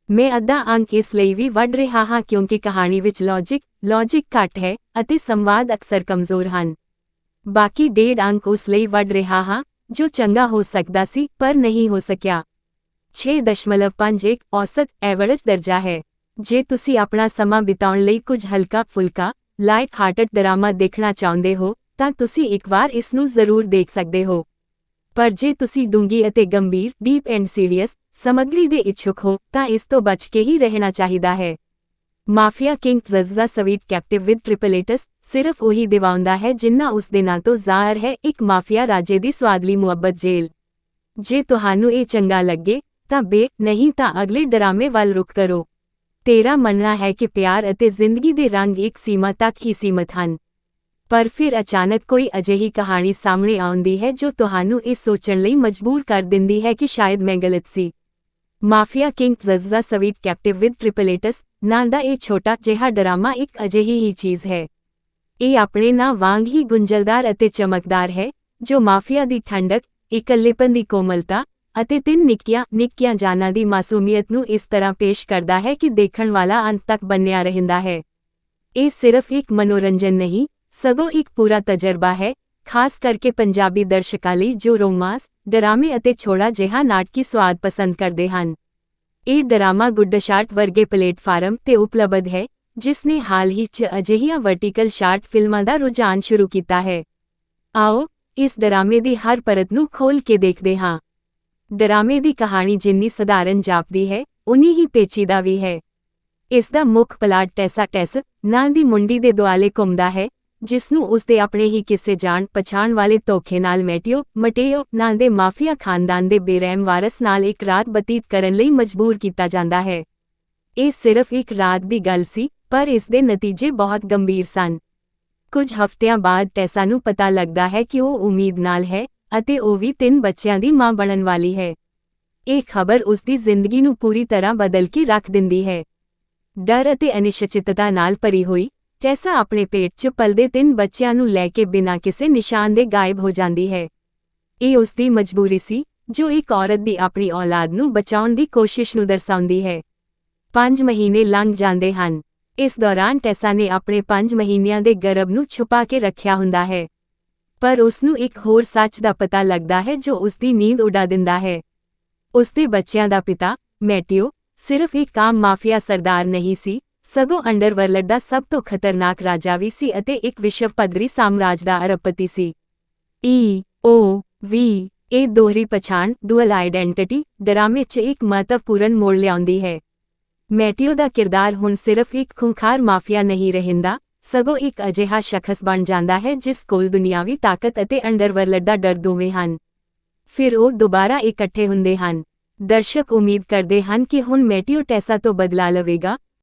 ਮੈਂ ਅੱਧਾ ਅੰਕ ਇਸ ਲਈ ਵੀ ਵੱਢ ਰਿਹਾ ਹਾਂ ਕਿਉਂਕਿ ਕਹਾਣੀ ਵਿੱਚ ਲੌਜਿਕ ਘੱਟ ਹੈ ਅਤੇ ਸੰਵਾਦ ਅਕਸਰ ਕਮਜ਼ੋਰ ਹਨ। ਬਾਕੀ 1.5 ਅੰਕ ਉਸ ਲਈ ਵੱਢ ਰਿਹਾ ਹਾਂ ਜੋ ਚੰਗਾ ਹੋ ਸਕਦਾ ਸੀ ਪਰ ਨਹੀਂ ਹੋ ਸਕਿਆ। 6.5 ਇੱਕ ਔਸਤ ਐਵਰੇਜ ਦਰਜਾ ਹੈ। ਜੇ ਤੁਸੀਂ ਆਪਣਾ ਸਮਾਂ ਬਿਤਾਉਣ ਲਈ ਕੁਝ ਹਲਕਾ-ਫੁਲਕਾ ਲਾਈਟ ਹਾਰਟਡ ਡਰਾਮਾ ਦੇਖਣਾ ਚਾਹੁੰਦੇ ਹੋ ਤਾਂ ਤੁਸੀਂ ਇੱਕ ਵਾਰ ਇਸ ਨੂੰ ਜ਼ਰੂਰ ਦੇਖ ਸਕਦੇ ਹੋ। ਪਰ ਜੇ ਤੁਸੀਂ ਡੂੰਘੀ ਅਤੇ ਗੰਭੀਰ ਡੀਪ ਐਂਡ ਸੀਰੀਅਸ ਸਮੱਗਰੀ ਦੇ ਇੱਛੁਕ ਹੋ ਤਾਂ ਇਸ ਤੋਂ ਬਚ ਕੇ ਹੀ ਰਹਿਣਾ ਚਾਹੀਦਾ ਹੈ। Mafia king Zazza sweet captive with triplets ਸਿਰਫ ਉਹੀ ਦਿਵਾਉਂਦਾ ਹੈ ਜਿੰਨਾ ਉਸ ਦੇ ਨਾਂ ਤੋਂ ਜ਼ਾਹਰ ਹੈ, ਇੱਕ ਮਾਫੀਆ ਰਾਜੇ ਦੀ ਸਵਾਦਲੀ ਮੁਹੱਬਤ ਜੇਲ੍ਹ। ਜੇ ਤੁਹਾਨੂੰ ਇਹ ਚੰਗਾ ਲੱਗੇ ਤਾਂ ਨਹੀਂ ਤਾਂ ਅਗਲੇ ਡਰਾਮੇ ਵੱਲ ਰੁਖ ਕਰੋ। ਤੇਰਾ ਮੰਨਣਾ ਹੈ ਕਿ ਪਿਆਰ ਅਤੇ ਜ਼ਿੰਦਗੀ ਦੇ ਰੰਗ ਇੱਕ ਸੀਮਾ ਤੱਕ ਹੀ ਸੀਮਤ ਹਨ, ਪਰ ਫਿਰ ਅਚਾਨਕ ਕੋਈ ਅਜਿਹੀ ਕਹਾਣੀ ਸਾਹਮਣੇ ਆਉਂਦੀ ਹੈ ਜੋ ਤੁਹਾਨੂੰ ਇਹ ਸੋਚਣ ਲਈ ਮਜਬੂਰ ਕਰ ਦਿੰਦੀ ਹੈ ਕਿ ਸ਼ਾਇਦ ਮੈਂ ਗਲਤ ਸੀ। Mafia king Zazza sweet captive with triplets ਨਾਂ ਦਾ ਇਹ ਛੋਟਾ ਜਿਹਾ ਡਰਾਮਾ ਇੱਕ ਅਜਿਹੀ ਹੀ ਚੀਜ਼ ਹੈ। ਇਹ ਆਪਣੇ ਨਾਂ ਵਾਂਗ ਹੀ ਗੁੰਝਲਦਾਰ ਅਤੇ ਚਮਕਦਾਰ ਹੈ ਜੋ ਮਾਫੀਆ ਦੀ ਠੰਡਕ, ਇਕੱਲੇਪਨ ਦੀ ਕੋਮਲਤਾ ਅਤੇ ਤਿੰਨ ਨਿੱਕੀਆਂ ਜਾਨਾਂ ਦੀ ਮਾਸੂਮੀਅਤ ਨੂੰ ਇਸ ਤਰ੍ਹਾਂ ਪੇਸ਼ ਕਰਦਾ ਹੈ ਕਿ ਦੇਖਣ ਵਾਲਾ ਅੰਤ ਤੱਕ ਬੰਨਿਆ ਰਹਿੰਦਾ ਹੈ। ਇਹ ਸਿਰਫ ਇੱਕ ਮਨੋਰੰਜਨ ਨਹੀਂ ਸਗੋਂ ਇੱਕ ਪੂਰਾ ਤਜਰਬਾ ਹੈ, ਖਾਸ ਕਰਕੇ ਪੰਜਾਬੀ ਦਰਸ਼ਕਾਂ ਲਈ ਜੋ ਰੋਮਾਂਸ, ਡਰਾਮੇ ਅਤੇ ਥੋੜਾ ਜਿਹਾ ਨਾਟਕੀ ਸਵਾਦ ਪਸੰਦ ਕਰਦੇ ਹਨ। ਇਹ ਡਰਾਮਾ ਗੁੱਡਸ਼ਾਟ ਵਰਗੇ ਪਲੇਟਫਾਰਮ ਤੇ ਉਪਲਬਧ ਹੈ ਜਿਸ ਨੇ ਹਾਲ ਹੀ 'ਚ ਅਜਿਹੀਆਂ ਵਰਟੀਕਲ ਸ਼ਾਰਟ ਫਿਲਮਾਂ ਦਾ ਰੁਝਾਨ ਸ਼ੁਰੂ ਕੀਤਾ ਹੈ। ਆਓ ਇਸ ਡਰਾਮੇ ਦੀ ਹਰ ਪਰਤ ਨੂੰ ਖੋਲ੍ਹ ਕੇ ਦੇਖਦੇ ਹਾਂ। ਡਰਾਮੇ ਦੀ ਕਹਾਣੀ ਜਿੰਨੀ ਸਧਾਰਨ ਜਾਪਦੀ ਹੈ ਉਨੀ ਹੀ ਪੇਚੀਦਾ ਵੀ ਹੈ। ਇਸ ਦਾ ਮੁੱਖ ਪਲਾਟ ਟੈਸ ਨਾਂ ਦੀ ਮੁੰਡੀ ਦੇ ਦੁਆਲੇ ਘੁੰਮਦਾ ਹੈ ਜਿਸ ਨੂੰ ਉਸਦੇ ਆਪਣੇ ਹੀ ਕਿਸੇ ਜਾਣ ਪਛਾਣ ਵਾਲੇ ਧੋਖੇ ਨਾਲ ਮਟੇਓ ਨਾਂ ਦੇ ਮਾਫੀਆ ਖਾਨਦਾਨ ਦੇ ਬੇਰਹਿਮ ਵਾਰਸ ਨਾਲ ਇੱਕ ਰਾਤ ਬਤੀਤ ਕਰਨ ਲਈ ਮਜਬੂਰ ਕੀਤਾ ਜਾਂਦਾ ਹੈ। ਇਹ ਸਿਰਫ ਇੱਕ ਰਾਤ ਦੀ ਗੱਲ ਸੀ ਪਰ ਇਸ ਦੇ ਨਤੀਜੇ ਬਹੁਤ ਗੰਭੀਰ ਸਨ। ਕੁਝ ਹਫ਼ਤਿਆਂ ਬਾਅਦ ਟੈਸਾ ਨੂੰ ਪਤਾ ਲੱਗਦਾ ਹੈ ਕਿ ਉਹ ਉਮੀਦ ਨਾਲ ਹੈ ਅਤੇ ਉਹ ਵੀ 3 ਬੱਚਿਆਂ ਦੀ ਮਾਂ ਬਣਨ ਵਾਲੀ ਹੈ। ਇਹ ਖਬਰ ਉਸਦੀ ਜ਼ਿੰਦਗੀ ਨੂੰ ਪੂਰੀ ਤਰ੍ਹਾਂ ਬਦਲ ਕੇ ਰੱਖ ਦਿੰਦੀ ਹੈ। ਡਰ ਅਤੇ ਅਨਿਸ਼ਚਿਤਤਾ ਨਾਲ ਭਰੀ ਹੋਈ ਟੈਸਾ ਆਪਣੇ ਪੇਟ 'ਚ ਪਲਦੇ 3 ਬੱਚਿਆਂ ਨੂੰ ਲੈ ਕੇ ਬਿਨਾਂ ਕਿਸੇ ਨਿਸ਼ਾਨ ਦੇ ਗਾਇਬ ਹੋ ਜਾਂਦੀ ਹੈ। ਇਹ ਉਸਦੀ ਮਜਬੂਰੀ ਸੀ ਜੋ ਇੱਕ ਔਰਤ ਦੀ ਆਪਣੀ ਔਲਾਦ ਨੂੰ ਬਚਾਉਣ ਦੀ ਕੋਸ਼ਿਸ਼ ਨੂੰ ਦਰਸਾਉਂਦੀ ਹੈ। 5 ਮਹੀਨੇ ਲੰਘ ਜਾਂਦੇ ਹਨ। ਇਸ ਦੌਰਾਨ ਟੈਸਾ ਨੇ ਆਪਣੇ 5 ਮਹੀਨਿਆਂ ਦੇ ਗਰਭ ਨੂੰ ਛੁਪਾ ਕੇ ਰੱਖਿਆ ਹੁੰਦਾ ਹੈ, ਪਰ ਉਸਨੂੰ ਇੱਕ ਹੋਰ ਸੱਚ ਦਾ ਪਤਾ ਲੱਗਦਾ ਹੈ ਜੋ ਉਸਦੀ ਨੀਂਦ ਉਡਾ ਦਿੰਦਾ ਹੈ। ਉਸਦੇ ਬੱਚਿਆਂ ਦਾ ਪਿਤਾ ਮੈਟਿਓ ਸਿਰਫ ਇੱਕ ਆਮ ਮਾਫੀਆ ਸਰਦਾਰ ਨਹੀਂ ਸੀ, ਸਗੋਂ ਅੰਡਰਵਰਲਡ ਦਾ ਸਭ ਤੋਂ ਖਤਰਨਾਕ ਰਾਜਾ ਵੀ ਸੀ ਅਤੇ ਇੱਕ ਵਿਸ਼ਵ ਪੱਧਰੀ ਸਾਮਰਾਜ ਦਾ ਅਰਬਪਤੀ ਸੀ। ਇਹ ਦੋਹਰੀ ਪਛਾਣ ਡੁਅਲ ਆਈਡੈਂਟਿਟੀ ਡਰਾਮੇ 'ਚ ਇੱਕ ਮਹੱਤਵਪੂਰਨ ਮੋੜ ਲਿਆਉਂਦੀ ਹੈ। ਮੈਟਿਓ ਦਾ ਕਿਰਦਾਰ ਹੁਣ ਸਿਰਫ ਇੱਕ ਖੂੰਖਾਰ ਮਾਫੀਆ ਨਹੀਂ ਰਹਿੰਦਾ, ਸਗੋਂ ਇੱਕ ਅਜਿਹਾ ਸ਼ਖਸ ਬਣ ਜਾਂਦਾ ਹੈ ਜਿਸ ਕੋਲ ਦੁਨਿਆਵੀ ਤਾਕਤ ਅਤੇ ਅੰਡਰਵਰਲਡ ਦਾ ਡਰ ਦੋਵੇਂ ਹਨ। ਫਿਰ ਉਹ ਦੁਬਾਰਾ ਇਕੱਠੇ ਹੁੰਦੇ ਹਨ। ਦਰਸ਼ਕ ਉਮੀਦ ਕਰਦੇ ਹਨ ਕਿ ਹੁਣ ਮੈਟਿਓ ਟੈਸਾ ਤੋਂ ਬਦਲਾ ਲਵੇਗਾ,